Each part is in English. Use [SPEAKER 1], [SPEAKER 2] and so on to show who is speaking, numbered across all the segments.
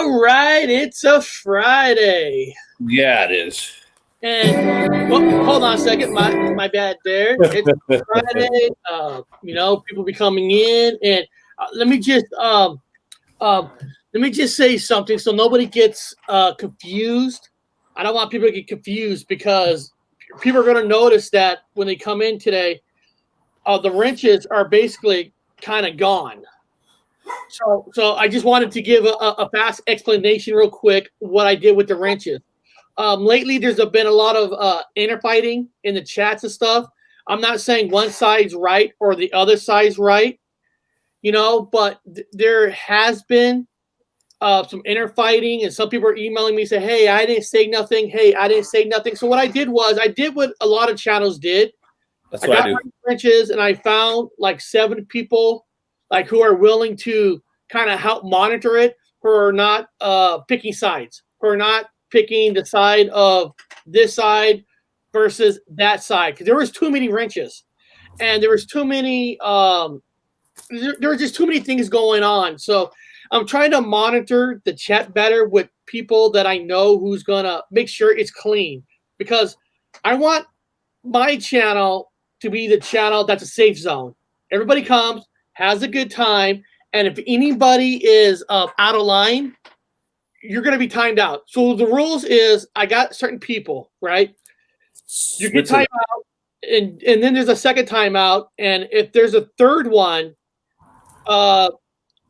[SPEAKER 1] All right, it's a Friday.
[SPEAKER 2] Yeah, it is.
[SPEAKER 1] And hold on a second, my bad there. It's Friday. People be coming in, and let me just say something so nobody gets confused. I don't want people to get confused because people are going to notice that when they come in today, the wrenches are basically kind of gone. So I just wanted to give a fast explanation real quick what I did with the wrenches. Lately, there's been a lot of interfighting in the chats and stuff. I'm not saying one side's right or the other side's right, but there has been some interfighting, and some people are emailing me saying, "Hey, I didn't say nothing. Hey, I didn't say nothing." So what I did was I did what a lot of channels did.
[SPEAKER 2] That's
[SPEAKER 1] I
[SPEAKER 2] what I
[SPEAKER 1] got
[SPEAKER 2] do.
[SPEAKER 1] my wrenches, and I found like 7 people who are willing to kind of help monitor it, who are not picking sides, who are not picking the side of this side versus that side, because there was too many wrenches, and there was too many there were just too many things going on. So I'm trying to monitor the chat better with people that I know who's gonna make sure it's clean, because I want my channel to be the channel that's a safe zone. Everybody comes, has a good time, and if anybody is out of line, you're going to be timed out. So the rules is I got certain people, right? You get timed out, and then there's a second timeout, and if there's a third one,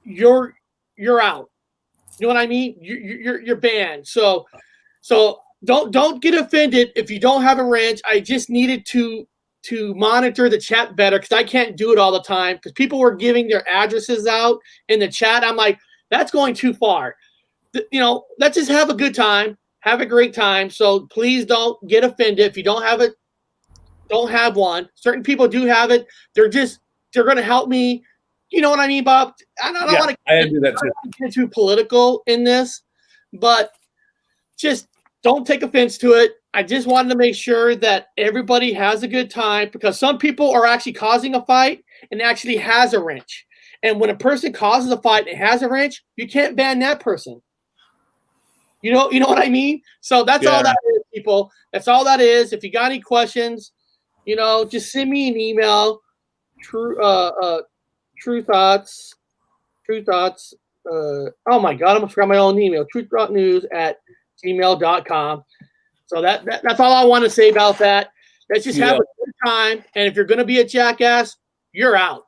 [SPEAKER 1] you're out. You know what I mean? You're banned. So don't get offended if you don't have a wrench. I just needed to monitor the chat better, because I can't do it all the time, because people were giving their addresses out in the chat. I'm like, that's going too far. Let's just have a good time, have a great time. So please don't get offended if you don't have it. Don't have one. Certain people do have it. They're going to help me. You know what I mean, Bob? I don't want to
[SPEAKER 2] do that too.
[SPEAKER 1] get too political in this, but just don't take offense to it. I just wanted to make sure that everybody has a good time, because some people are actually causing a fight and actually has a wrench. And when a person causes a fight and has a wrench, you can't ban that person. You know what I mean? So that's all that is, people. That's all that is. If you got any questions, just send me an email. True thoughts. Oh my God, I almost forgot my own email. truththoughtnews@gmail.com. So that's all I want to say about that. Let's just have a good time. And if you're going to be a jackass, you're out.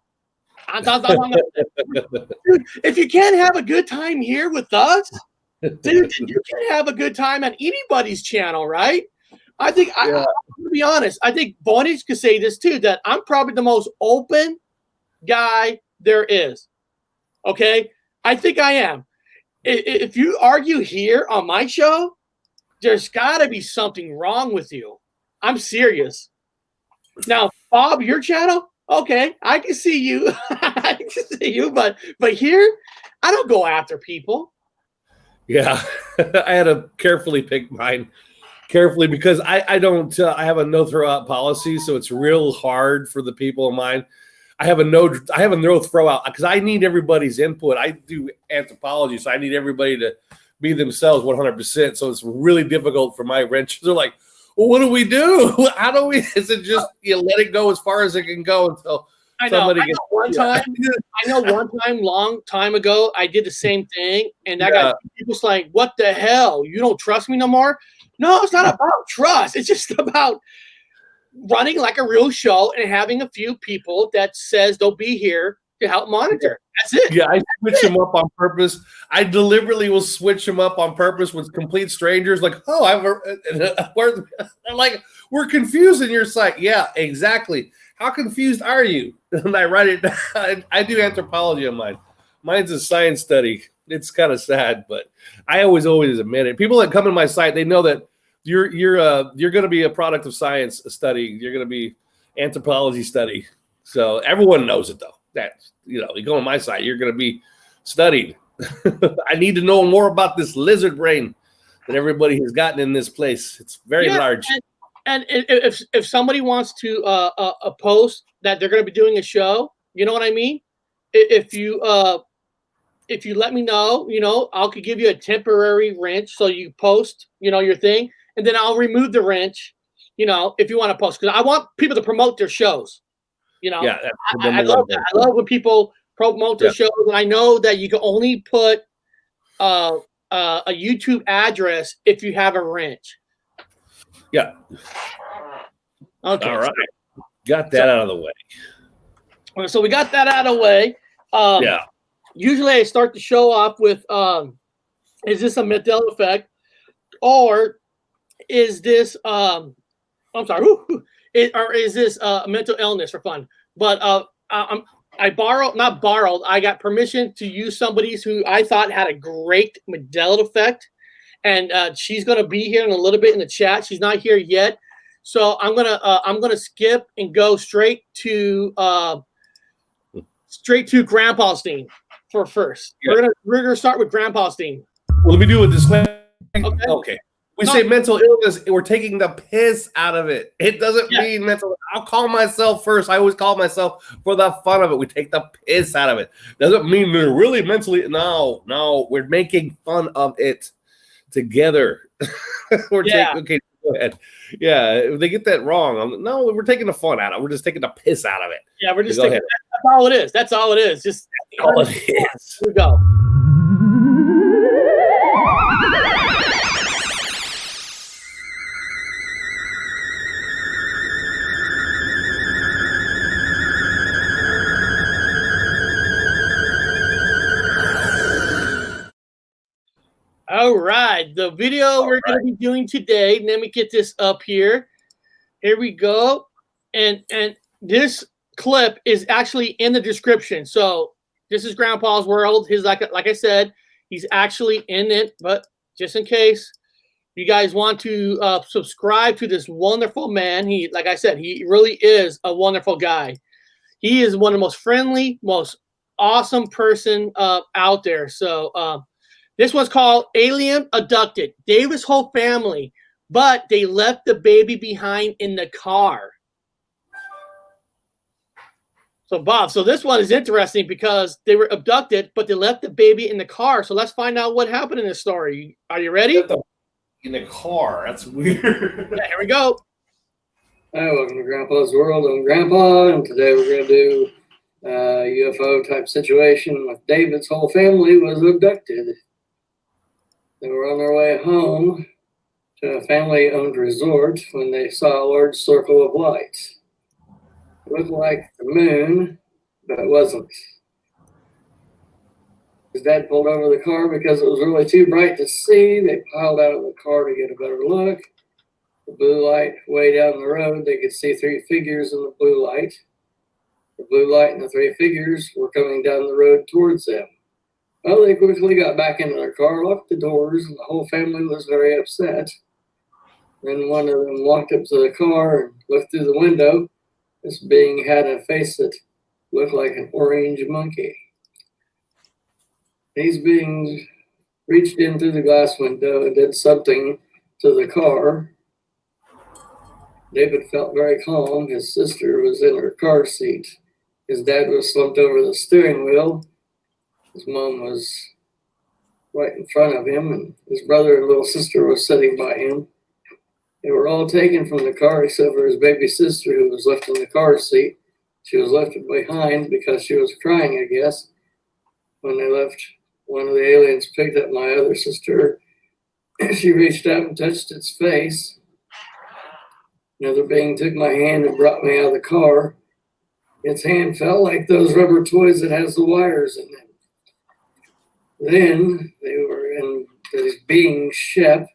[SPEAKER 1] Dude, if you can't have a good time here with us, dude, you can have a good time on anybody's channel, right? I think, I'm going to be honest, I think Bonnie's could say this too, that I'm probably the most open guy there is. Okay? I think I am. If you argue here on my show, there's got to be something wrong with you. I'm serious. Now, Bob, your channel, okay, I can see you. I can see you, but here, I don't go after people.
[SPEAKER 2] Yeah, I had to carefully pick mine. Carefully, because I don't I have a no throw out policy, so it's real hard for the people of mine. I have a no throw out, because I need everybody's input. I do anthropology, so I need everybody to be themselves 100%. So it's really difficult for my wrenches. They're like, well, what do we do? How do we? Is it just let it go as far as it can go until somebody gets?
[SPEAKER 1] I know one time, long time ago, I did the same thing, and I got people like, "What the hell? You don't trust me no more?" No, it's not about trust. It's just about running like a real show and having a few people that says they'll be here to help monitor. That's it.
[SPEAKER 2] Yeah, I switch them up on purpose. I deliberately will switch them up on purpose with complete strangers. Like, I'm like, we're confused in your site. Yeah, exactly. How confused are you? And I write it down. I do anthropology on mine. Mine's a science study. It's kind of sad, but I always admit it. People that come in my site, they know that you're going to be a product of science study. You're going to be anthropology study. So everyone knows it, though. That you go on my site, you're going to be studied. I need to know more about this lizard brain that everybody has gotten in this place. It's very large.
[SPEAKER 1] And if somebody wants to post that they're going to be doing a show, you know what I mean? If you if you let me know, I could give you a temporary wrench so you post, your thing, and then I'll remove the wrench, if you want to post, because I want people to promote their shows.
[SPEAKER 2] Yeah, that's the
[SPEAKER 1] I
[SPEAKER 2] number
[SPEAKER 1] love
[SPEAKER 2] one
[SPEAKER 1] that.
[SPEAKER 2] thing.
[SPEAKER 1] I love when people promote their
[SPEAKER 2] Yeah.
[SPEAKER 1] shows, and I know that you can only put a YouTube address if you have a wrench.
[SPEAKER 2] Yeah.
[SPEAKER 1] Okay.
[SPEAKER 2] All right. Got that out of the way.
[SPEAKER 1] So we got that out of the way.
[SPEAKER 2] Yeah.
[SPEAKER 1] Usually I start the show off with, is this a Mandela effect, or is this I'm sorry, or is this a mental illness for fun? But I got permission to use somebody's who I thought had a great Mandela effect, and she's gonna be here in a little bit in the chat. She's not here yet, so I'm gonna skip and go straight to Grandpa Steen for first.
[SPEAKER 2] Yeah.
[SPEAKER 1] We're gonna start with Grandpa Steen.
[SPEAKER 2] Well, let me do a disclaimer.
[SPEAKER 1] Okay.
[SPEAKER 2] Okay. We say mental illness, we're taking the piss out of it. It doesn't mean mental. I'll call myself first. I always call myself for the fun of it. We take the piss out of it. Doesn't mean they're really mentally. No, we're making fun of it together. Okay, go ahead. Yeah, if they get that wrong, no, we're taking the fun out of it. We're just taking the piss out of it.
[SPEAKER 1] Yeah, we're just taking. That's all it is. That's all it is. Just
[SPEAKER 2] all it is.
[SPEAKER 1] Here we go. All right, the video we're going to be doing today. Let me get this up here. Here we go, and this clip is actually in the description. So this is Grandpa's World. His like I said, he's actually in it. But just in case you guys want to subscribe to this wonderful man, like I said, he really is a wonderful guy. He is one of the most friendly, most awesome person out there. So. This one's called Alien Abducted. David's whole family, but they left the baby behind in the car. So, Bob, this one is interesting because they were abducted, but they left the baby in the car. So let's find out what happened in this story. Are you ready?
[SPEAKER 2] In the car. That's weird.
[SPEAKER 1] Yeah, here we go.
[SPEAKER 3] Hi, welcome to Grandpa's World. I'm Grandpa, and today we're going to do a UFO type situation with David's whole family was abducted. They were on their way home to a family-owned resort when they saw a large circle of light. It looked like the moon, but it wasn't. His dad pulled over the car because it was really too bright to see. They piled out of the car to get a better look. The blue light way down the road, they could see three figures in the blue light. The blue light and the three figures were coming down the road towards them. Well, they quickly got back into their car, locked the doors, and the whole family was very upset. Then one of them walked up to the car and looked through the window. This being had a face that looked like an orange monkey. These beings reached in through the glass window and did something to the car. David felt very calm. His sister was in her car seat. His dad was slumped over the steering wheel. His mom was right in front of him, and his brother and little sister was sitting by him. They were all taken from the car except for his baby sister, who was left in the car seat. She was left behind because she was crying, I guess. When they left, one of the aliens picked up my other sister. She reached out and touched its face. Another being took my hand and brought me out of the car. Its hand felt like those rubber toys that has the wires in them. Then they were in this being's ship.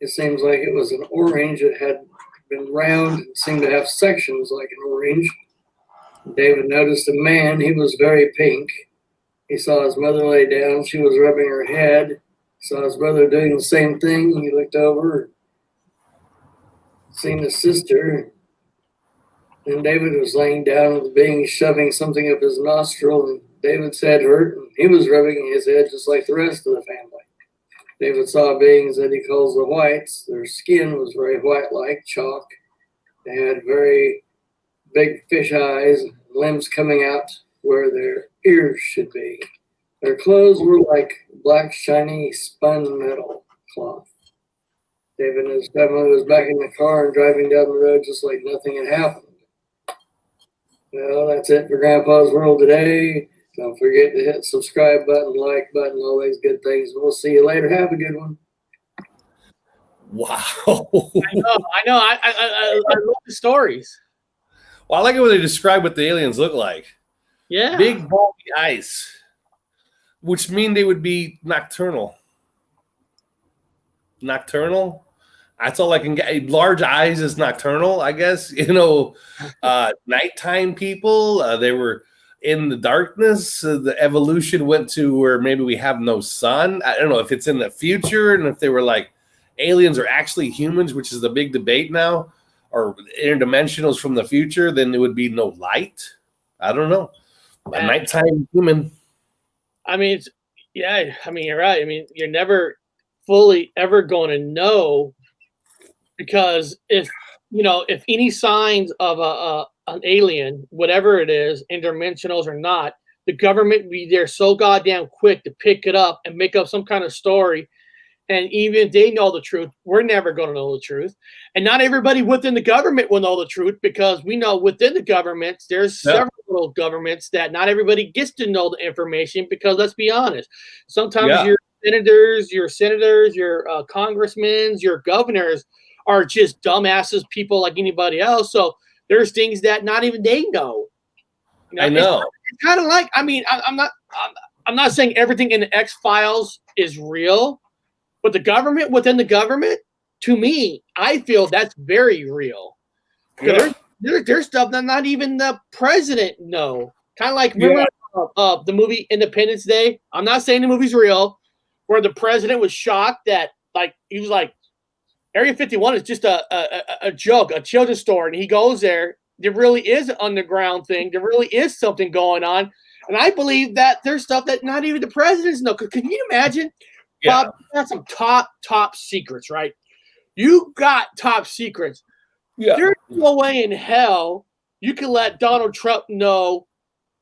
[SPEAKER 3] It seems like it was an orange. It had been round and seemed to have sections like an orange. David noticed a man. He was very pink. He saw his mother lay down. She was rubbing her head. He saw his brother doing the same thing. He looked over, seen his sister. Then David was laying down and the being shoving something up his nostril, and David's head hurt, and he was rubbing his head just like the rest of the family. David saw beings that he calls the whites. Their skin was very white-like chalk. They had very big fish eyes, limbs coming out where their ears should be. Their clothes were like black, shiny, spun metal cloth. David and his family was back in the car and driving down the road just like nothing had happened. Well, that's it for Grandpa's World today. Don't forget to hit subscribe button, like button, all these good things. We'll see you later. Have a good one.
[SPEAKER 2] Wow.
[SPEAKER 1] I know. I love the stories.
[SPEAKER 2] Well, I like it when they describe what the aliens look like.
[SPEAKER 1] Yeah.
[SPEAKER 2] Big bulky eyes, which mean they would be nocturnal. Nocturnal? That's all I can get. Large eyes is nocturnal, I guess. Nighttime people, they were in the darkness. The evolution went to where maybe we have no sun. I don't know if it's in the future and if they were like aliens are actually humans, which is the big debate now, or interdimensionals from the future, then there would be no light. I don't know. A nighttime human.
[SPEAKER 1] I mean, you're right. I mean, you're never fully ever going to know, because if any signs of an alien, whatever it is, interdimensionals or not, the government would be there so goddamn quick to pick it up and make up some kind of story. And even if they know the truth, we're never going to know the truth. And not everybody within the government will know the truth, because we know within the governments, there's several little governments that not everybody gets to know the information, because let's be honest, sometimes your senators, your congressmen, your governors are just dumbasses people like anybody else. So there's things that not even they know.
[SPEAKER 2] I know.
[SPEAKER 1] It's kind of like, I'm not saying everything in the X-Files is real, but the government within the government, to me, I feel that's very real. Yeah. There's stuff that not even the president know. Kind of like, remember the movie Independence Day? I'm not saying the movie's real, where the president was shocked that, like, he was like, Area 51 is just a joke, a children's store. And he goes there. There really is an underground thing. There really is something going on. And I believe that there's stuff that not even the presidents know. Can you imagine?
[SPEAKER 2] Yeah.
[SPEAKER 1] Bob, you got some top secrets, right? You got top secrets.
[SPEAKER 2] Yeah.
[SPEAKER 1] There's no way in hell you can let Donald Trump know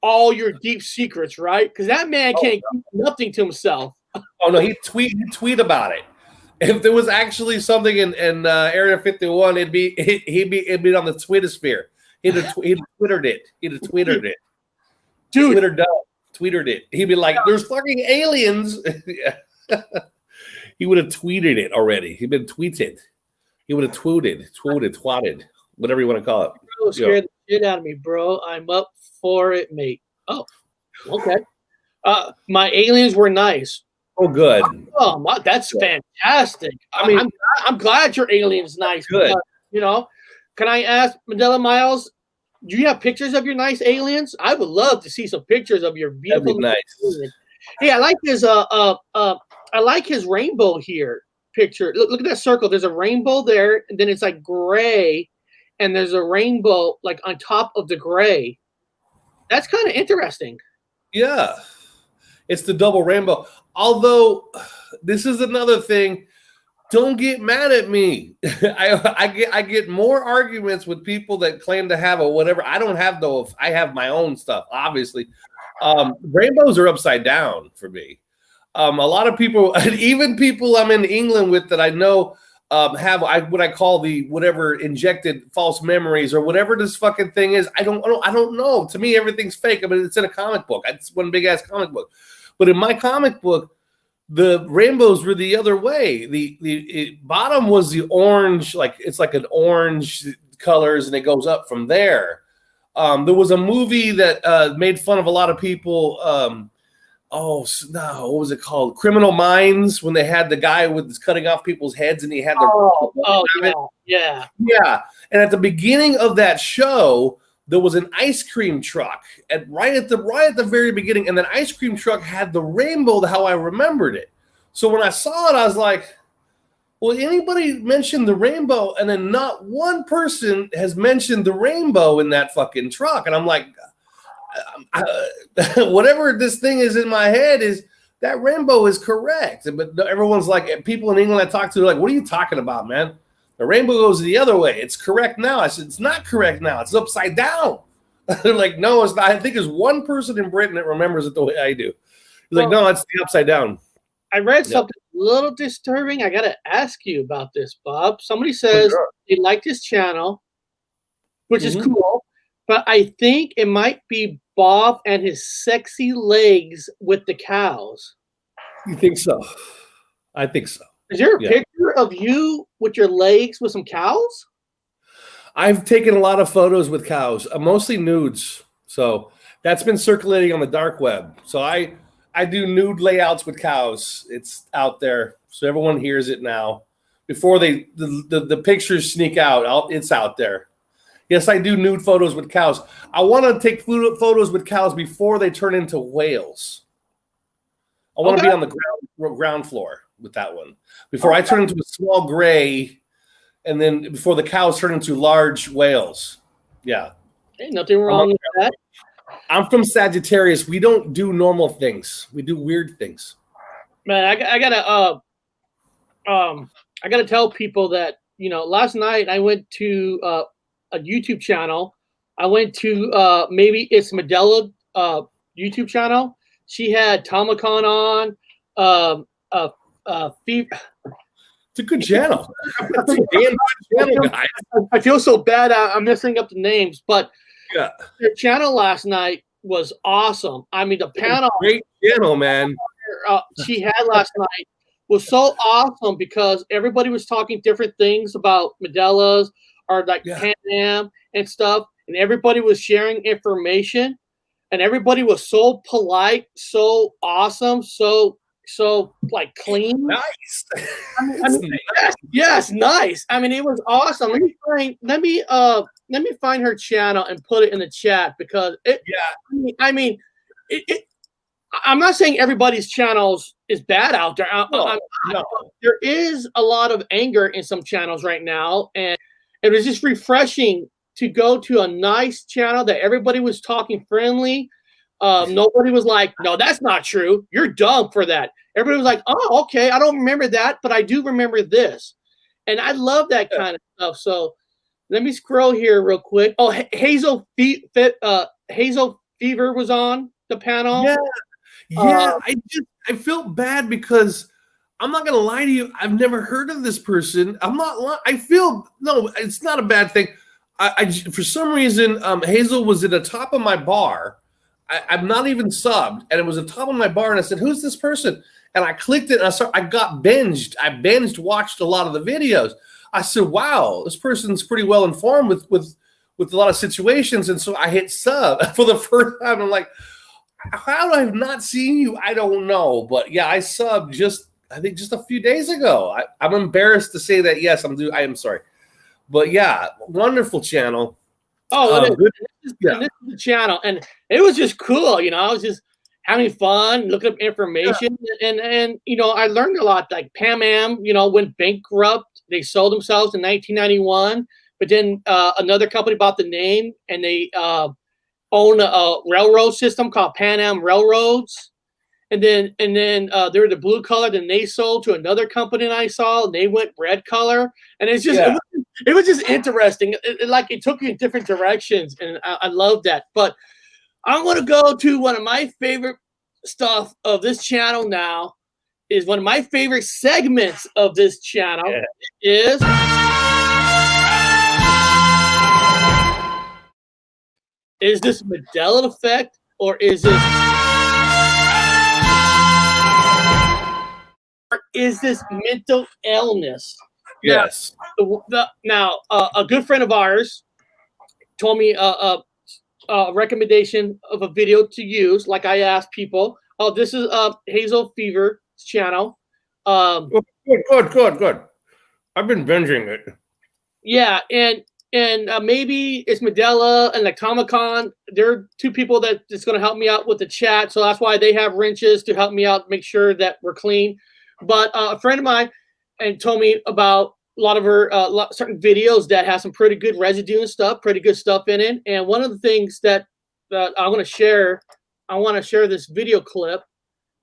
[SPEAKER 1] all your deep secrets, right? Because that man can't keep nothing to himself.
[SPEAKER 2] Oh no, he'd tweet about it. If there was actually something in Area 51, it'd be on the Twittersphere. He'd have twittered it.
[SPEAKER 1] Dude,
[SPEAKER 2] tweeted it. He'd be like, "There's fucking aliens." He would have tweeted it already. He'd been tweeted. He would have twatted, whatever you want to call it.
[SPEAKER 1] Bro, scared the shit out of me, bro. I'm up for it, mate. Oh, okay. My aliens were nice.
[SPEAKER 2] Oh, good.
[SPEAKER 1] Oh, that's fantastic. I'm glad your alien's nice.
[SPEAKER 2] Good.
[SPEAKER 1] Because, can I ask Mandela Miles? Do you have pictures of your nice aliens? I would love to see some pictures of your beautiful
[SPEAKER 2] nice
[SPEAKER 1] aliens. Hey, I like his I like his rainbow here picture. Look at that circle. There's a rainbow there, and then it's like gray, and there's a rainbow like on top of the gray. That's kind of interesting.
[SPEAKER 2] Yeah, it's the double rainbow. Although this is another thing. Don't get mad at me. I get more arguments with people that claim to have a whatever. I don't have those. I have my own stuff, obviously. Rainbows are upside down for me. A lot of people, and even people I'm in England with that I know have what I call the whatever injected false memories or whatever this fucking thing is. I don't know. To me, everything's fake. I mean, it's in a comic book. It's one big ass comic book. But in my comic book, the rainbows were the other way. The bottom was the orange, like it's like an orange colors, and it goes up from there. There was a movie that made fun of a lot of people. What was it called? Criminal Minds, when they had the guy with cutting off people's heads, and he had
[SPEAKER 1] yeah.
[SPEAKER 2] And at the beginning of that show, there was an ice cream truck right at the very beginning, and that ice cream truck had the rainbow how I remembered it. So when I saw it, I was like, well, anybody mentioned the rainbow? And then not one person has mentioned the rainbow in that fucking truck. And I'm like, whatever this thing is in my head is that rainbow is correct. But everyone's like, people in England I talk to, they're like, what are you talking about, man? The rainbow goes the other way. It's correct now. I said, it's not correct now. It's upside down. They're like, no, it's not. I think there's one person in Britain that remembers it the way I do. He's like, no, it's the upside down.
[SPEAKER 1] I read something a little disturbing. I got to ask you about this, Bob. Somebody says they like this channel, which is cool, but I think it might be Bob and his sexy legs with the cows.
[SPEAKER 2] You think so? I think so.
[SPEAKER 1] Is there a picture of you with your legs with some cows?
[SPEAKER 2] I've taken a lot of photos with cows, mostly nudes. So that's been circulating on the dark web. So I do nude layouts with cows. It's out there, so everyone hears it now. Before the pictures sneak out, it's out there. Yes, I do nude photos with cows. I want to take photos with cows before they turn into whales. I want to be on the ground floor with that one. Before I turn into a small gray, and then before the cows turn into large whales. Yeah.
[SPEAKER 1] Hey, nothing wrong with that.
[SPEAKER 2] I'm from Sagittarius. We don't do normal things. We do weird things.
[SPEAKER 1] Man, I gotta tell people that, last night I went to a YouTube channel. I went to maybe it's Mandela YouTube channel. She had Tamacon on.
[SPEAKER 2] It's a good channel. It's a damn good channel, guys.
[SPEAKER 1] I feel so bad. I'm messing up the names, but
[SPEAKER 2] yeah,
[SPEAKER 1] their channel last night was awesome. I mean, the panel,
[SPEAKER 2] great channel, man.
[SPEAKER 1] She had last night was so awesome because everybody was talking different things about Mandela's or like Pan Am and stuff, and everybody was sharing information, and everybody was so polite, so awesome, so like clean.
[SPEAKER 2] Nice.
[SPEAKER 1] I mean, yes, nice. I mean, it was awesome. Let me find her channel and put it in the chat because I'm not saying everybody's channels is bad out there. No. There is a lot of anger in some channels right now, and it was just refreshing to go to a nice channel that everybody was talking friendly. Nobody was like, no, that's not true. You're dumb for that. Everybody was like, oh, okay. I don't remember that, but I do remember this. And I love that kind of stuff. So let me scroll here real quick. Oh, Hazel Fever was on the panel.
[SPEAKER 2] Yeah. I feel bad because I'm not going to lie to you. I've never heard of this person. I'm not no, it's not a bad thing. I for some reason, Hazel was at the top of my bar. I'm not even subbed, and it was at the top of my bar, and I said, who's this person? And I clicked it, and I got binged. I watched a lot of the videos. I said, wow, this person's pretty well informed with a lot of situations, and so I hit sub for the first time. I'm like, how do I have not seen you? I don't know, but yeah, I subbed just a few days ago. I'm embarrassed to say that. Yes, I am sorry, but yeah, wonderful channel.
[SPEAKER 1] Oh, this is the channel, and it was just cool. I was just having fun, looking up information, and I learned a lot. Like Pan Am, went bankrupt. They sold themselves in 1991, but then another company bought the name, and they own a railroad system called Pan Am Railroads. And then they were the blue color. Then they sold to another company, and I saw, and they went red color. And it's just it was just interesting. It took you in different directions, and I love that. But I want to go to one of my favorite stuff of this channel now. Is one of my favorite segments of this channel is this Mandela effect, or is this? Is this mental illness?
[SPEAKER 2] Yes.
[SPEAKER 1] Now, a good friend of ours told me a recommendation of a video to use. Like I asked people, oh, this is Hazel Fever's channel.
[SPEAKER 2] Good. I've been binging it.
[SPEAKER 1] Yeah, and maybe it's Mandela and like Tamacon. They're two people that's going to help me out with the chat. So that's why they have wrenches to help me out, make sure that we're clean. But a friend of mine and told me about a lot of her certain videos that have some pretty good residue and stuff, pretty good stuff in it. And one of the things that I want to share this video clip.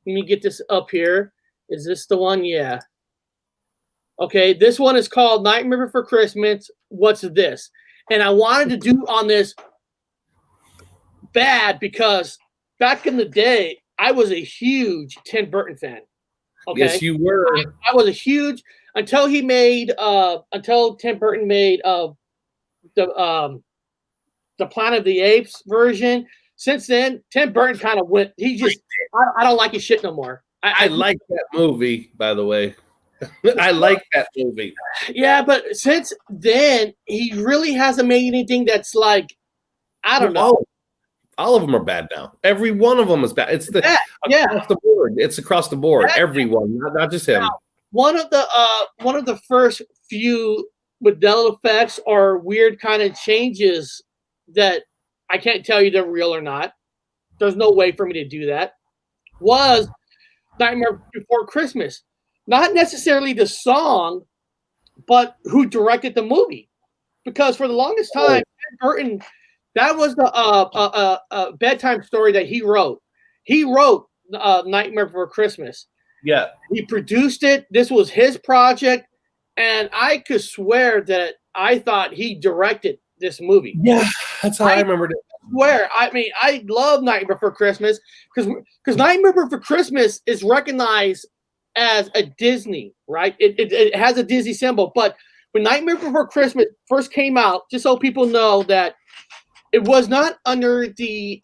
[SPEAKER 1] Let me get this up here. Is this the one? Yeah. Okay, this one is called Nightmare Before Christmas. What's this? And I wanted to do on this bad because back in the day, I was a huge Tim Burton fan. Okay,
[SPEAKER 2] Yes, you were.
[SPEAKER 1] I was a huge until he made until Tim Burton made the Planet of the Apes version. Since then, Tim Burton kind of went. He just I don't like his shit no more.
[SPEAKER 2] I like that movie, by the way. I like that movie.
[SPEAKER 1] Yeah, but since then, he really hasn't made anything that's like I don't know.
[SPEAKER 2] All of them are bad now. Every one of them is bad. It's across the board. It's across the board. Everyone, not just him.
[SPEAKER 1] Now, one of the first few Mandela effects or weird kind of changes that I can't tell you they're real or not. There's no way for me to do that. Was Nightmare Before Christmas. Not necessarily the song, but who directed the movie. Because for the longest time, Tim Burton, that was the bedtime story that he wrote. He wrote Nightmare Before Christmas.
[SPEAKER 2] Yeah.
[SPEAKER 1] He produced it. This was his project. And I could swear that I thought he directed this movie.
[SPEAKER 2] Yeah, that's how I remembered it.
[SPEAKER 1] Swear. I mean, I love Nightmare Before Christmas because Nightmare Before Christmas is recognized as a Disney, right? It has a Disney symbol. But when Nightmare Before Christmas first came out, just so people know that it was not under the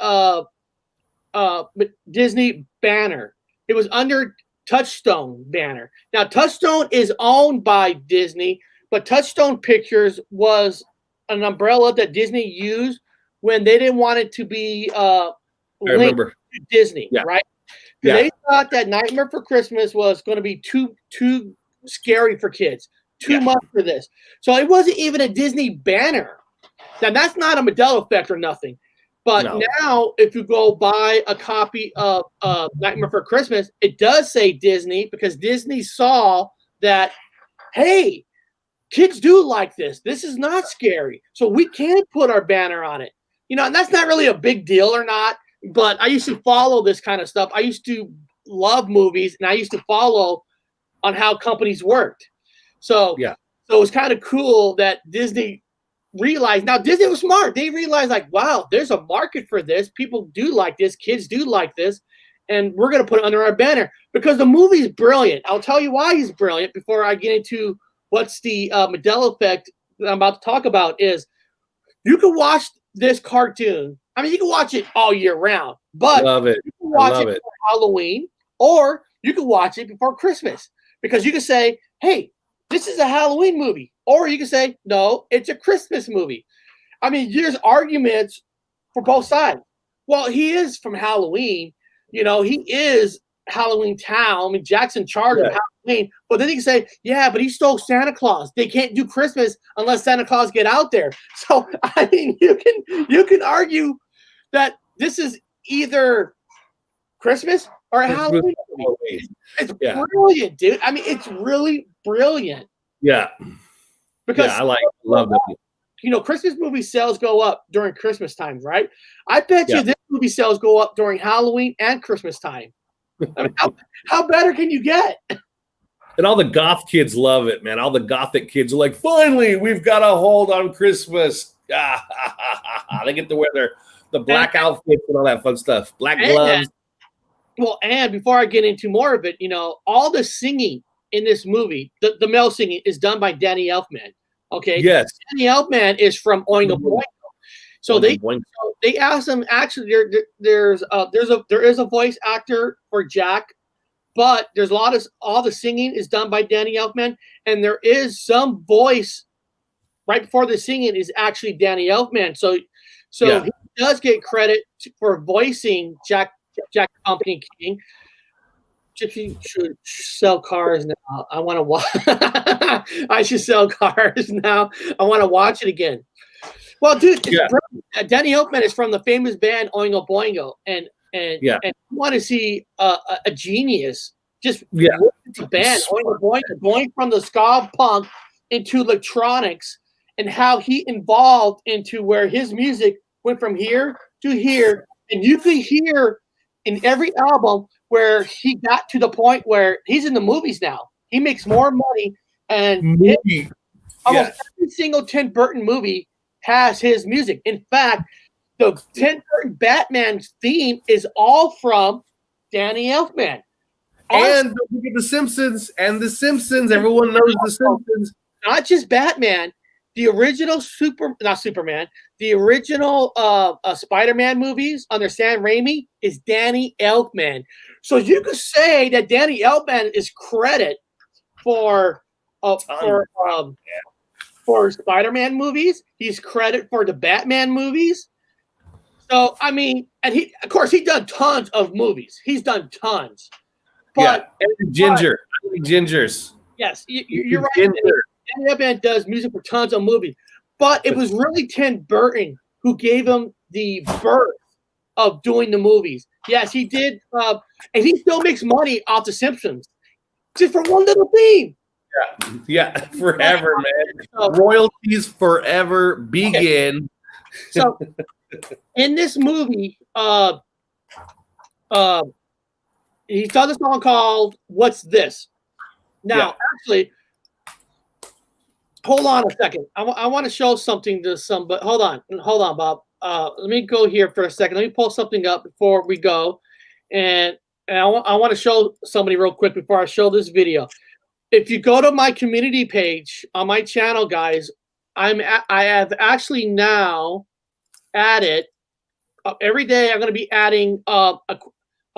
[SPEAKER 1] Disney banner. It was under Touchstone banner. Now, Touchstone is owned by Disney, but Touchstone Pictures was an umbrella that Disney used when they didn't want it to be linked to Disney, right? Because they thought that Nightmare Before Christmas was going to be too scary for kids, too much for this. So it wasn't even a Disney banner. Now, that's not a Mandela effect or nothing. But now, if you go buy a copy of Nightmare Before Christmas, it does say Disney because Disney saw that, hey, kids do like this. This is not scary. So we can put our banner on it. You know, and that's not really a big deal or not. But I used to follow this kind of stuff. I used to love movies, and I used to follow on how companies worked. So it was kind of cool that Disney realized. Now, Disney was smart. They realized, like, wow, there's a market for this. People do like this. Kids do like this. And we're going to put it under our banner because the movie is brilliant. I'll tell you why he's brilliant before I get into what's the Mandela effect that I'm about to talk about is you can watch this cartoon. I mean, you can watch it all year round, but you can watch it for Halloween or you can watch it before Christmas because you can say, hey, this is a Halloween movie. Or you can say, no, it's a Christmas movie. I mean, there's arguments for both sides. Well, he is from Halloween. You know, he is Halloween Town. I mean, Jackson charged of Halloween. But then you can say, yeah, but he stole Santa Claus. They can't do Christmas unless Santa Claus get out there. So, I mean, you can argue that this is either Christmas or a Halloween movie. It's brilliant, dude. I mean, it's really brilliant.
[SPEAKER 2] Yeah.
[SPEAKER 1] Because
[SPEAKER 2] I love that.
[SPEAKER 1] You know, Christmas movie sales go up during Christmas time, right? I bet you this movie sales go up during Halloween and Christmas time. I mean, how better can you get?
[SPEAKER 2] And all the goth kids love it, man. All the gothic kids are like, finally, we've got a hold on Christmas. They get to wear the black outfits and all that fun stuff. Black gloves.
[SPEAKER 1] And before I get into more of it, you know, all the singing in this movie, the male singing is done by Danny Elfman. Okay.
[SPEAKER 2] Yes.
[SPEAKER 1] Danny Elfman is from Oingo Boingo. So they asked him. Actually, there is a voice actor for Jack, but there's all the singing is done by Danny Elfman, and there is some voice right before the singing is actually Danny Elfman. So he does get credit for voicing Jack Pumpkin King. Gypsy should sell cars now. I want to watch. I should sell cars now. I want to watch it again. Well, dude, Danny Elfman is from the famous band Oingo Boingo, and you want to see a genius just the band Oingo Boingo going from the ska punk into electronics, and how he evolved into where his music went from here to here, and you could hear in every album where he got to the point where he's in the movies now. He makes more money, and almost every single Tim Burton movie has his music. In fact, the Tim Burton Batman theme is all from Danny Elfman.
[SPEAKER 2] And don't forget The Simpsons and The Simpsons. Everyone knows The Simpsons.
[SPEAKER 1] Not just Batman. The original the original Spider-Man movies under Sam Raimi is Danny Elfman. So you could say that Danny Elfman is credit for Spider-Man movies. He's credit for the Batman movies. So I mean, and he done tons of movies. He's done tons. But
[SPEAKER 2] Gingers.
[SPEAKER 1] Yes, you're right. Danny Elfman does music for tons of movies, but it was really Tim Burton who gave him the birth of doing the movies. Yes, he did, and he still makes money off The Simpsons, just for one little theme.
[SPEAKER 2] Yeah, forever, man. So, royalties forever begin.
[SPEAKER 1] Okay. So, in this movie, he's done a song called "What's This." Now, actually. Hold on a second. I want to show something to somebody. Hold on, Bob. Let me go here for a second. Let me pull something up before we go, and I want to show somebody real quick before I show this video. If you go to my community page on my channel, guys, I have actually now added every day. I'm going to be adding a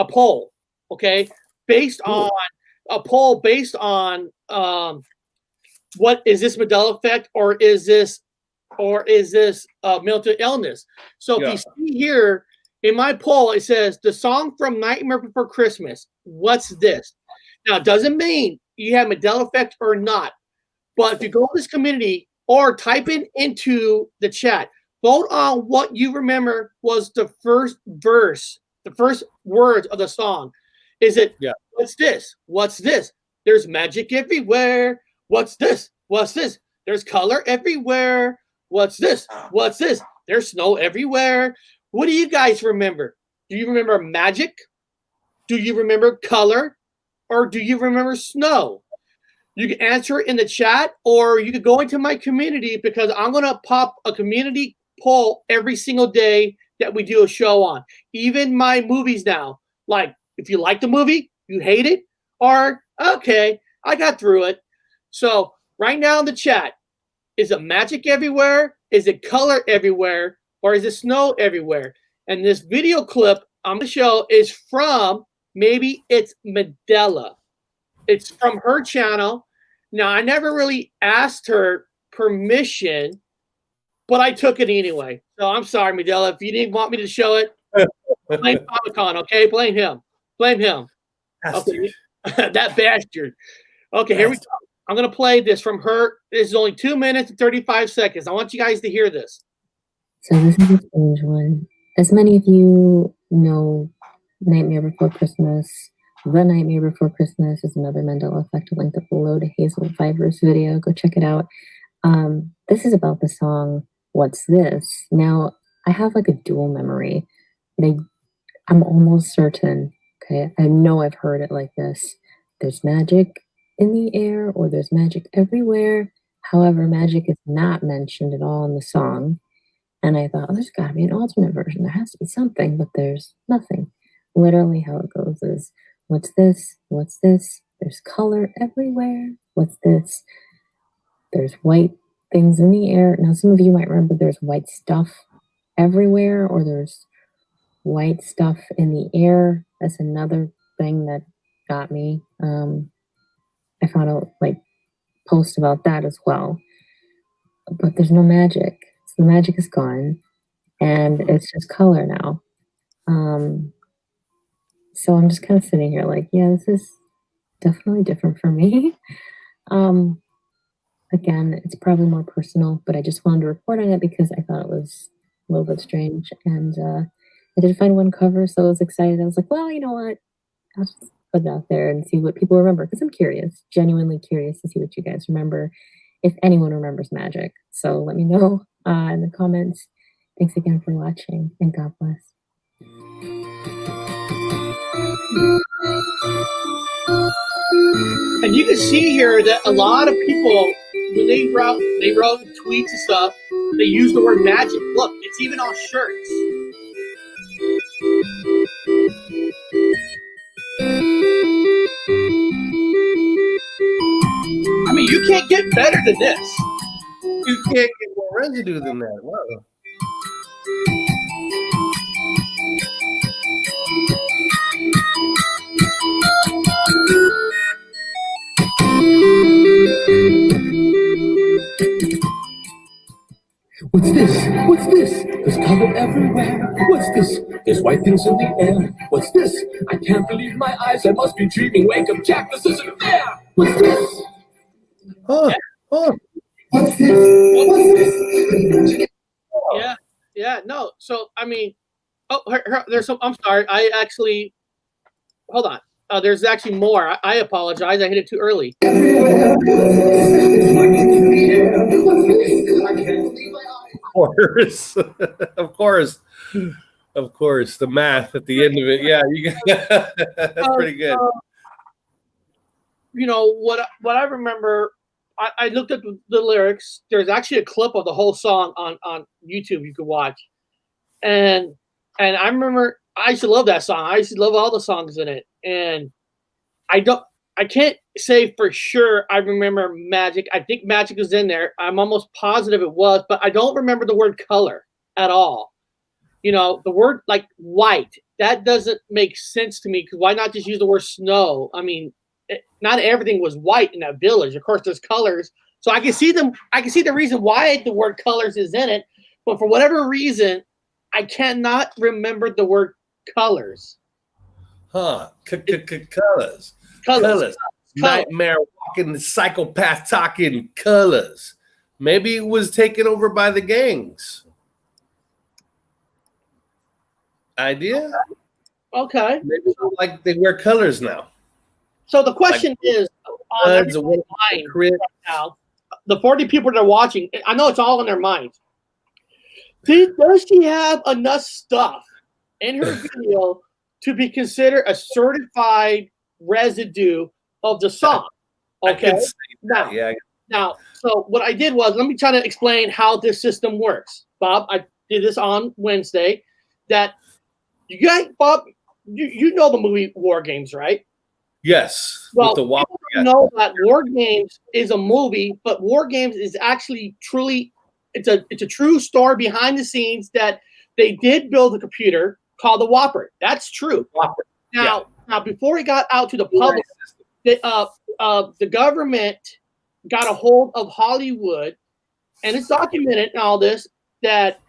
[SPEAKER 1] poll, okay, based on what is this Mandela effect, or is this mental illness? So if you see here in my poll, it says the song from Nightmare Before Christmas. What's this? Now, it doesn't mean you have Mandela effect or not, but if you go to this community or type it into the chat, vote on what you remember was the first verse, the first words of the song. Is it what's this? What's this? There's magic everywhere. What's this? What's this? There's color everywhere. What's this? What's this? There's snow everywhere. What do you guys remember? Do you remember magic? Do you remember color? Or do you remember snow? You can answer it in the chat, or you could go into my community, because I'm going to pop a community poll every single day that we do a show on. Even my movies now. Like, if you like the movie, you hate it, or, okay, I got through it. So right now in the chat, is it magic everywhere? Is it color everywhere? Or is it snow everywhere? And this video clip I'm going to show is from, maybe it's Mandela. It's from her channel. Now, I never really asked her permission, but I took it anyway. So I'm sorry, Mandela. If you didn't want me to show it, blame Comic-Con, okay? Blame him. Blame him. Okay. That bastard. Okay, here we go. I'm going to play this from her. This is only 2 minutes and 35 seconds. I want you guys to hear this.
[SPEAKER 4] So this is a strange one. As many of you know, Nightmare Before Christmas, The Nightmare Before Christmas is another Mandela effect link up below to Hazel Fiver's video. Go check it out. This is about the song, What's This? Now, I have like a dual memory. I'm almost certain, okay, I know I've heard it like this. There's magic in the air, or there's magic everywhere. However, magic is not mentioned at all in the song. And I thought, oh, there's got to be an alternate version. There has to be something, but there's nothing. Literally how it goes is, what's this? What's this? There's color everywhere. What's this? There's white things in the air. Now, some of you might remember there's white stuff everywhere, or there's white stuff in the air. That's another thing that got me. I found a post about that as well. But there's no magic. So the magic is gone, and it's just color now. So I'm just kind of sitting here like, yeah, this is definitely different for me. Again, it's probably more personal, but I just wanted to report on it because I thought it was a little bit strange. And I did find one cover, so I was excited. I was like, well, you know what? I'll just put it out there and see what people remember, because I'm curious, genuinely curious to see what you guys remember, if anyone remembers magic. So let me know in the comments. Thanks again for watching, and God bless.
[SPEAKER 1] And you can see here that a lot of people, when they wrote tweets and stuff, they use the word magic. Look, it's even on shirts. mean, you can't get better than this.
[SPEAKER 2] You can't get more residue than that. Wow.
[SPEAKER 5] What's this? What's this? There's color everywhere. What's this? There's white things in the air. What's this? I can't believe my eyes. I must be dreaming. Wake up, Jack. This isn't fair. What's this?
[SPEAKER 2] Oh, oh.
[SPEAKER 5] What's this? What's this?
[SPEAKER 1] Yeah, no. So, I mean, there's some, I'm sorry. I actually, hold on. There's actually more. I apologize. I hit it too early.
[SPEAKER 2] Of course. The math at the end of it. Yeah, you got that's pretty good.
[SPEAKER 1] You know what I remember. I looked at the lyrics. There's actually a clip of the whole song on YouTube you could watch, and I remember I used to love that song. I used to love all the songs in it, and I can't say for sure I remember Magic. I think Magic was in there. I'm almost positive it was, but I don't remember the word color at all. You know, the word like white, that doesn't make sense to me, because why not just use the word snow? I mean, not everything was white in that village. Of course, there's colors. So I can see them. I can see the reason why the word colors is in it. But for whatever reason, I cannot remember the word colors.
[SPEAKER 2] Huh. Colors. Colors. Nightmare walking, psychopath talking colors. Maybe it was taken over by the gangs. Idea?
[SPEAKER 1] Okay.
[SPEAKER 2] Maybe like they wear colors now.
[SPEAKER 1] So the question is, on everyone's mind right now, the 40 people that are watching, I know it's all in their minds. Does she have enough stuff in her video to be considered a certified residue of the song? Okay. Now, so what I did was, let me try to explain how this system works. Bob, I did this on Wednesday. That you guys, Bob, you know the movie War Games, right?
[SPEAKER 2] Yes.
[SPEAKER 1] Well,
[SPEAKER 2] with the
[SPEAKER 1] people don't know that War Games is a movie, but War Games is actually truly, it's a true story behind the scenes that they did build a computer called the Whopper. That's true. Now, before it got out to the public, the government got a hold of Hollywood, and it's documented in all this that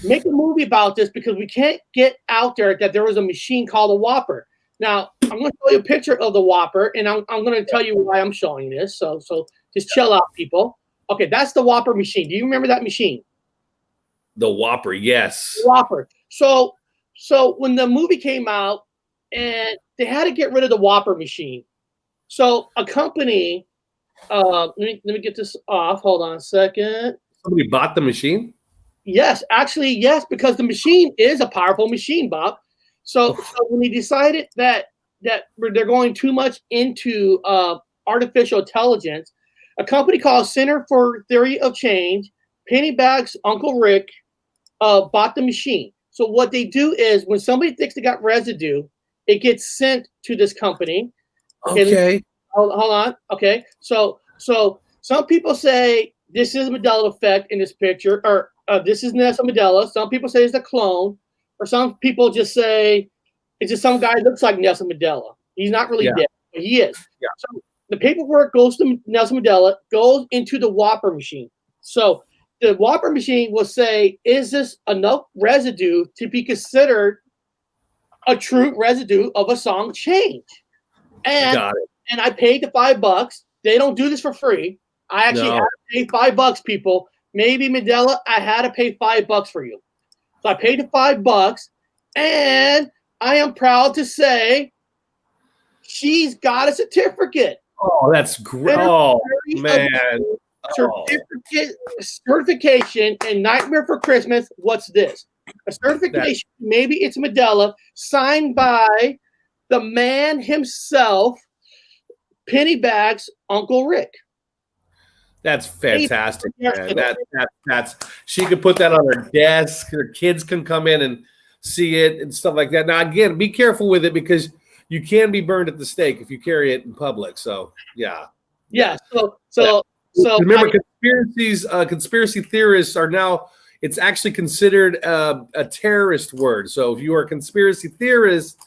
[SPEAKER 1] make a movie about this, because we can't get out there that there was a machine called a Whopper. Now, I'm going to show you a picture of the Whopper, and I'm going to tell you why I'm showing this. So just chill out, people. Okay, that's the Whopper machine. Do you remember that machine?
[SPEAKER 2] The Whopper, yes.
[SPEAKER 1] Whopper. So when the movie came out, and they had to get rid of the Whopper machine. So a company, let me get this off. Hold on a second.
[SPEAKER 2] Somebody bought the machine?
[SPEAKER 1] Yes, actually, yes, because the machine is a powerful machine, Bob. So when they decided that they're going too much into artificial intelligence, a company called Center for Theory of Change, Pennyback's Uncle Rick, bought the machine. So what they do is, when somebody thinks they got residue, it gets sent to this company.
[SPEAKER 2] Okay.
[SPEAKER 1] Hold on. Okay. So some people say this is a Mandela effect in this picture, or this is Nelson Mandela. Some people say it's a clone, or some people just say it's just some guy who looks like Nelson Mandela. He's not really dead, but he is.
[SPEAKER 2] Yeah.
[SPEAKER 1] So the paperwork goes to Nelson Mandela, goes into the Whopper machine. So the Whopper machine will say, is this enough residue to be considered a true residue of a song change? And
[SPEAKER 2] Got it.
[SPEAKER 1] And I paid the $5. They don't do this for free. I actually had to pay $5, people. Maybe Mandela, I had to pay $5 for you. So I paid the $5, and I am proud to say she's got a certificate.
[SPEAKER 2] Oh, that's great. Oh, man.
[SPEAKER 1] Certification and Nightmare for Christmas. What's this? A certification, maybe it's Mandela, signed by the man himself, Pennyback's Uncle Rick.
[SPEAKER 2] That's fantastic, man. That's she could put that on her desk. Her kids can come in and see it and stuff like that. Now, again, be careful with it, because you can be burned at the stake if you carry it in public. So, yeah,
[SPEAKER 1] Yeah. So
[SPEAKER 2] remember, conspiracy theorists are now. It's actually considered a terrorist word. So if you are a conspiracy theorist,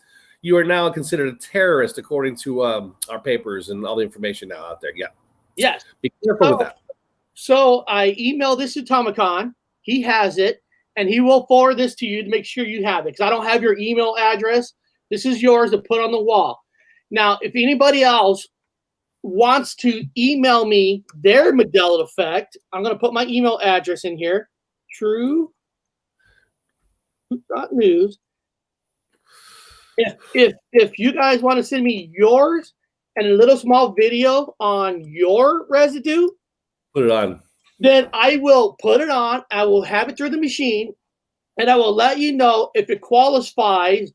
[SPEAKER 2] you are now considered a terrorist according to our papers and all the information now out there. Yeah.
[SPEAKER 1] yes.
[SPEAKER 2] Be careful with that.
[SPEAKER 1] So I emailed this to Tomicon. He has it, and he will forward this to you to make sure you have it. Because I don't have your email address. This is yours to put on the wall. Now, if anybody else wants to email me their Mandela effect, I'm going to put my email address in here. True.news. If you guys want to send me yours and a little small video on your residue,
[SPEAKER 2] Put it on.
[SPEAKER 1] then I will put it on. I will have it through the machine, and I will let you know if it qualifies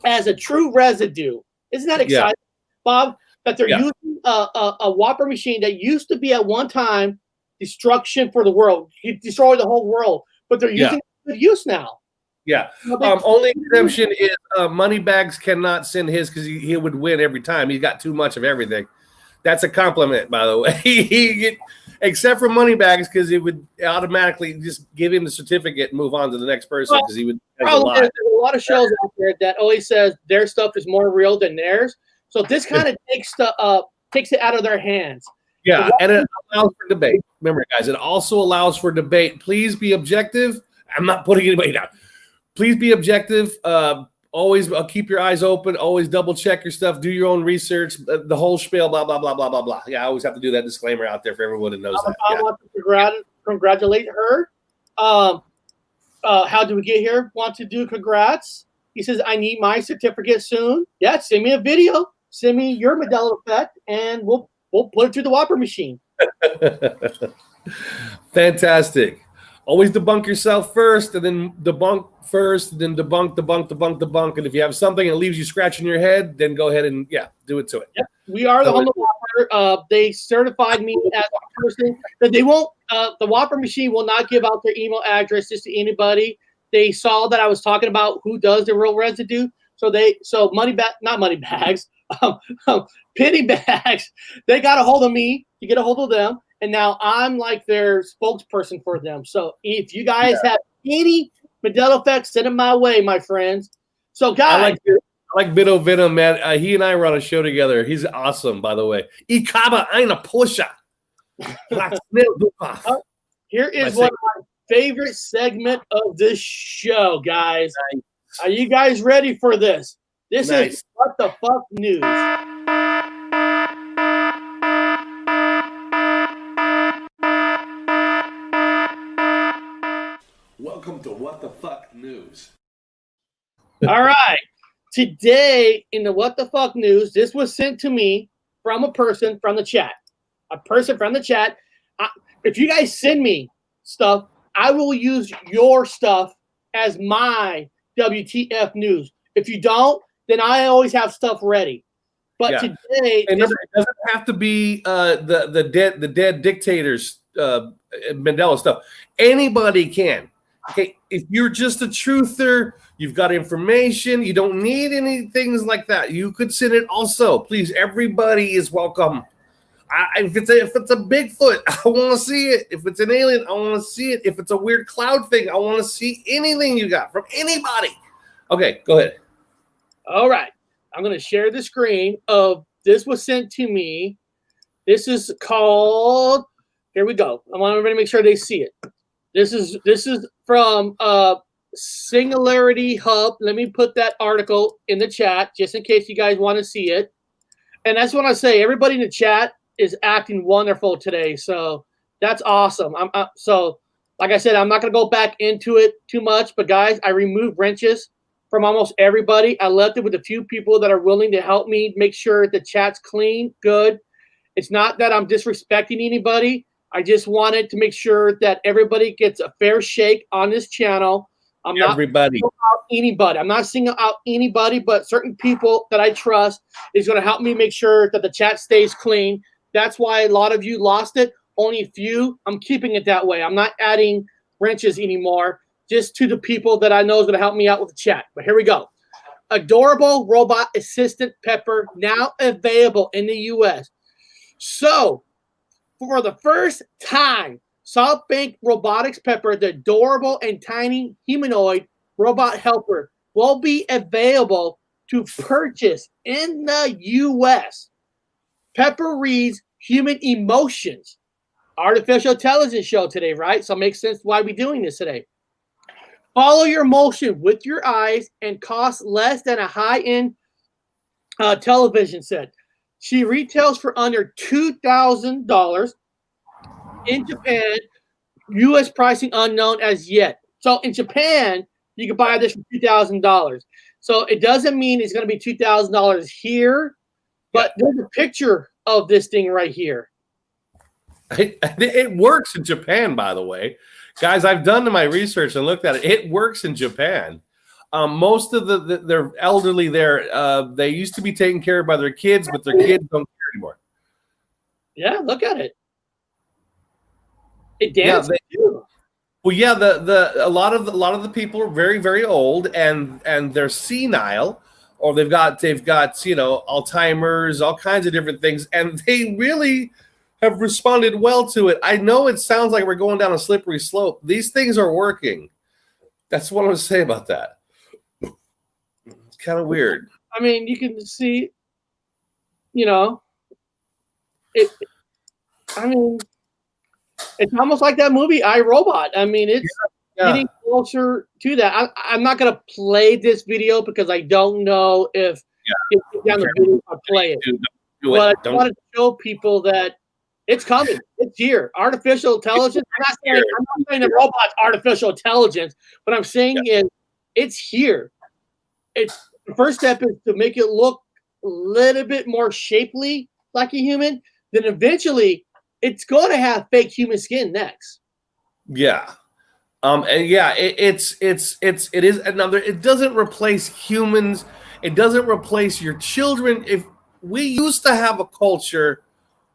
[SPEAKER 1] as a true residue. Isn't that exciting, Bob? That they're using a Whopper machine that used to be at one time destruction for the world. You destroy the whole world, but they're using it for good use now.
[SPEAKER 2] Yeah. Only exemption is Moneybags cannot send his because he would win every time. He's got too much of everything. That's a compliment, by the way. Except for Moneybags, because it would automatically just give him the certificate and move on to the next person because he would.
[SPEAKER 1] There's a lot of shows out there that always says their stuff is more real than theirs. So this kind of takes it out of their hands.
[SPEAKER 2] Yeah, and it allows for debate. Remember, guys, it also allows for debate. Please be objective. I'm not putting anybody down. Please be objective. Always keep your eyes open. Always double check your stuff. Do your own research. The whole spiel, blah, blah, blah, blah, blah, blah. Yeah, I always have to do that disclaimer out there for everyone that knows that.
[SPEAKER 1] I want to congratulate her. How do we get here? Want to do congrats? He says, I need my certificate soon. Yeah, send me a video. Send me your Mandela effect, and we'll put it through the Whopper machine.
[SPEAKER 2] Fantastic. Always debunk yourself first, and then debunk first, then debunk. And if you have something that leaves you scratching your head, then go ahead and do it to it.
[SPEAKER 1] Yep. We are the home of Whopper. They certified me as a person that they won't. The Whopper machine will not give out their email addresses to anybody. They saw that I was talking about who does the real residue, so penny bags. They got a hold of me to get a hold of them. And now I'm like their spokesperson for them. So if you guys have any Mandela effects, send them my way, my friends. So guys,
[SPEAKER 2] I like Bido Venom, man. He and I were on a show together. He's awesome, by the way. Ikaba eine Pusha.
[SPEAKER 1] Here is one of my favorite segment of this show, guys. Nice. Are you guys ready for this? This is What the Fuck News.
[SPEAKER 2] Welcome to What the Fuck News.
[SPEAKER 1] All right. Today in the What the Fuck News, this was sent to me from a person from the chat. A person from the chat. If you guys send me stuff, I will use your stuff as my WTF news. If you don't, then I always have stuff ready. But today,
[SPEAKER 2] and remember, it doesn't have to be the dead dictators Mandela stuff. Anybody can. Okay, if you're just a truther, you've got information, you don't need any things like that. You could send it also. Please, everybody is welcome. If it's a Bigfoot, I want to see it. If it's an alien, I want to see it. If it's a weird cloud thing, I want to see anything you got from anybody. Okay, go ahead.
[SPEAKER 1] All right. I'm going to share the screen of this was sent to me. This is called, here we go. I want everybody to make sure they see it. This is from Singularity Hub. Let me put that article in the chat just in case you guys want to see it. And that's what I say. Everybody in the chat is acting wonderful today. So that's awesome. So like I said, I'm not going to go back into it too much. But guys, I removed wrenches from almost everybody. I left it with a few people that are willing to help me make sure the chat's clean, good. It's not that I'm disrespecting anybody. I just wanted to make sure that everybody gets a fair shake on this channel. I'm not
[SPEAKER 2] everybody.
[SPEAKER 1] Anybody. I'm not singling out anybody, but certain people that I trust is going to help me make sure that the chat stays clean. That's why a lot of you lost it. Only a few. I'm keeping it that way. I'm not adding wrenches anymore. Just to the people that I know is going to help me out with the chat. But here we go. Adorable robot assistant Pepper now available in the U.S. So, for the first time, SoftBank Robotics Pepper, the adorable and tiny humanoid robot helper, will be available to purchase in the U.S. Pepper reads human emotions. Artificial intelligence show today, right? So it makes sense why we're doing this today. Follow your motion with your eyes and costs less than a high-end television set. She retails for under $2,000 in Japan. U.S. pricing unknown as yet. So in Japan, you can buy this for $2,000. So it doesn't mean it's going to be $2,000 here, but there's a picture of this thing right here.
[SPEAKER 2] It works in Japan, by the way. Guys, I've done my research and looked at it. It works in Japan. Most of their elderly there, they used to be taken care of by their kids, but their kids don't care anymore.
[SPEAKER 1] Yeah, look at it. It dances too.
[SPEAKER 2] Well, yeah, a lot of the people are very, very old and they're senile, or they've got Alzheimer's, all kinds of different things, and they really have responded well to it. I know it sounds like we're going down a slippery slope. These things are working. That's what I want to say about that. It's kind of weird.
[SPEAKER 1] I mean, you can see, it's almost like that movie, I, Robot. I mean, it's getting closer to that. I'm not going to play this video because I don't know if down the video I'll play it. But I wanted to show people that it's coming. It's here. Artificial intelligence. I'm not saying the robot's artificial intelligence. What I'm saying is it's here. The first step is to make it look a little bit more shapely like a human. Then eventually it's going to have fake human skin next.
[SPEAKER 2] Yeah. And yeah, it is another. It doesn't replace humans. It doesn't replace your children. If we used to have a culture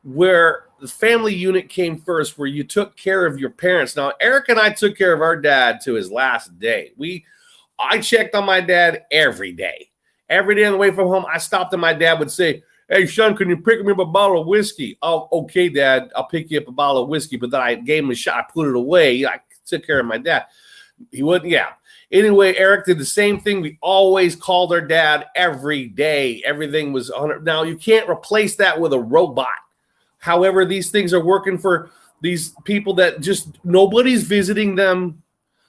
[SPEAKER 2] where the family unit came first, where you took care of your parents. Now, Eric and I took care of our dad to his last day. I checked on my dad every day. Every day on the way from home, I stopped and my dad would say, "Hey, son, can you pick me up a bottle of whiskey?" "Oh, okay, Dad, I'll pick you up a bottle of whiskey." But then I gave him a shot, I put it away. I took care of my dad. He wouldn't, Anyway, Eric did the same thing. We always called our dad every day. Everything was on it. Now, you can't replace that with a robot. However, these things are working for these people that just nobody's visiting them.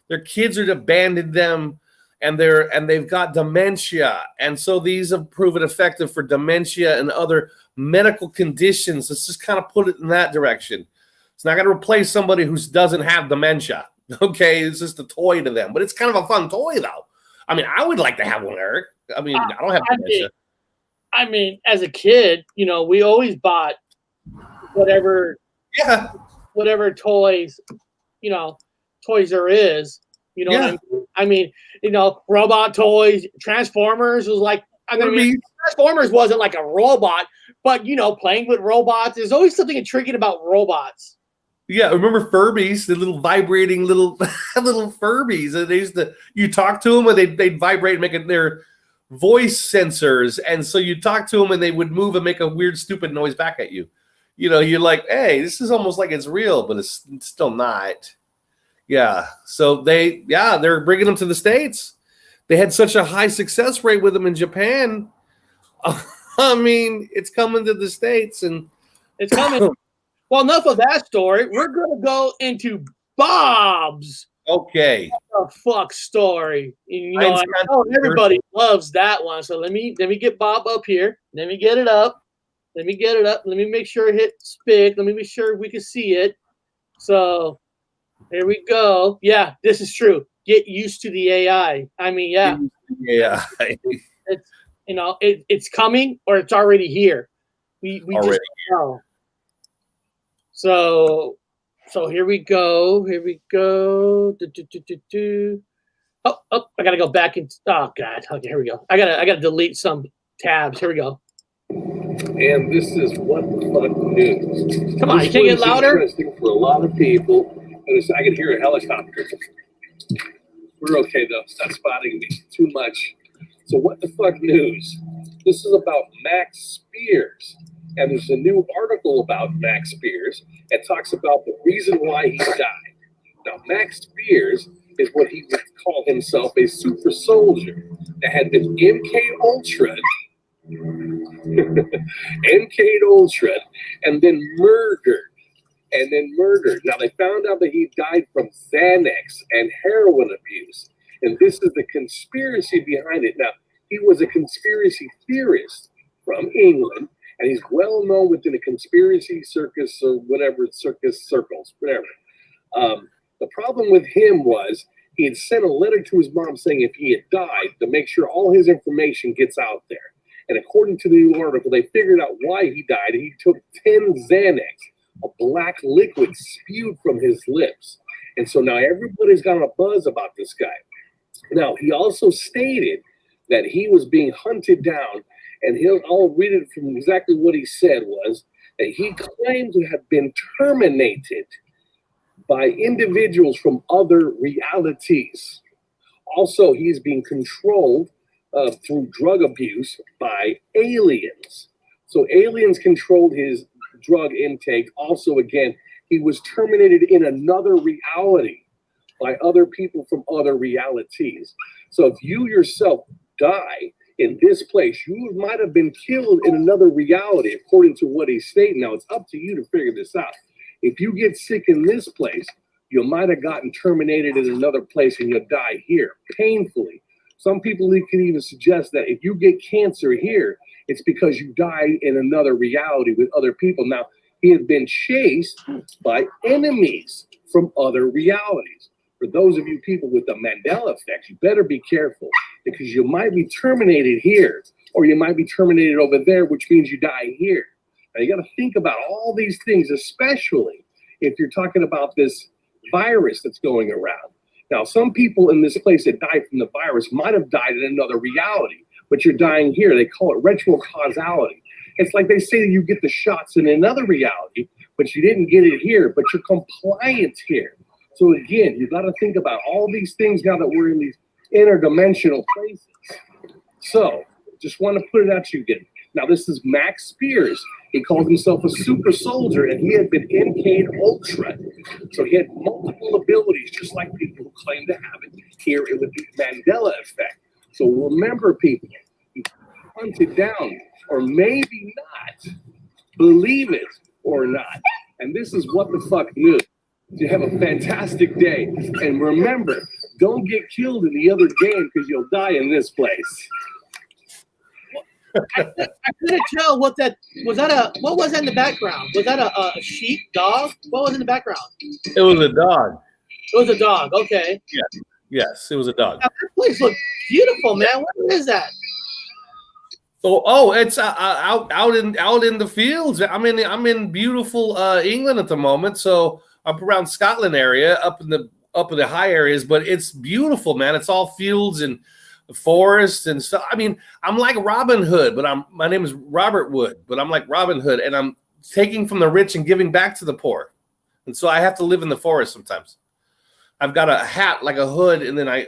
[SPEAKER 2] Their kids are abandoned them, and they've got dementia. And so these have proven effective for dementia and other medical conditions. Let's just kind of put it in that direction. It's not going to replace somebody who doesn't have dementia. Okay, it's just a toy to them. But it's kind of a fun toy, though. I mean, I would like to have one, Eric. I mean, I don't have dementia.
[SPEAKER 1] I mean, as a kid, we always bought whatever toys, toys there is. You know what I mean? Robot toys, Transformers was like, Transformers wasn't like a robot, but playing with robots, there's always something intriguing about robots.
[SPEAKER 2] Yeah, remember Furbies, the little vibrating little Furbies. And you talk to them and they'd vibrate and make their voice sensors. And so you talk to them and they would move and make a weird, stupid noise back at you. You're like, hey, this is almost like it's real, but it's still not. Yeah. So they're bringing them to the States. They had such a high success rate with them in Japan. I mean, it's coming to the States and
[SPEAKER 1] it's coming. Well, enough of that story. We're going to go into Bob's fuck story. I know everybody loves that one. So let me get Bob up here. Let me get it up. Let me make sure it hits big. Let me make sure we can see it. So here we go. Yeah, this is true. Get used to the AI. I mean, yeah. It's coming or it's already here. We just know. So here we go. Oh, I gotta go back and oh god. Okay, here we go. I gotta delete some tabs. Here we go.
[SPEAKER 5] And this is what the fuck news.
[SPEAKER 1] Come on, you can't get louder.
[SPEAKER 5] Interesting for a lot of people. I can hear a helicopter. We're okay though. Stop spotting me too much. So what the fuck news? This is about Max Spears.
[SPEAKER 2] And there's a new article about Max Spears that talks about the reason why he died. Now, Max Spears is what he would call himself, a super soldier that had been MK'd Ultra, and then murdered. Now, they found out that he died from Xanax and heroin abuse. And this is the conspiracy behind it. Now, he was a conspiracy theorist from England, and he's well known within the conspiracy circus or whatever, circus circles, whatever. The problem with him was he had sent a letter to his mom saying if he had died, to make sure all his information gets out there. And according to the new article, they figured out why he died. He took 10 Xanax, a black liquid spewed from his lips. And so now everybody's got a buzz about this guy. Now, he also stated that he was being hunted down, and I'll read it from exactly what he said was that he claimed to have been terminated by individuals from other realities. Also, he's being controlled through drug abuse by aliens. So aliens controlled his drug intake. Also, again, he was terminated in another reality by other people from other realities. So if you yourself die in this place, you might have been killed in another reality, according to what he's stating. Now, it's up to you to figure this out. If you get sick in this place, you might have gotten terminated in another place and you'll die here painfully. Some people can even suggest that if you get cancer here, it's because you died in another reality with other people. Now, he had been chased by enemies from other realities. For those of you people with the Mandela effect, you better be careful because you might be terminated here or you might be terminated over there, which means you die here. Now, you got to think about all these things, especially if you're talking about this virus that's going around. Now, some people in this place that died from the virus might have died in another reality, but you're dying here. They call it retro causality. It's like they say you get the shots in another reality, but you didn't get it here, but you're compliant here. So again, you got to think about all these things now that we're in these interdimensional places. So just want to put it out to you again. Now, this is Max Spears. He called himself a super soldier, and he had been MK'd Ultra. So he had multiple abilities, just like people who claim to have it. Here, it would be Mandela effect. So remember, people, you hunted down, or maybe not. Believe it or not. And this is What the Fuck New. You have a fantastic day. And remember, don't get killed in the other game because you'll die in this place.
[SPEAKER 1] I couldn't tell what that was. What was that in the background? Was that a sheep, dog? What was in the background?
[SPEAKER 2] It was a dog.
[SPEAKER 1] It was a dog. Okay.
[SPEAKER 2] Yeah. Yes, it was a dog.
[SPEAKER 1] Now, that place looks beautiful, man. What is that?
[SPEAKER 2] It's out in the fields. I'm in beautiful England at the moment, so up around Scotland area, up in the high areas. But it's beautiful, man. It's all fields and forest and stuff. I mean, I'm like Robin Hood, but my name is Robert Wood, but I'm like Robin Hood, and I'm taking from the rich and giving back to the poor. And so I have to live in the forest sometimes. I've got a hat like a hood, and then I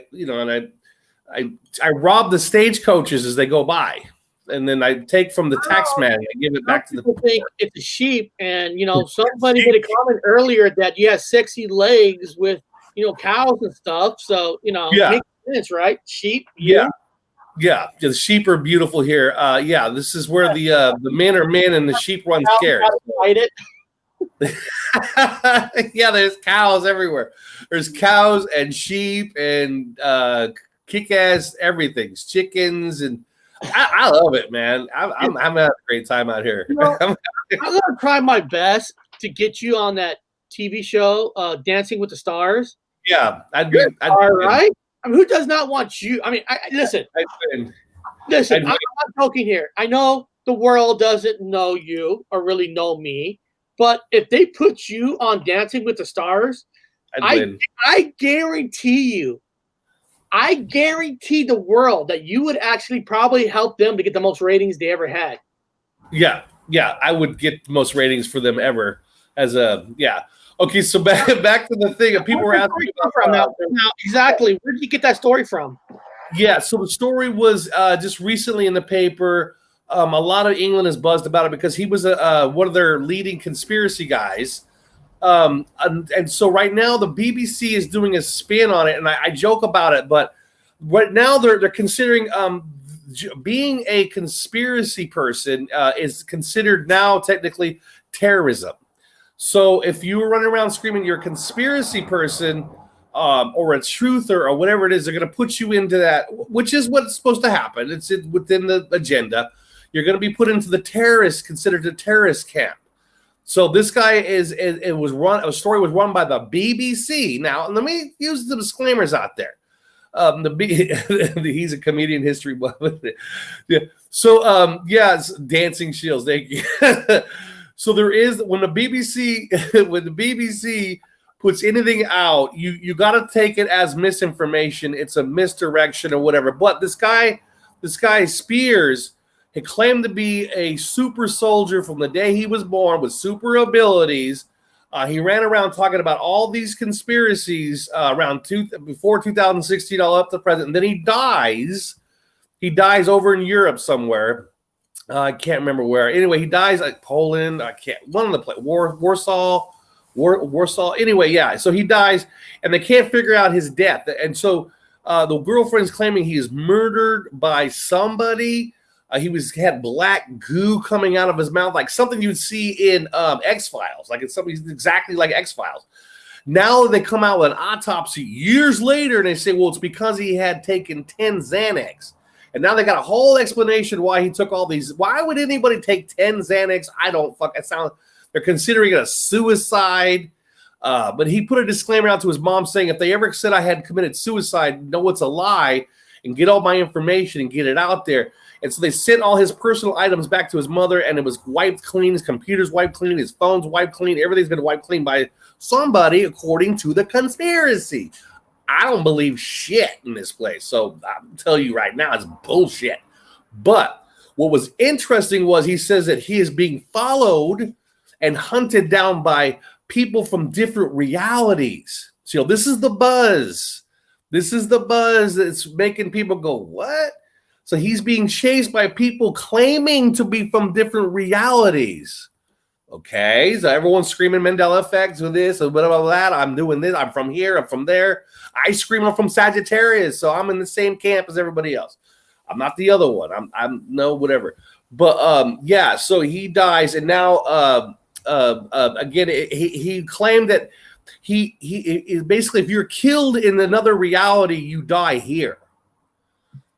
[SPEAKER 2] rob the stagecoaches as they go by, and then I take from the tax man and give it back to the poor.
[SPEAKER 1] Think it's a sheep, and somebody made a comment earlier that you have sexy legs with cows and stuff. So
[SPEAKER 2] Yeah.
[SPEAKER 1] Makes sense, right? Sheep.
[SPEAKER 2] Yeah. The sheep are beautiful here. This is where the men are men and the sheep run scared.
[SPEAKER 1] Fight it.
[SPEAKER 2] Yeah, there's cows everywhere. There's cows and sheep and kick-ass everything's chickens, and I love it, man. I'm having a great time out here.
[SPEAKER 1] I'm gonna try my best to get you on that TV show, Dancing with the Stars.
[SPEAKER 2] Yeah,
[SPEAKER 1] All right. I mean, who does not want you? I mean, listen. I'm not joking here. I know the world doesn't know you or really know me, but if they put you on Dancing with the Stars, I guarantee you, I guarantee the world that you would actually probably help them to get the most ratings they ever had.
[SPEAKER 2] Yeah, I would get the most ratings for them ever. Okay, so back to the thing. People were asking
[SPEAKER 1] now, exactly. Where did you get that story from?
[SPEAKER 2] Yeah, so the story was just recently in the paper. A lot of England is buzzed about it because he was one of their leading conspiracy guys. And so right now the BBC is doing a spin on it, and I joke about it, but right now they're considering being a conspiracy person is considered now technically terrorism. So if you were running around screaming you're a conspiracy person or a truther or whatever it is, they're going to put you into that, which is what's supposed to happen. It's within the agenda. You're going to be put into the considered a terrorist camp. So this guy a story was run by the BBC. Now, let me use the disclaimers out there. He's a comedian history buff. Yeah. So it's Dancing Shields. Thank you. So there is when the BBC puts anything out, you got to take it as misinformation. It's a misdirection or whatever. But this guy Spears, he claimed to be a super soldier from the day he was born with super abilities. He ran around talking about all these conspiracies before 2016, all up to present. And then he dies. He dies over in Europe somewhere. I can't remember where. Anyway, he dies like Poland. One of the places. Warsaw. Anyway, yeah. So he dies, and they can't figure out his death. And so the girlfriend's claiming he is murdered by somebody. He had black goo coming out of his mouth, like something you'd see in X-Files. Like it's something exactly like X-Files. Now they come out with an autopsy years later, and they say, well, it's because he had taken 10 Xanax. And now they got a whole explanation why he took all these. Why would anybody take 10 Xanax? They're considering it a suicide. But he put a disclaimer out to his mom saying, if they ever said I had committed suicide, know it's a lie and get all my information and get it out there. And so they sent all his personal items back to his mother, and it was wiped clean. His computer's wiped clean. His phone's wiped clean. Everything's been wiped clean by somebody, according to the conspiracy. I don't believe shit in this place. So I'll tell you right now, it's bullshit. But what was interesting was he says that he is being followed and hunted down by people from different realities. So this is the buzz. This is the buzz that's making people go, what? So he's being chased by people claiming to be from different realities. Okay, so everyone's screaming Mandela effects with this and blah, blah, blah, that. I'm doing this. I'm from here. I'm from there. I scream I'm from Sagittarius, so I'm in the same camp as everybody else. I'm not the other one. I'm no whatever. But yeah, so he dies, and now again, he claimed that he basically, if you're killed in another reality, you die here.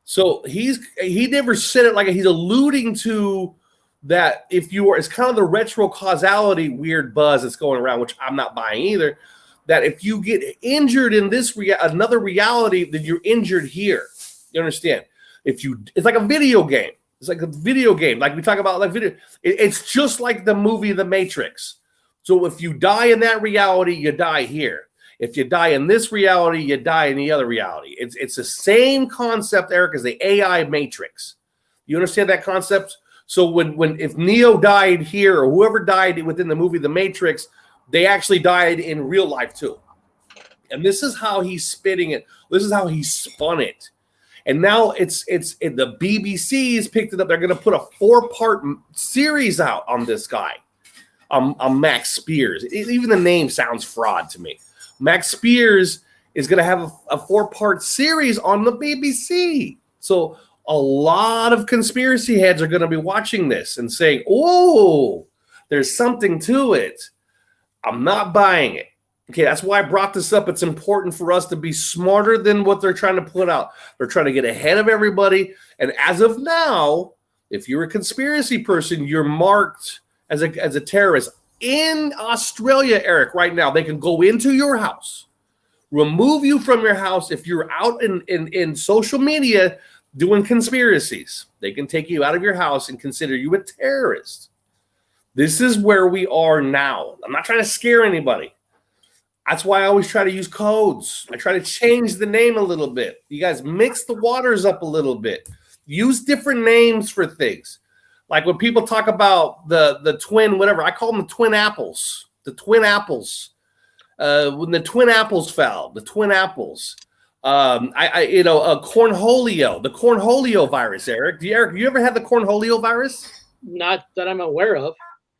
[SPEAKER 2] So he never said it like he's alluding to that. If you are, it's kind of the retro causality weird buzz that's going around, which I'm not buying either. That if you get injured in this another reality, then you're injured here. You understand? It's like a video game. It's like a video game. Like we talk about like video. It's just like the movie The Matrix. So if you die in that reality, you die here. If you die in this reality, you die in the other reality. It's the same concept, Eric, as the AI Matrix. You understand that concept? So if Neo died here or whoever died within the movie The Matrix, they actually died in real life too. And this is how he's spitting it. This is how he spun it. And now the BBC's picked it up. They're going to put a 4-part series out on this guy, on Max Spears. Even the name sounds fraud to me. Max Spears is going to have a 4-part series on the BBC. So a lot of conspiracy heads are going to be watching this and saying, oh, there's something to it. I'm not buying it. Okay, that's why I brought this up. It's important for us to be smarter than what they're trying to put out. They're trying to get ahead of everybody. And as of now, if you're a conspiracy person, you're marked as a terrorist. In Australia, Eric, right now, they can go into your house, remove you from your house. If you're out in social media doing conspiracies, they can take you out of your house and consider you a terrorist. This is where we are now. I'm not trying to scare anybody. That's why I always try to use codes. I try to change the name a little bit. You guys mix the waters up a little bit. Use different names for things. Like when people talk about the twin, whatever, I call them the twin apples. The twin apples. When the twin apples fell, the twin apples. Cornholio, the cornholio virus, Eric. Eric, you ever had the cornholio virus?
[SPEAKER 1] Not that I'm aware of.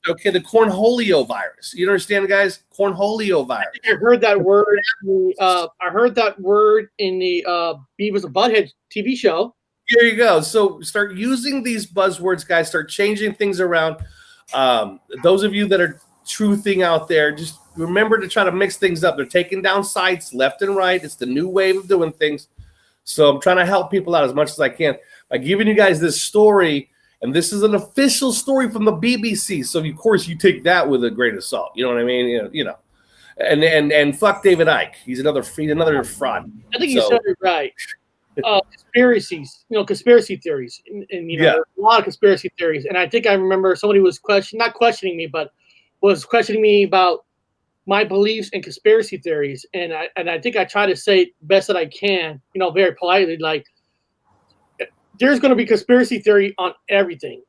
[SPEAKER 2] Okay, the cornholio virus. You understand, guys? Cornholio virus.
[SPEAKER 1] I heard that word. I heard that word in the Beavis and Butthead TV show.
[SPEAKER 2] Here you go. So start using these buzzwords, guys. Start changing things around. Those of you that are truthing out there, just remember to try to mix things up. They're taking down sites left and right. It's the new wave of doing things. So I'm trying to help people out as much as I can by giving you guys this story. And this is an official story from the BBC. So of course you take that with a grain of salt. You know what I mean? You know. And fuck David Icke. He's another fraud.
[SPEAKER 1] I think you said it right. Conspiracies, conspiracy theories, and there's a lot of conspiracy theories. And I think I remember somebody was not questioning me, but was questioning me about my beliefs in conspiracy theories. And I think I try to say best that I can, very politely, like, there's going to be conspiracy theory on everything.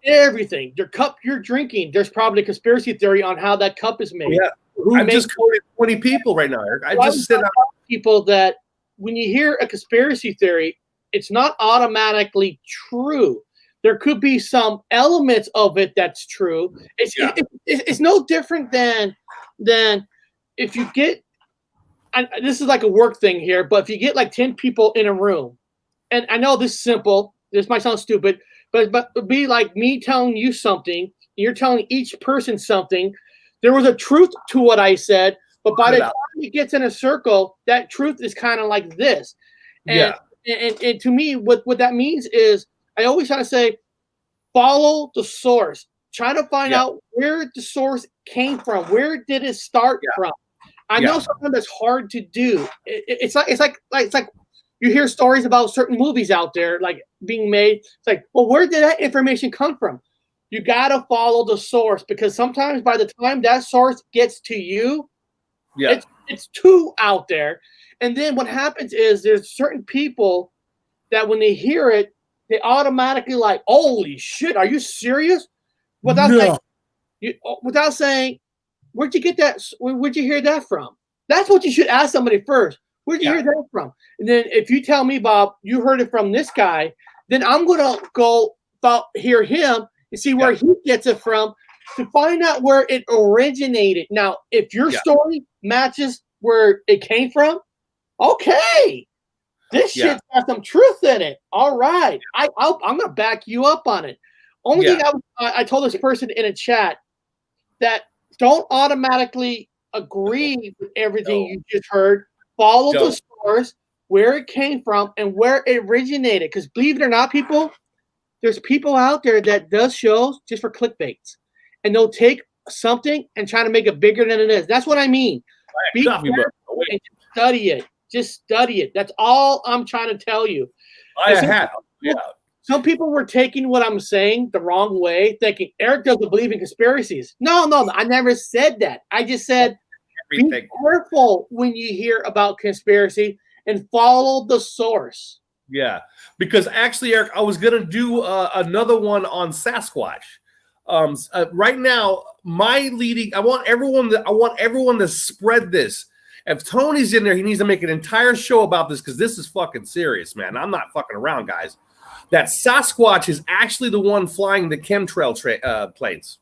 [SPEAKER 1] Everything. Your cup you're drinking, there's probably a conspiracy theory on how that cup is made.
[SPEAKER 2] Yeah, I've just quoted 20 people right now, Eric. I just said
[SPEAKER 1] people that when you hear a conspiracy theory, it's not automatically true. There could be some elements of it that's true. It's no different than if you get, and this is like a work thing here, but if you get like 10 people in a room, and I know this is simple, this might sound stupid, but it'd be like me telling you something, you're telling each person something. There was a truth to what I said, but by the time it gets in a circle, that truth is kind of like this. And to me, what that means is I always try to say, follow the source. Try to find out where the source came from. Where did it start from? I know sometimes that's hard to do. It's like you hear stories about certain movies out there like being made. It's like, well, where did that information come from? You got to follow the source, because sometimes by the time that source gets to you, it's too out there. And then what happens is there's certain people that when they hear it, they automatically like, holy shit, are you serious? Without saying, where'd you get that? Where'd you hear that from? That's what you should ask somebody first. Where'd you hear that from? And then if you tell me, Bob, you heard it from this guy, then I'm going to go hear him and see where he gets it from to find out where it originated. Now, if your story matches where it came from, okay, this shit's got some truth in it. All right, I'm going to back you up on it. Only thing I told this person in a chat that don't automatically agree with everything you just heard. Follow the source, where it came from, and where it originated. Because believe it or not, people, there's people out there that does shows just for clickbaits, and they'll take something and try to make it bigger than it is. That's what I mean. Be careful and study it. Just study it. That's all I'm trying to tell you. Some people were taking what I'm saying the wrong way, thinking Eric doesn't believe in conspiracies. No, I never said that. I just said be careful when you hear about conspiracy and follow the source.
[SPEAKER 2] Yeah, because actually, Eric, I was gonna do another one on Sasquatch. Right now, I want everyone to spread this. If Tony's in there, he needs to make an entire show about this, because this is fucking serious, man. I'm not fucking around, guys. That Sasquatch is actually the one flying the chemtrail planes.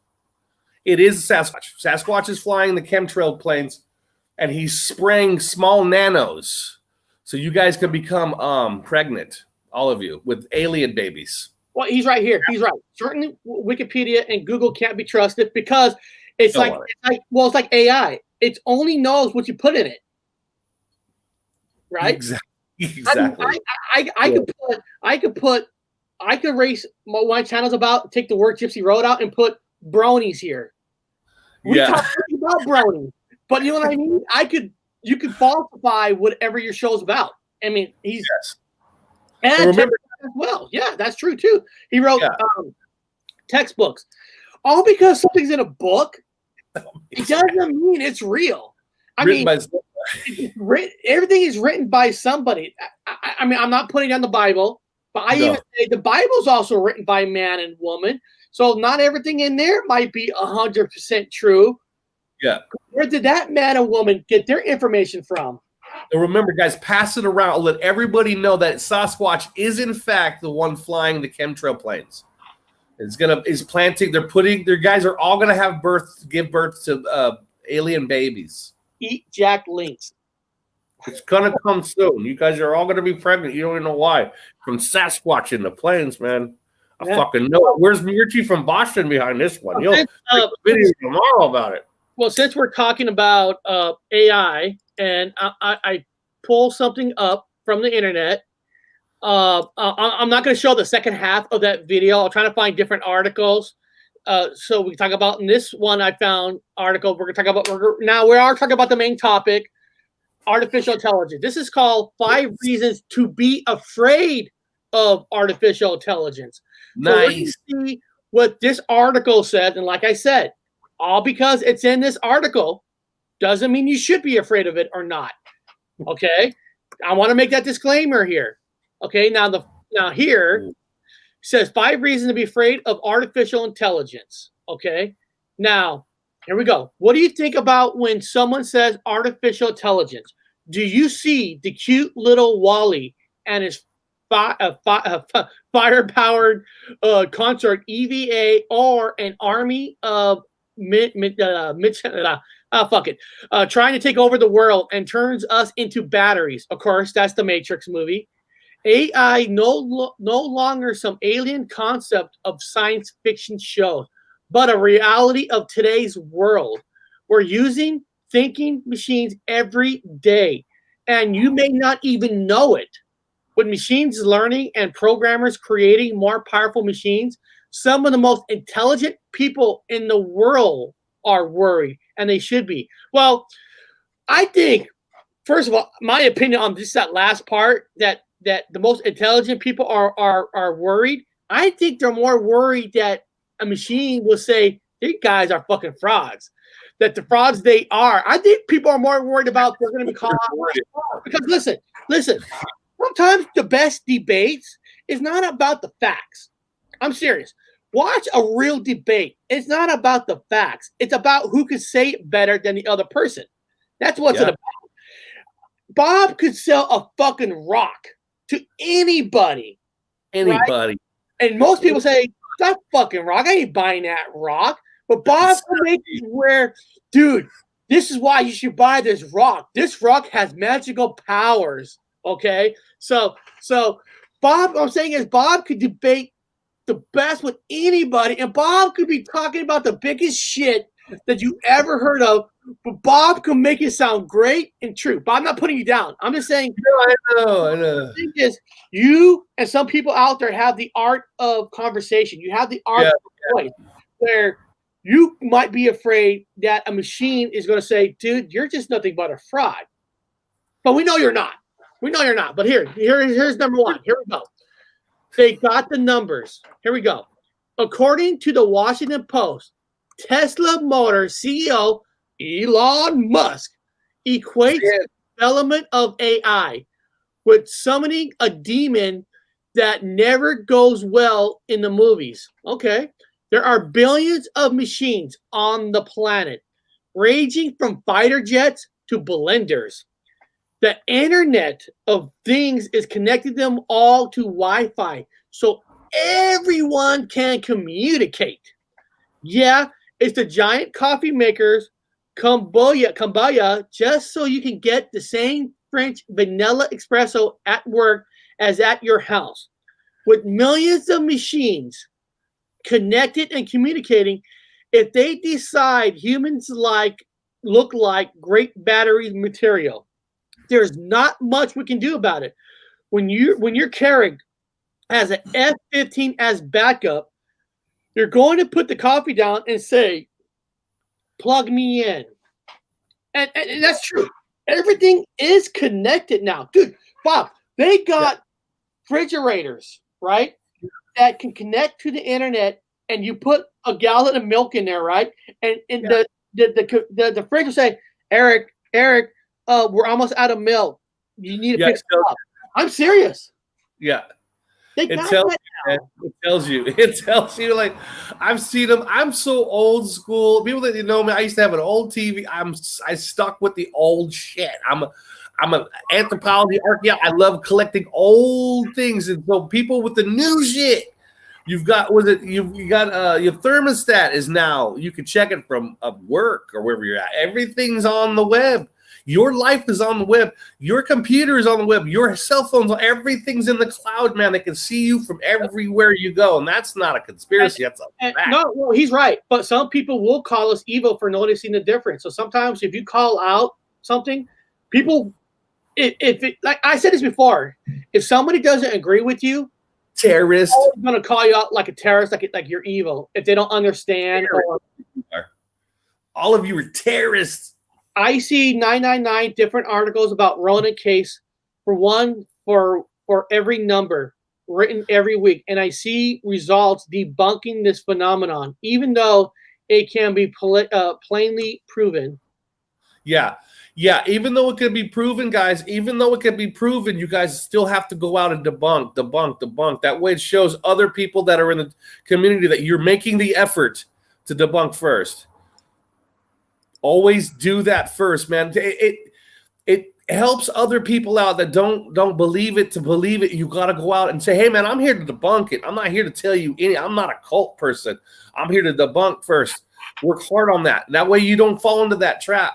[SPEAKER 2] It is Sasquatch. Sasquatch is flying the chemtrail planes, and he's spraying small nanos, so you guys can become pregnant, all of you, with alien babies.
[SPEAKER 1] Well, he's right here. He's right. Certainly, Wikipedia and Google can't be trusted, because it's like AI. It only knows what you put in it, right?
[SPEAKER 2] Exactly.
[SPEAKER 1] I could erase my channels about, take the word Gypsy Road out, and put bronies here. We talk about bronies, but you know what I mean? You could falsify whatever your show's about. I mean, and remember as well. Yeah, that's true too. He wrote textbooks. All because something's in a book, it doesn't mean it's real. Everything is written by somebody. I mean, I'm not putting down the Bible, but I even say the Bible's also written by man and woman. So not everything in there might be 100% true.
[SPEAKER 2] Yeah.
[SPEAKER 1] Where did that man and woman get their information from?
[SPEAKER 2] And remember, guys, pass it around. Let everybody know that Sasquatch is in fact the one flying the chemtrail planes. Is planting. They're putting. Their guys are all gonna give birth to alien babies.
[SPEAKER 1] Eat Jack Links.
[SPEAKER 2] It's gonna come soon. You guys are all gonna be pregnant. You don't even know why. From Sasquatch in the planes, man. I fucking know it. Where's Mirchi from Boston behind this one? He'll make a video tomorrow about it.
[SPEAKER 1] Well, since we're talking about AI, and I pull something up from the internet. I'm not going to show the second half of that video. I'll try to find different articles. So we can talk about in this one. I found article. We're going to talk about now. We are talking about the main topic, artificial intelligence. This is called 5 reasons to be afraid of artificial intelligence.
[SPEAKER 2] Nice.
[SPEAKER 1] So let's see what this article said. And like I said, all because it's in this article doesn't mean you should be afraid of it or not. Okay, I want to make that disclaimer here. Okay, now here says 5 reasons to be afraid of artificial intelligence. Okay, now here we go. What do you think about when someone says artificial intelligence? Do you see the cute little Wally and his fire-powered consort EVA or an army of trying to take over the world and turns us into batteries? Of course, that's the Matrix movie. AI no longer some alien concept of science fiction shows, but a reality of today's world. We're using thinking machines every day, and you may not even know it. With machines learning and programmers creating more powerful machines, some of the most intelligent people in the world are worried, and they should be. Well, I think, first of all, my opinion on just that last part, that the most intelligent people are worried. I think they're more worried that a machine will say, these guys are fucking frauds. That the frauds they are. I think people are more worried about they're going to be called out. Because listen, sometimes the best debates is not about the facts. I'm serious. Watch a real debate. It's not about the facts. It's about who can say it better than the other person. That's what's it about. Bob could sell a fucking rock to anybody. Right? And most people say, that fucking rock, I ain't buying that rock. But Bob can make it where, dude, this is why you should buy this rock. This rock has magical powers. Okay? So Bob, what I'm saying is Bob could debate the best with anybody, and Bob could be talking about the biggest shit that you ever heard of, but Bob can make it sound great and true. But I'm not putting you down. I'm just saying.
[SPEAKER 2] No, I know.
[SPEAKER 1] The thing is, you and some people out there have the art of conversation. You have the art of voice, where you might be afraid that a machine is going to say, dude, you're just nothing but a fraud. But we know you're not. But here's number 1. Here we go. They got the numbers. Here we go. According to the Washington Post, Tesla Motors CEO Elon Musk equates the development of AI with summoning a demon that never goes well in the movies. Okay. There are billions of machines on the planet, ranging from fighter jets to blenders. The Internet of Things is connecting them all to Wi-Fi, so everyone can communicate. Yeah, it's the giant coffee makers, Kumbaya, just so you can get the same French vanilla espresso at work as at your house. With millions of machines connected and communicating, if they decide humans look like great battery material, there's not much we can do about it. When you're carrying as an F-15 as backup, you're going to put the coffee down and say, plug me in. And that's true. Everything is connected now. Dude, Bob, they got refrigerators, right, that can connect to the internet, and you put a gallon of milk in there, right? And the fridge will say, Eric, we're almost out of milk. You need to fix it up. I'm serious.
[SPEAKER 2] Yeah.
[SPEAKER 1] They
[SPEAKER 2] It
[SPEAKER 1] got
[SPEAKER 2] tells
[SPEAKER 1] that
[SPEAKER 2] you, man. It tells you. It tells you. Like, I've seen them. I'm so old school. People that know me, I used to have an old TV. I stuck with the old shit. I'm an anthropology archaeologist. I love collecting old things, and so people with the new shit. You've got you got your thermostat is now you can check it from work or wherever you're at. Everything's on the web. Your life is on the web. Your computer is on the web. Your cell phones, everything's in the cloud, man. They can see you from everywhere you go, and that's not a conspiracy. That's a fact.
[SPEAKER 1] No, he's right. But some people will call us evil for noticing the difference. So sometimes if you call out something, people, if it, like I said this before, if somebody doesn't agree with you,
[SPEAKER 2] terrorist,
[SPEAKER 1] they're going to call you out like a terrorist, like you're evil if they don't understand. Or,
[SPEAKER 2] all of you are terrorists.
[SPEAKER 1] I see 999 different articles about Rona case for every number written every week, and I see results debunking this phenomenon, even though it can be plainly proven.
[SPEAKER 2] Yeah. Even though it can be proven, guys, you guys still have to go out and debunk. That way it shows other people that are in the community that you're making the effort to debunk first. Always do that first, man. It helps other people out that don't believe it to believe it. You got to go out and say, hey, man, I'm here to debunk it. I'm not here to tell you I'm not a cult person. I'm here to debunk first. Work hard on that. That way you don't fall into that trap.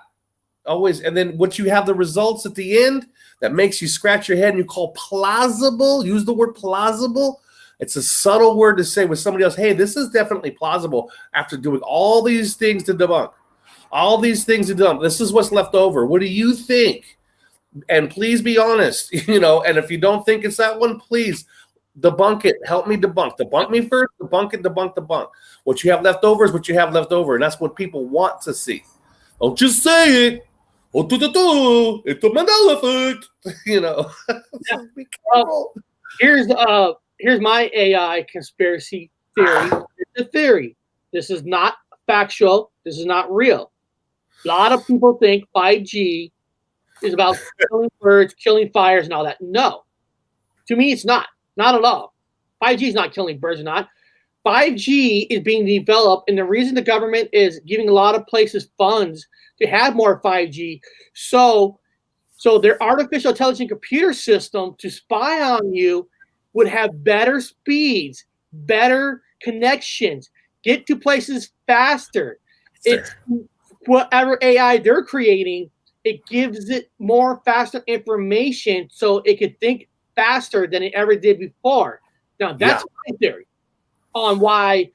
[SPEAKER 2] Always. And then once you have the results at the end, that makes you scratch your head and you call plausible. Use the word plausible. It's a subtle word to say with somebody else, hey, this is definitely plausible after doing all these things to debunk. All these things to debunk. This is what's left over. What do you think? And please be honest, and if you don't think it's that one, please debunk it. Help me debunk. Debunk me first. Debunk it. Debunk. What you have left over is what you have left over. And that's what people want to see. Don't just say it. It's a Mandela effect. So be careful.
[SPEAKER 1] Here's my AI conspiracy theory. It's a theory. This is not factual. This is not real. A lot of people think 5G is about killing birds, killing fires, and all that. No. To me, it's not. Not at all. 5G is not killing birds or not. 5G is being developed, and the reason the government is giving a lot of places funds to have more 5G, so their artificial intelligence computer system to spy on you would have better speeds, better connections, get to places faster. It's whatever AI they're creating, it gives it more faster information so it could think faster than it ever did before. Now, that's my theory on why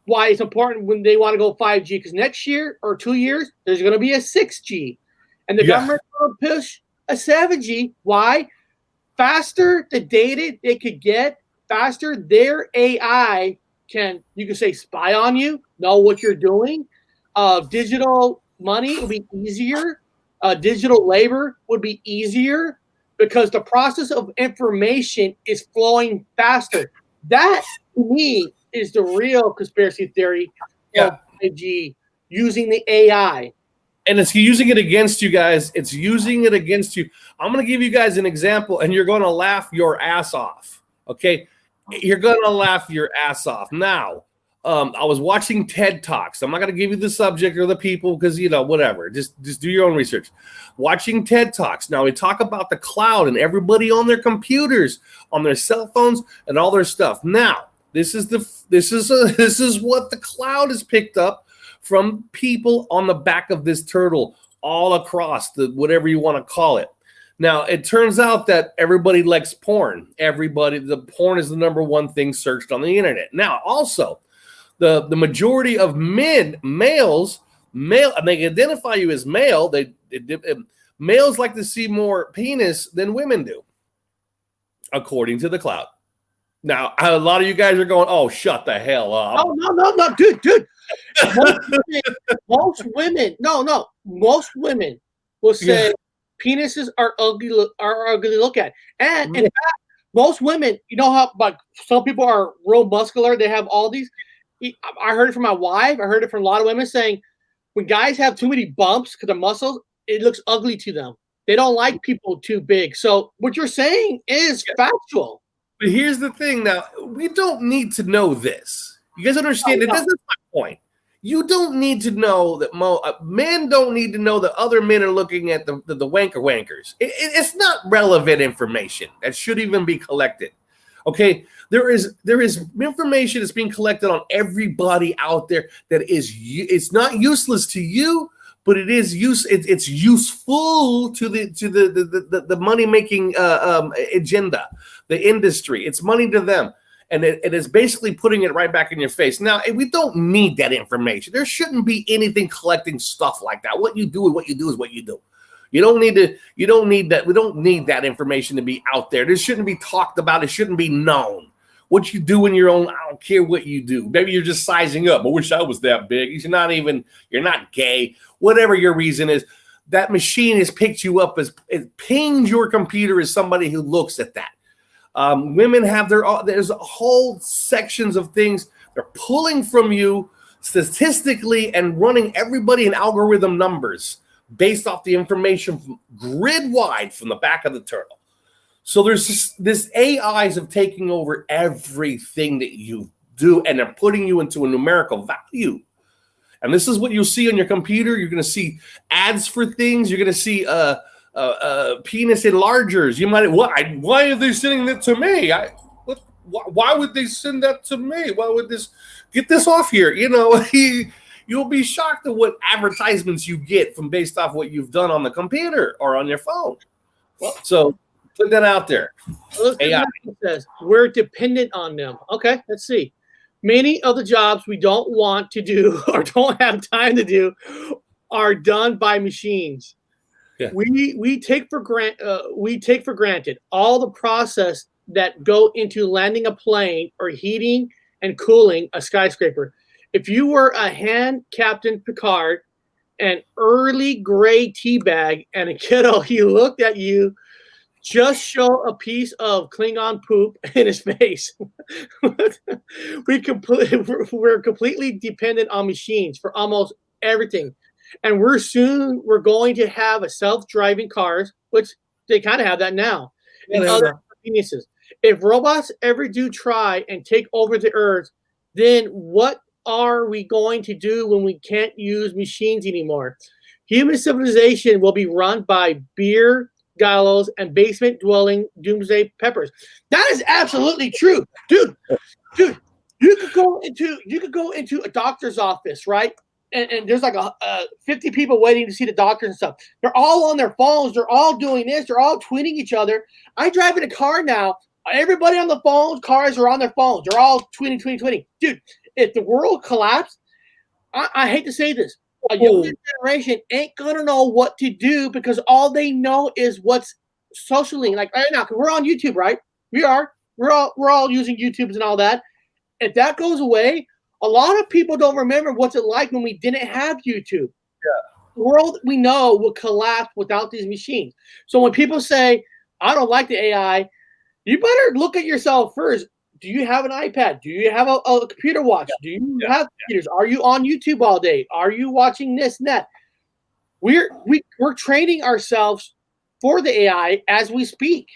[SPEAKER 1] it's important when they want to go 5G, because next year or 2 years, there's going to be a 6G. And the government's going to push a 7G. Why? Faster the data they could get, faster their AI can, you can say, spy on you, know what you're doing. Digital money will be easier. Digital labor would be easier because the process of information is flowing faster. That, to me, is the real conspiracy theory of 5G, using the AI.
[SPEAKER 2] And it's using it against you guys. It's using it against you. I'm going to give you guys an example, and you're going to laugh your ass off. Okay? You're going to laugh your ass off. Now, I was watching TED Talks. I'm not going to give you the subject or the people because, whatever. Just do your own research. Watching TED Talks. Now, we talk about the cloud and everybody on their computers, on their cell phones, and all their stuff. Now, this is what the cloud has picked up from people on the back of this turtle all across the whatever you want to call it. Now, it turns out that everybody likes porn. The porn is the number one thing searched on the internet. Now, also, the majority of males, and they identify you as male. Males like to see more penis than women do, according to the cloud. Now, a lot of you guys are going, "Oh, shut the hell up!"
[SPEAKER 1] No, dude. Most women will say penises are ugly to look at, and in fact, most women, how like some people are real muscular, they have all these. I heard it from my wife. I heard it from a lot of women saying when guys have too many bumps because of muscles, it looks ugly to them. They don't like people too big. So what you're saying is factual.
[SPEAKER 2] But here's the thing now, we don't need to know this. You guys understand it? That's my point. You don't need to know that men don't need to know that other men are looking at the wankers. It's not relevant information that should even be collected. Okay, there is information that's being collected on everybody out there that it's not useless to you, but it's useful to the money making agenda, the industry. It's money to them. And it is basically putting it right back in your face. Now, we don't need that information. There shouldn't be anything collecting stuff like that. What you do is what you do. You don't need that. We don't need that information to be out there. This shouldn't be talked about. It shouldn't be known. What you do in your own, I don't care what you do. Maybe you're just sizing up. I wish I was that big. You're not gay. Whatever your reason is, that machine has picked you up it pings your computer as somebody who looks at that. Women have there's whole sections of things they're pulling from you statistically and running everybody in algorithm numbers based off the information from grid wide from the back of the turtle. So there's this AIs of taking over everything that you do, and they're putting you into a numerical value. And this is what you'll see on your computer. You're going to see ads for things. You're going to see penis enlargers. You might, why are they sending that to me? Why would they send that to me? Why would get this off here? You'll be shocked at what advertisements you get from based off what you've done on the computer or on your phone. Well, so put that out there. AI
[SPEAKER 1] says we're dependent on them. Okay, let's see. Many of the jobs we don't want to do or don't have time to do are done by machines.
[SPEAKER 2] Yeah.
[SPEAKER 1] We take for granted all the process that go into landing a plane or heating and cooling a skyscraper. If you were a hand Captain Picard, an early gray teabag, and a kiddo, he looked at you, just show a piece of Klingon poop in his face. We're completely dependent on machines for almost everything. And we're going to have a self-driving cars, which they kind of have that now, and other conveniences. If robots ever do try and take over the earth, then what are we going to do when we can't use machines anymore? Human civilization will be run by beer gallows and basement-dwelling doomsday peppers. That is absolutely true, dude. You could go into a doctor's office, right? And there's like 50 people waiting to see the doctor and stuff. They're all on their phones. They're all doing this. They're all tweeting each other. I drive in a car now. Everybody on the phones, cars are on their phones. They're all tweeting. Dude, if the world collapsed, I hate to say this, a younger generation ain't going to know what to do because all they know is what's socially. Like right now, we're on YouTube, right? We are. We're all using YouTubes and all that. If that goes away, a lot of people don't remember what's it like when we didn't have YouTube.
[SPEAKER 2] Yeah.
[SPEAKER 1] The world we know will collapse without these machines. So when people say, I don't like the AI, you better look at yourself first. Do you have an iPad? Do you have a computer watch? Do you have computers? Are you on YouTube all day? Are you watching this and that? We're training ourselves for the AI as we speak.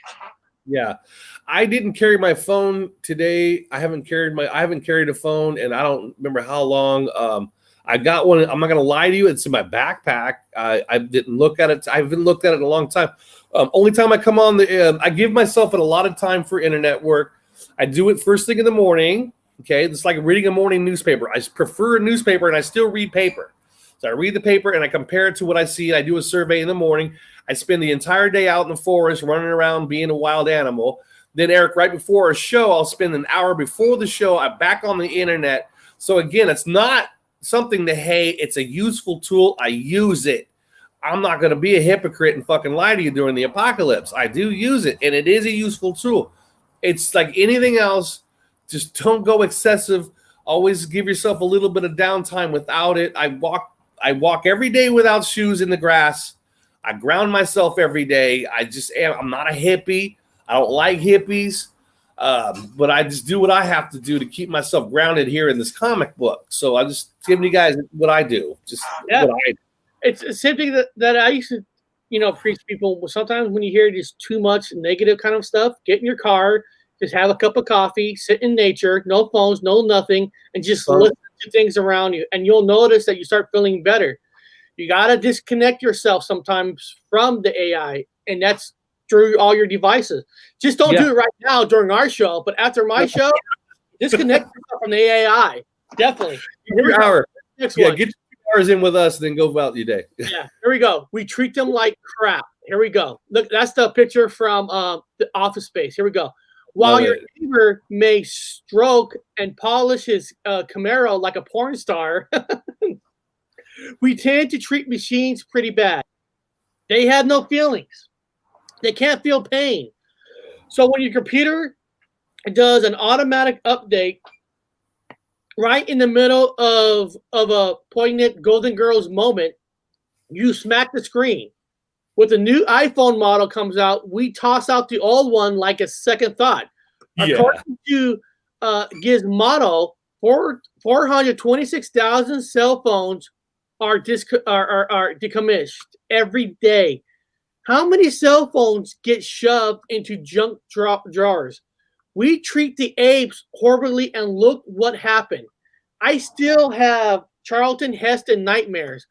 [SPEAKER 2] Yeah. I didn't carry my phone today. I haven't carried a phone, and I don't remember how long. I got one. I'm not going to lie to you. It's in my backpack. I didn't look at it. I haven't looked at it in a long time. Only time I come on I give myself a lot of time for internet work. I do it first thing in the morning. Okay. It's like reading a morning newspaper. I prefer a newspaper, and I still read paper. So I read the paper and I compare it to what I see. I do a survey in the morning. I spend the entire day out in the forest running around being a wild animal. Then, Eric, right before a show, I'll spend an hour before the show. I'm back on the internet. So, again, it's not something to hate. It's a useful tool. I use it. I'm not going to be a hypocrite and fucking lie to you during the apocalypse. I do use it, and it is a useful tool. It's like anything else. Just don't go excessive. Always give yourself a little bit of downtime without it. I walk every day without shoes in the grass. I ground myself every day. I'm not a hippie. I don't like hippies, but I just do what I have to do to keep myself grounded here in this comic book. So I just giving you guys what I do. What I do.
[SPEAKER 1] It's the same thing that I used to, preach people. Sometimes when you hear just too much negative kind of stuff, get in your car Just have a cup of coffee, sit in nature, no phones, no nothing, and just
[SPEAKER 2] Fun.
[SPEAKER 1] listen to things around you. And you'll notice that you start feeling better. You got to disconnect yourself sometimes from the AI, and that's through all your devices. Just don't do it right now during our show, but after my show, disconnect yourself from the AI. Definitely.
[SPEAKER 2] Your hour.
[SPEAKER 1] Next
[SPEAKER 2] Yeah,
[SPEAKER 1] one.
[SPEAKER 2] get 2 hours in with us, then go about your day.
[SPEAKER 1] Yeah, here we go. We treat them like crap. Here we go. Look, that's the picture from the Office Space. Here we go. While
[SPEAKER 2] Love
[SPEAKER 1] your
[SPEAKER 2] it.
[SPEAKER 1] neighbor may stroke and polish his Camaro like a porn star, we tend to treat machines pretty bad. They have no feelings. They can't feel pain. So when your computer does an automatic update right in the middle of a poignant Golden Girls moment, you smack the screen. With the new iPhone model comes out, we toss out the old one like a second thought.
[SPEAKER 2] Yeah.
[SPEAKER 1] According to Gizmodo, 426,000 cell phones are decommissioned every day. How many cell phones get shoved into junk drawers? We treat the apes horribly, and look what happened. I still have Charlton Heston nightmares,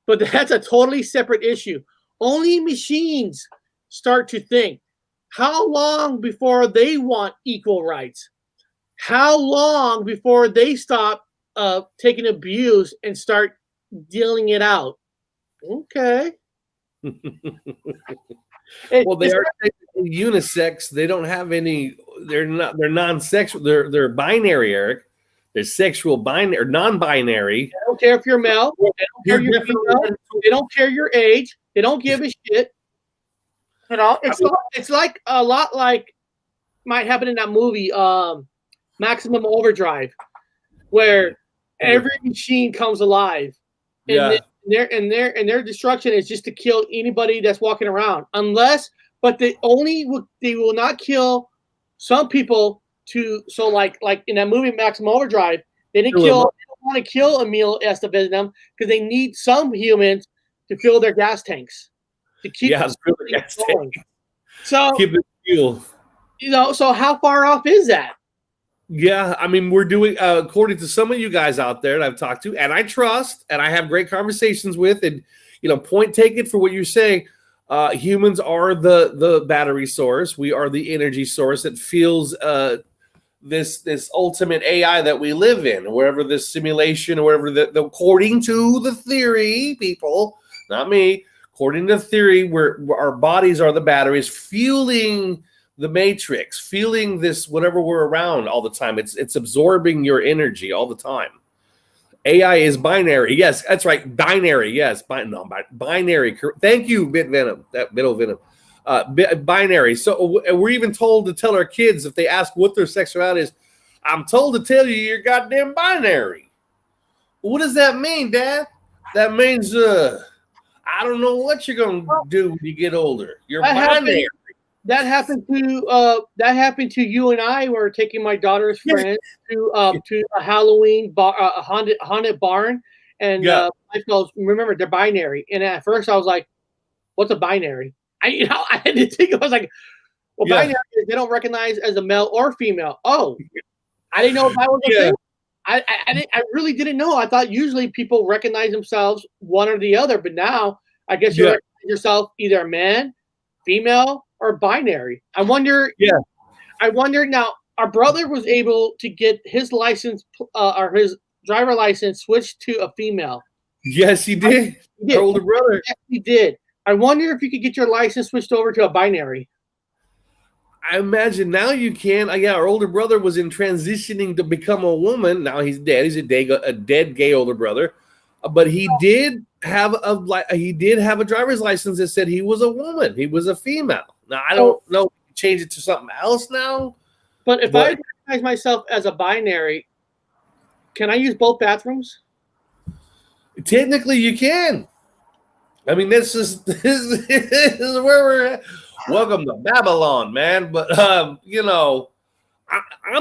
[SPEAKER 1] but that's a totally separate issue. Only machines start to think. How long before they want equal rights? How long before they stop taking abuse and start dealing it out? Okay.
[SPEAKER 2] Well, they are technically unisex. They don't have any. They're non-sexual. They're binary, Eric. They're sexual binary or non-binary.
[SPEAKER 1] They don't care if you're male. They don't care you're female. They don't care your age. They don't give a shit. You know, it's like a lot like might happen in that movie, Maximum Overdrive, where every machine comes alive. And their destruction is just to kill anybody that's walking around. But they will not kill some people like in that movie Maximum Overdrive, they don't want to kill Emil Estevez because they need some humans to fill their gas tanks. To keep going. So
[SPEAKER 2] keep it fuel.
[SPEAKER 1] So how far off is that?
[SPEAKER 2] Yeah, I mean, we're doing according to some of you guys out there that I've talked to, and I trust, and I have great conversations with, and point taken for what you're saying. Humans are the battery source. We are the energy source that fuels this ultimate AI that we live in, wherever this simulation or whatever. According to the theory, people, not me. According to the theory, where our bodies are the batteries fueling the matrix, feeling this whatever we're around all the time. It's absorbing your energy all the time. AI is binary. Yes, that's right. Binary. Yes. Binary. Thank you, Bit Venom. That Middle Venom. Binary. So we're even told to tell our kids if they ask what their sexuality is, I'm told to tell you you're goddamn binary. What does that mean, Dad? That means I don't know what you're gonna do when you get older. You're binary.
[SPEAKER 1] That happened to you and I. Were taking my daughter's friends to a Halloween haunted barn, and my goes, remember they're binary. And at first I was like, "What's a binary?" I had to think. I was like, "Well, binary is they don't recognize as a male or female." Oh, I didn't know if that was a thing. I really didn't know. I thought usually people recognize themselves one or the other, but now I guess you recognize yourself either a man, female, or binary. I wonder now. Our brother was able to get his license or his driver license switched to a female.
[SPEAKER 2] Yes, he did. Our older brother.
[SPEAKER 1] Yes, he did. I wonder if you could get your license switched over to a binary.
[SPEAKER 2] I imagine now you can. Our older brother was in transitioning to become a woman. Now he's dead. He's a dead gay older brother. But he did have a driver's license that said he was a woman. He was a female. Now I don't know. Change it to something else now.
[SPEAKER 1] But if I recognize myself as a binary, can I use both bathrooms?
[SPEAKER 2] Technically, you can. I mean, this is where we're at. Welcome to Babylon, man. But I'm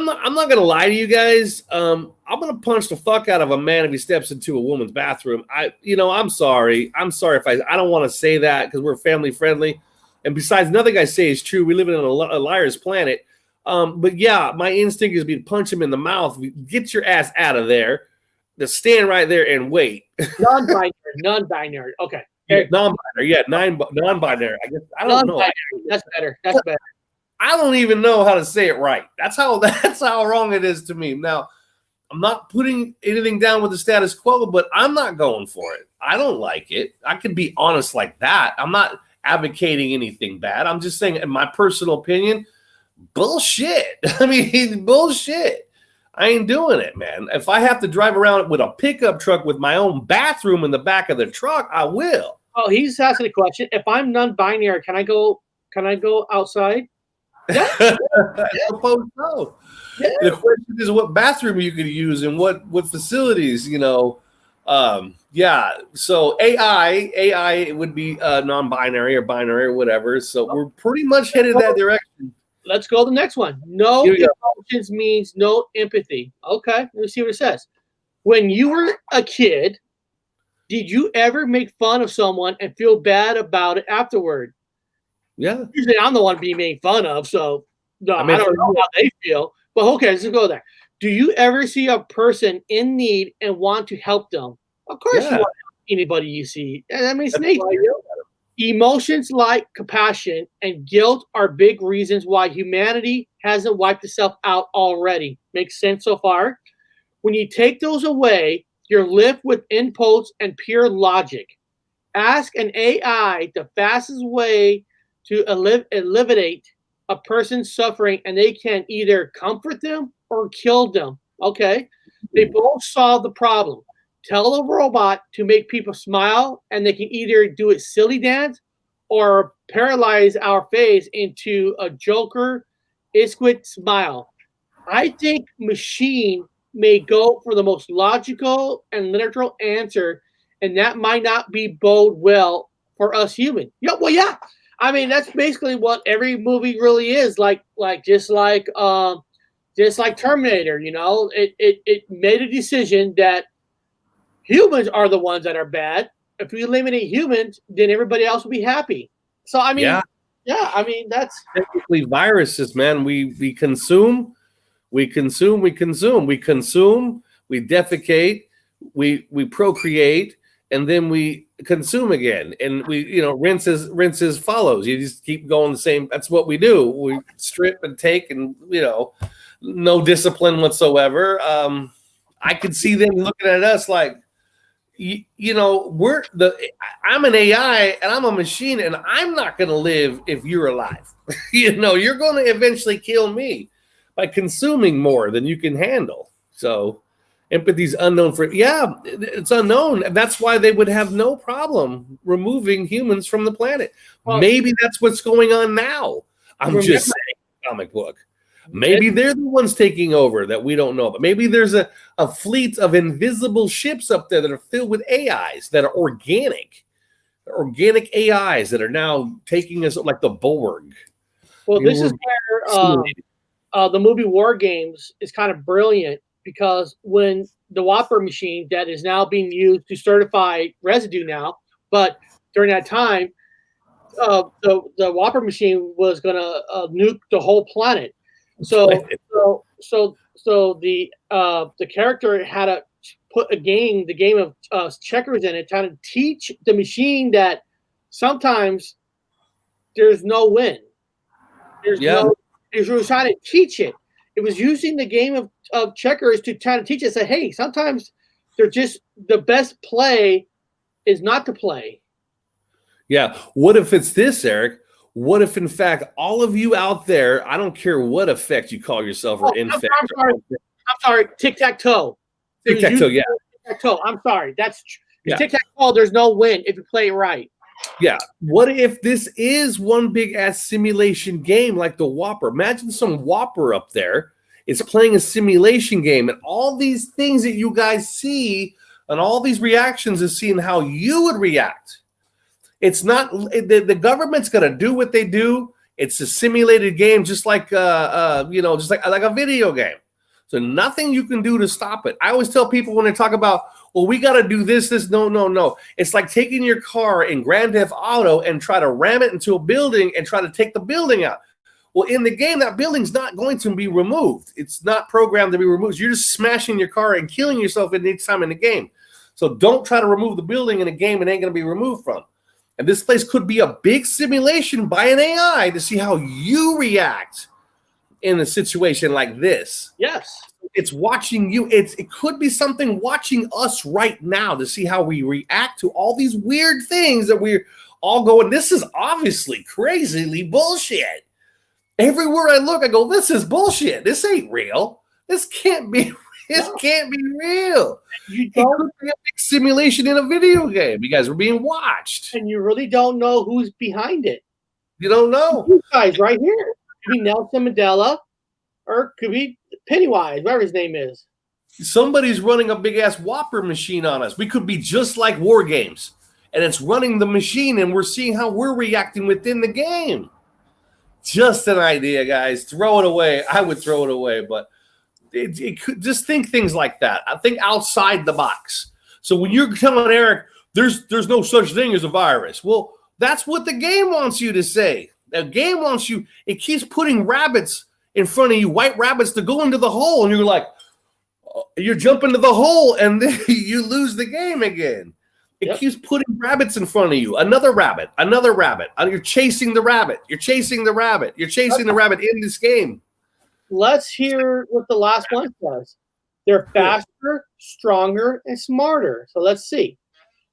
[SPEAKER 2] not gonna lie to you guys. I'm gonna punch the fuck out of a man if he steps into a woman's bathroom. I'm sorry. I'm sorry if I don't want to say that because we're family friendly. And besides, nothing I say is true. We live in a liar's planet. But yeah, my instinct is to punch him in the mouth. Get your ass out of there. To stand right there and wait.
[SPEAKER 1] Non-binary. Okay.
[SPEAKER 2] Yeah, non-binary. Yeah, non-binary. I guess I don't know.
[SPEAKER 1] That's better. That's better.
[SPEAKER 2] I don't even know how to say it right. That's how wrong it is to me. Now, I'm not putting anything down with the status quo, but I'm not going for it. I don't like it. I can be honest like that. I'm not advocating anything bad. I'm just saying, in my personal opinion, bullshit. I mean, bullshit. I ain't doing it, man. If I have to drive around with a pickup truck with my own bathroom in the back of the truck, I will.
[SPEAKER 1] Oh, he's asking a question. If I'm non-binary, can I go outside?
[SPEAKER 2] Yeah. I suppose so. Yeah. The question is what bathroom you could use and what facilities, yeah. So AI would be non-binary or binary or whatever. So we're pretty much headed that direction.
[SPEAKER 1] Let's go to the next one. No emotions means no empathy. Okay, let's see what it says. When you were a kid, did you ever make fun of someone and feel bad about it afterward?
[SPEAKER 2] Yeah.
[SPEAKER 1] Usually I'm the one being made fun of, so no, I don't know how they feel. But okay, let's go there. Do you ever see a person in need and want to help them? Of course you want to help anybody you see. I mean, it's nature. Emotions like compassion and guilt are big reasons why humanity hasn't wiped itself out already. Makes sense so far? When you take those away, you're left with impulse and pure logic. Ask an AI the fastest way to alleviate a person's suffering, and they can either comfort them or kill them. Okay? They both solve the problem. Tell a robot to make people smile, and they can either do a silly dance or paralyze our face into a Joker Isquit smile. I think machine may go for the most logical and literal answer, and that might not be bode well for us human. Yeah, well, yeah. I mean, that's basically what every movie really is. Just like Terminator. It made a decision that humans are the ones that are bad. If we eliminate humans, then everybody else will be happy. So I mean, I mean that's
[SPEAKER 2] technically viruses, man. We consume, we defecate, we procreate, and then we consume again, and we rinses follows. You just keep going the same. That's what we do. We strip and take, and no discipline whatsoever. I could see them looking at us like, I'm an AI and I'm a machine, and I'm not going to live if you're alive. You're going to eventually kill me by consuming more than you can handle. So empathy's unknown it's unknown. And that's why they would have no problem removing humans from the planet. Well, maybe that's what's going on now. I'm just saying, comic book. Maybe they're the ones taking over that we don't know. But maybe there's a fleet of invisible ships up there that are filled with AIs that are organic AIs that are now taking us like the Borg.
[SPEAKER 1] Well, this is where the movie War Games is kind of brilliant, because when the Whopper machine that is now being used to certify residue now, but during that time, the Whopper machine was going to nuke the whole planet. So the character had to put the game of checkers in it, trying to teach the machine that sometimes there's no win. It was trying to teach it. It was using the game of checkers to try to teach it. Say, hey, sometimes they're just the best play is not to play.
[SPEAKER 2] Yeah. What if it's this, Eric? What if, in fact, all of you out there, I don't care what effect you call yourself or infect.
[SPEAKER 1] I'm sorry. Tic-tac-toe.
[SPEAKER 2] Tic-tac-toe, yeah.
[SPEAKER 1] Tic-tac-toe. I'm sorry. That's tic-tac-toe. There's no win if you play it right.
[SPEAKER 2] Yeah. What if this is one big ass simulation game like the Whopper? Imagine some Whopper up there is playing a simulation game, and all these things that you guys see and all these reactions is seeing how you would react. It's not the government's going to do what they do. It's a simulated game, just like just like a video game. So nothing you can do to stop it. I always tell people when they talk about, well, we got to do this. No. It's like taking your car in Grand Theft Auto and try to ram it into a building and try to take the building out. Well, in the game, that building's not going to be removed. It's not programmed to be removed. You're just smashing your car and killing yourself at each time in the game. So don't try to remove the building in a game it ain't going to be removed from. And this place could be a big simulation by an AI to see how you react in a situation like this.
[SPEAKER 1] Yes.
[SPEAKER 2] It's watching you. It could be something watching us right now to see how we react to all these weird things that we're all going, this is obviously crazily bullshit. Everywhere I look, I go, this is bullshit. This ain't real. This can't be real. It could be a big simulation in a video game. You guys are being watched.
[SPEAKER 1] And you really don't know who's behind it.
[SPEAKER 2] You don't know.
[SPEAKER 1] These guys right here. Could be Nelson Mandela, or could be Pennywise, whatever his name is.
[SPEAKER 2] Somebody's running a big ass Whopper machine on us. We could be just like war games. And it's running the machine, and we're seeing how we're reacting within the game. Just an idea, guys. Throw it away. I would throw it away, but it could just think things like that. I think outside the box. So when you're telling Eric, there's no such thing as a virus. Well, that's what the game wants you to say. The game wants you. It keeps putting rabbits in front of you, white rabbits, to go into the hole, and you're like, you're jumping to the hole, and then you lose the game again. It keeps putting rabbits in front of you. Another rabbit. You're chasing the rabbit. You're chasing the rabbit in this game.
[SPEAKER 1] Let's hear what the last one says. They're faster, stronger, and smarter. So let's see.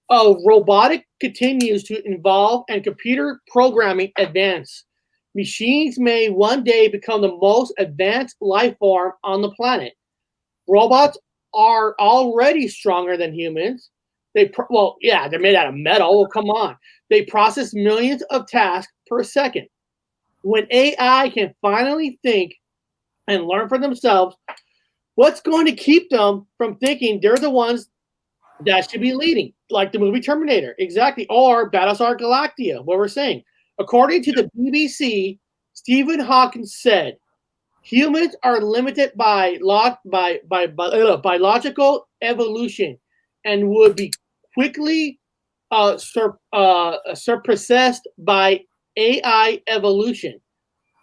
[SPEAKER 1] Robotic continues to evolve and computer programming advance. Machines may one day become the most advanced life form on the planet. Robots are already stronger than humans. They're made out of metal. Well, come on. They process millions of tasks per second. When AI can finally think and learn for themselves, what's going to keep them from thinking they're the ones that should be leading? Like the movie Terminator, exactly, or Battlestar Galactica, what we're saying. According to the BBC, Stephen Hawking said, humans are limited by biological evolution and would be quickly surpassed by AI evolution.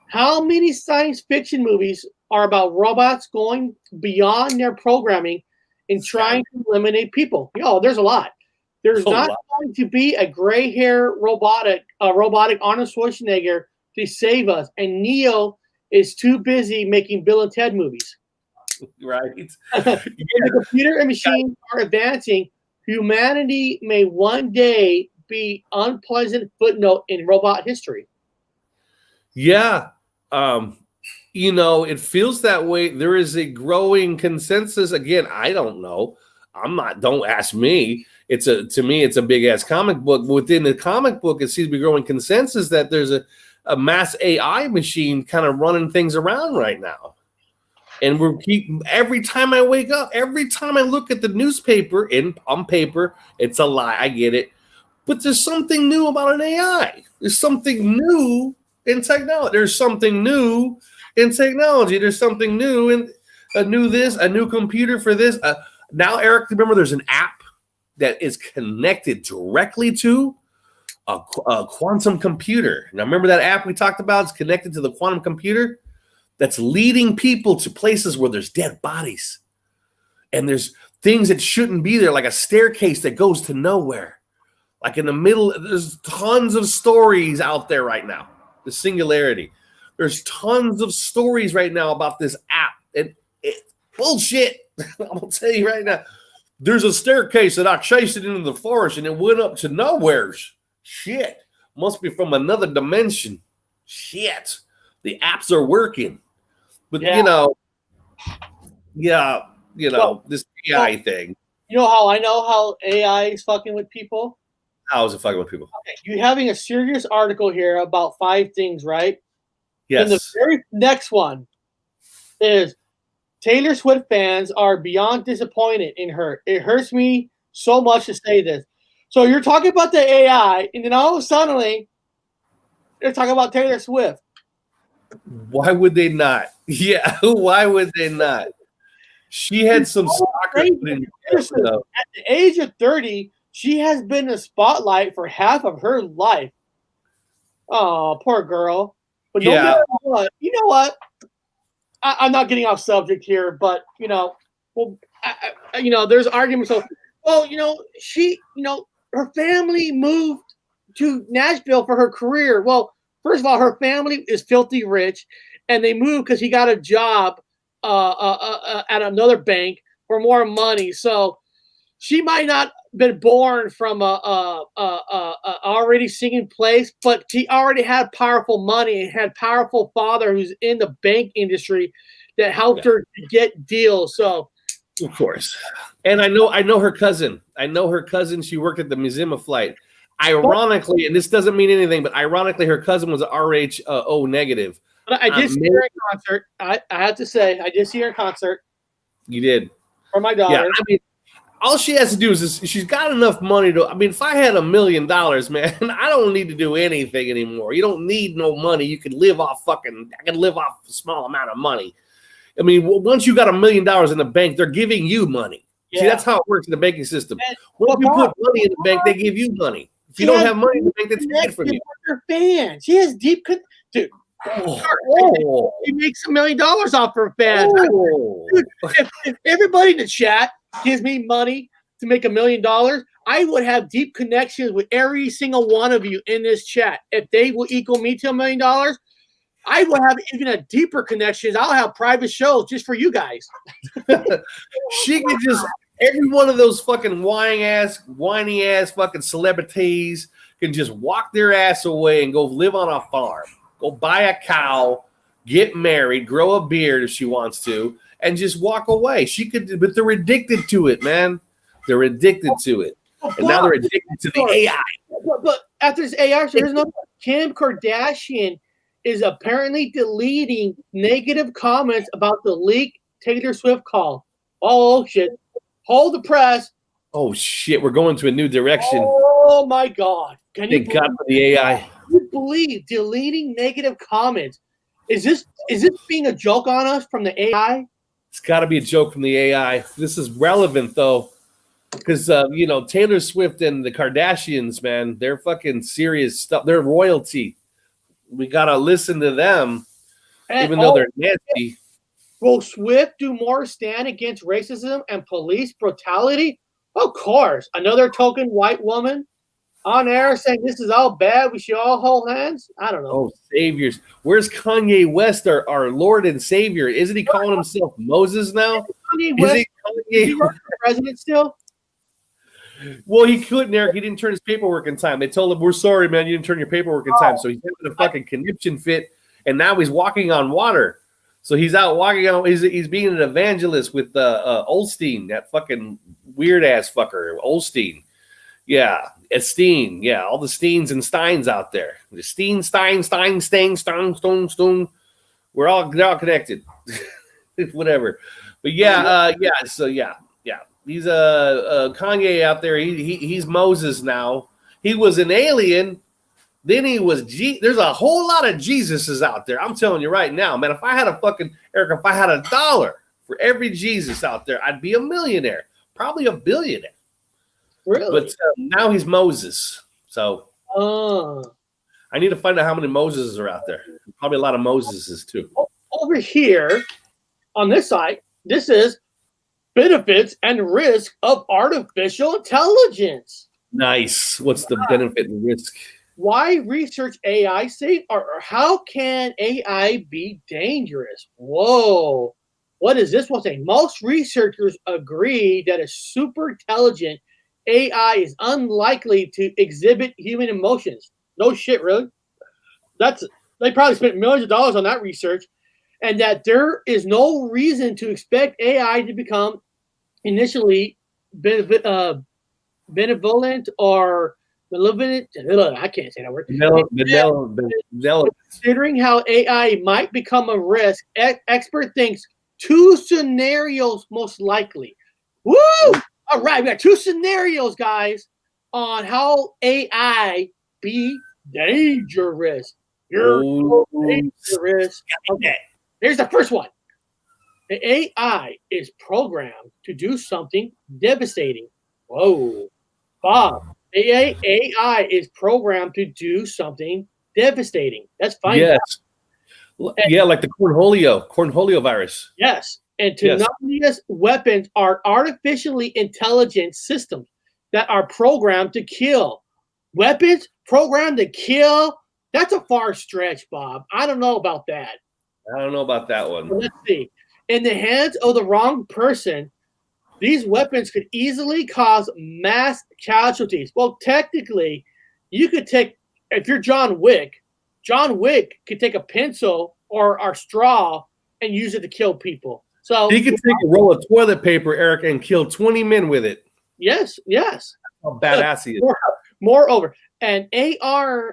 [SPEAKER 1] How many science fiction movies are about robots going beyond their programming and trying to eliminate people? There's a lot. There's not going to be a gray hair robotic Arnold Schwarzenegger to save us, and Neo is too busy making Bill and Ted movies.
[SPEAKER 2] Right.
[SPEAKER 1] The computer and machines are advancing. Humanity may one day be unpleasant footnote in robot history.
[SPEAKER 2] Yeah. It feels that way. There is a growing consensus. Again, I don't know. Don't ask me. To me, it's a big ass comic book. Within the comic book, it seems to be growing consensus that there's a mass AI machine kind of running things around right now. And every time I wake up, every time I look at the newspaper on paper, it's a lie. I get it. But there's something new about an AI. There's something new in technology. There's something new in a new computer for this. Now, Eric, remember there's an app that is connected directly to a quantum computer. Now, remember that app we talked about? It's connected to the quantum computer that's leading people to places where there's dead bodies. And there's things that shouldn't be there, like a staircase that goes to nowhere. Like in the middle, there's tons of stories out there right now. The Singularity. There's tons of stories right now about this app. And bullshit. I'm going to tell you right now. There's a staircase that I chased it into the forest and it went up to nowheres. Shit. Must be from another dimension. Shit. The apps are working. But, this AI thing.
[SPEAKER 1] You know how I know how AI is fucking with people?
[SPEAKER 2] How is it fucking with people?
[SPEAKER 1] Okay, you're having a serious article here about 5 things, right?
[SPEAKER 2] Yes.
[SPEAKER 1] And the very next one is Taylor Swift fans are beyond disappointed in her. It hurts me so much to say this. So you're talking about the AI, and then all of a sudden, they're talking about Taylor Swift.
[SPEAKER 2] Why would they not? Yeah, why would they not? She had some soccer.
[SPEAKER 1] At the age of 30, she has been in the spotlight for half of her life. Oh, poor girl. But no
[SPEAKER 2] Yeah.
[SPEAKER 1] matter what, you know what? I'm not getting off subject here, but well, there's arguments of, well, her family moved to Nashville for her career. Well, first of all, her family is filthy rich, and they moved because he got a job at another bank for more money. So she might not been born from a already singing place, but she already had powerful money and had powerful father who's in the bank industry that helped her to get deals. So,
[SPEAKER 2] of course, and I know her cousin. I know her cousin. She worked at the Museum of Flight. Ironically, and this doesn't mean anything, but ironically, her cousin was RH-O negative.
[SPEAKER 1] But I did see her in concert. I have to say, I did see her in concert.
[SPEAKER 2] You did
[SPEAKER 1] for my daughter.
[SPEAKER 2] Yeah, I mean, all she has to do is she's got enough money to. I mean, if I had $1 million, man, I don't need to do anything anymore. You don't need no money. You can live off I can live off a small amount of money. I mean, once you got $1 million in the bank, they're giving you money. Yeah. See, that's how it works in the banking system. When you put money in the bank, they give you money. If you don't have money in the bank, they take it from you.
[SPEAKER 1] Her fans. She has deep, dude. She makes $1 million off her fans. Dude, if everybody in the chat gives me money to make $1 million, I would have deep connections with every single one of you in this chat. If they will equal me to $1 million, I will have even a deeper connections. I'll have private shows just for you guys.
[SPEAKER 2] She could just every one of those fucking whiny ass fucking celebrities can just walk their ass away and go live on a farm, go buy a cow, get married, grow a beard if she wants to, and just walk away. She could, but they're addicted to it, man. They're addicted to it, and now they're addicted to the AI.
[SPEAKER 1] But after this AI, there's no Kim Kardashian is apparently deleting negative comments about the leaked Taylor Swift call. Oh shit! Hold the press.
[SPEAKER 2] Oh shit! We're going to a new direction.
[SPEAKER 1] Oh my god!
[SPEAKER 2] Thank God for the AI.
[SPEAKER 1] Can you believe deleting negative comments? Is this being a joke on us from the AI?
[SPEAKER 2] It's got to be a joke from the AI. This is relevant though, because Taylor Swift and the Kardashians, man, they're fucking serious stuff. They're royalty. We gotta listen to them, even though they're nasty.
[SPEAKER 1] Will Swift do more stand against racism and police brutality? Of course. Another token white woman on air saying this is all bad. We should all hold hands. I don't know.
[SPEAKER 2] Oh, saviors. Where's Kanye West, our Lord and Savior? Isn't he calling himself Moses now?
[SPEAKER 1] Is he president still?
[SPEAKER 2] Well, he couldn't, Eric. He didn't turn his paperwork in time. They told him, we're sorry, man. You didn't turn your paperwork in time. So he's having a fucking conniption fit, and now he's walking on water. So he's out walking on. He's being an evangelist with Olstein, that fucking weird-ass fucker, Olstein. Yeah, Esteen. Yeah, all the Steens and Steins out there. The Steen, Stein, Stone. They're all connected. Whatever. But he's Kanye out there. He's Moses now. He was an alien. Then he was There's a whole lot of Jesuses out there. I'm telling you right now, man. If I had if I had $1 for every Jesus out there, I'd be a millionaire, probably a billionaire.
[SPEAKER 1] Really?
[SPEAKER 2] But now he's Moses. So I need to find out how many Moseses are out there. Probably a lot of Moseses too.
[SPEAKER 1] Over here on this side, this is benefits and risk of artificial intelligence.
[SPEAKER 2] Nice. What's the benefit and risk?
[SPEAKER 1] Why research AI safe, or how can AI be dangerous? Whoa. What is this one saying? Most researchers agree that a super intelligent AI is unlikely to exhibit human emotions. No shit, really. They probably spent millions of dollars on that research, and that there is no reason to expect AI to become initially benevolent or malevolent. I can't say that word. Considering how AI might become a risk, expert thinks 2 scenarios most likely. Woo! All right, we got 2 scenarios, guys, on how AI be dangerous. You're so dangerous. Okay, here's the first one. The AI is programmed to do something devastating. Whoa, Bob. The AI is programmed to do something devastating. That's fine.
[SPEAKER 2] Yes. Yeah, like the cornholio virus.
[SPEAKER 1] Yes. And
[SPEAKER 2] Yes.
[SPEAKER 1] Tanamia's weapons are artificially intelligent systems that are programmed to kill. Weapons programmed to kill? That's a far stretch, Bob. I don't know about that.
[SPEAKER 2] I don't know about that one.
[SPEAKER 1] Let's see. In the hands of the wrong person, these weapons could easily cause mass casualties. Well, technically, you could take, if you're John Wick could take a pencil or a straw and use it to kill people. So
[SPEAKER 2] He could take a roll of toilet paper, Eric, and kill 20 men with it.
[SPEAKER 1] yes.
[SPEAKER 2] How badass he is.
[SPEAKER 1] Moreover, an AI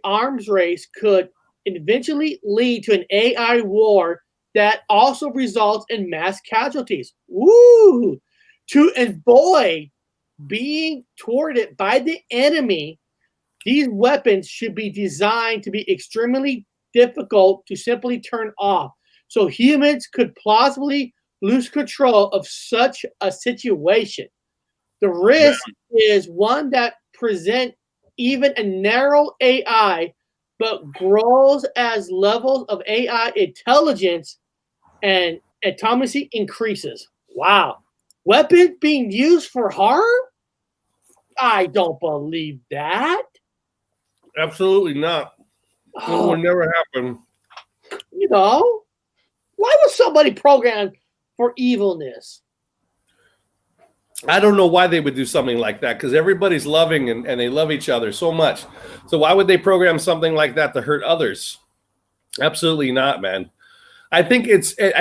[SPEAKER 1] arms race could eventually lead to an AI war that also results in mass casualties. Woo! To avoid being thwarted by the enemy, these weapons should be designed to be extremely difficult to simply turn off, so humans could plausibly lose control of such a situation. The risk is one that presents even a narrow AI, but grows as levels of AI intelligence and atomacy increases. Wow. Weapons being used for harm? I don't believe that.
[SPEAKER 2] Absolutely not. It will never happen.
[SPEAKER 1] You know, why was somebody programmed for evilness?
[SPEAKER 2] I don't know why they would do something like that, because everybody's loving and they love each other so much. So why would they program something like that to hurt others? Absolutely not, man. I think it's in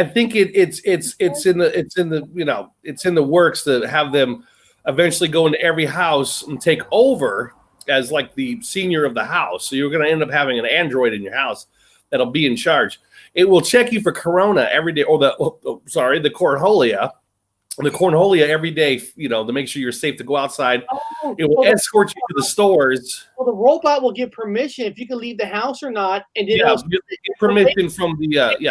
[SPEAKER 2] the works to have them eventually go into every house and take over as like the senior of the house. So you're going to end up having an android in your house that'll be in charge. It will check you for corona every day, or the cornholia every day, to make sure you're safe to go outside. It will escort you to the stores.
[SPEAKER 1] Well, the robot will give permission if you can leave the house or not, and then
[SPEAKER 2] Yeah, you get permission from the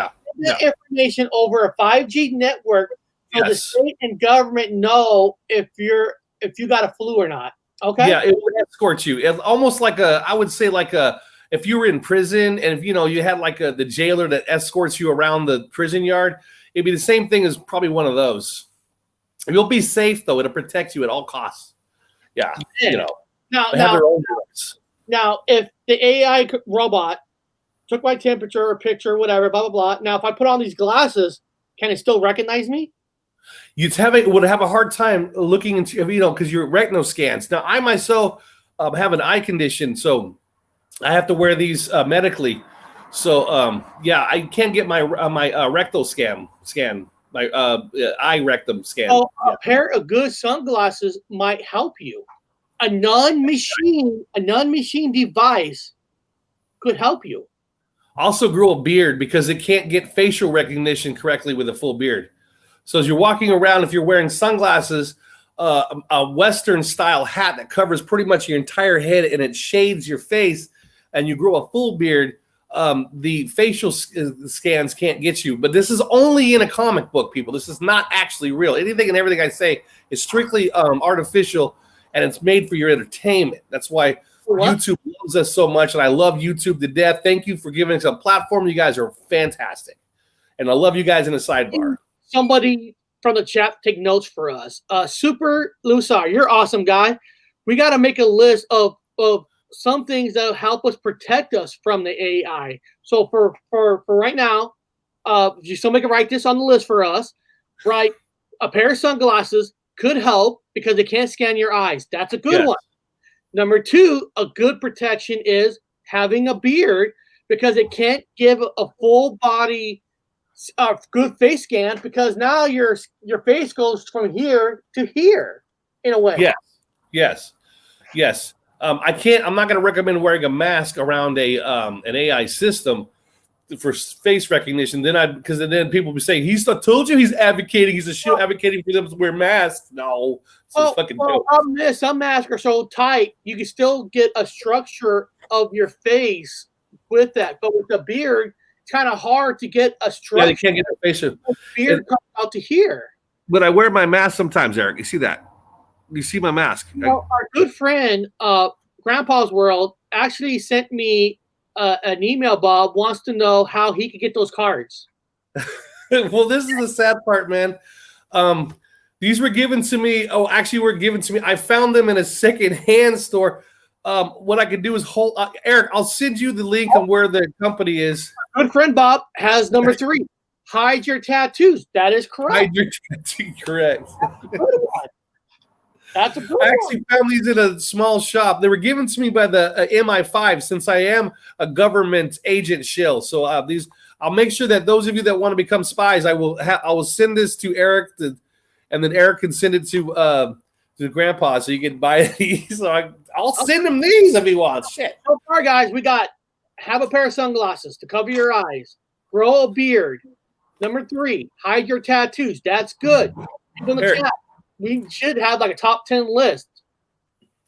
[SPEAKER 1] information over a 5G network, so the state and government know if you got a flu or not. Okay.
[SPEAKER 2] Yeah, it will escort you. It's almost like if you were in prison and if you had like the jailer that escorts you around the prison yard, it'd be the same thing as probably one of those. You'll be safe though; it'll protect you at all costs. Yeah,
[SPEAKER 1] Now, if the AI robot took my temperature or picture, whatever, blah blah blah. Now, if I put on these glasses, can it still recognize me?
[SPEAKER 2] Would have a hard time looking into because your retinal scans. Now, I myself have an eye condition, so I have to wear these medically. So I can't get my rectal scan. My eye rectum scan.
[SPEAKER 1] So a pair of good sunglasses might help you. A non-machine device could help you.
[SPEAKER 2] Also grow a beard because it can't get facial recognition correctly with a full beard. So as you're walking around, if you're wearing sunglasses, a Western style hat that covers pretty much your entire head and it shades your face, and you grow a full beard, the facial scans can't get you. But this is only in a comic book, people. This is not actually real. Anything and everything I say is strictly artificial, and it's made for your entertainment. That's why YouTube loves us so much, and I love YouTube to death. Thank you for giving us a platform. You guys are fantastic, and I love you guys in the sidebar.
[SPEAKER 1] Somebody from the chat take notes for us. Super Lusar, you're awesome guy. We got to make a list of some things that help us protect us from the AI. So for right now, somebody can write this on the list for us. Right, a pair of sunglasses could help because they can't scan your eyes. That's a good one. Number 2, a good protection is having a beard because it can't give a full body good face scan, because now your face goes from here to here in a way.
[SPEAKER 2] Yes. I'm not going to recommend wearing a mask around an AI system for face recognition. Because then people will be saying, he's told you he's advocating. He's advocating for them to wear masks. No,
[SPEAKER 1] problem is some masks are so tight you can still get a structure of your face with that, but with the beard, it's kind of hard to get a structure.
[SPEAKER 2] Yeah, you can't get a facial
[SPEAKER 1] beard comes out to here.
[SPEAKER 2] But I wear my mask sometimes, Eric. You see that? You see my mask?
[SPEAKER 1] Our good friend, Grandpa's World, actually sent me an email. Bob wants to know how he could get those cards.
[SPEAKER 2] Well, this is the sad part, man. These were given to me. Oh, actually, were given to me. I found them in a secondhand store. What I could do is hold Eric. I'll send you the link on where the company is.
[SPEAKER 1] Good friend Bob has number 3. Hide your tattoos. That is correct.
[SPEAKER 2] Hide your tattoo. Correct.
[SPEAKER 1] That's a good
[SPEAKER 2] I
[SPEAKER 1] one.
[SPEAKER 2] actually found these in a small shop. They were given to me by the MI5 since I am a government agent shill. So I'll make sure that those of you that want to become spies, I will send this to Eric, and then Eric can send it to Grandpa so you can buy these. So I'll send him these if he wants. Shit.
[SPEAKER 1] So far, guys, we got have a pair of sunglasses to cover your eyes, grow a beard. Number 3, hide your tattoos. That's good. Keep in the
[SPEAKER 2] Eric.
[SPEAKER 1] chat. We should have like a top 10 list.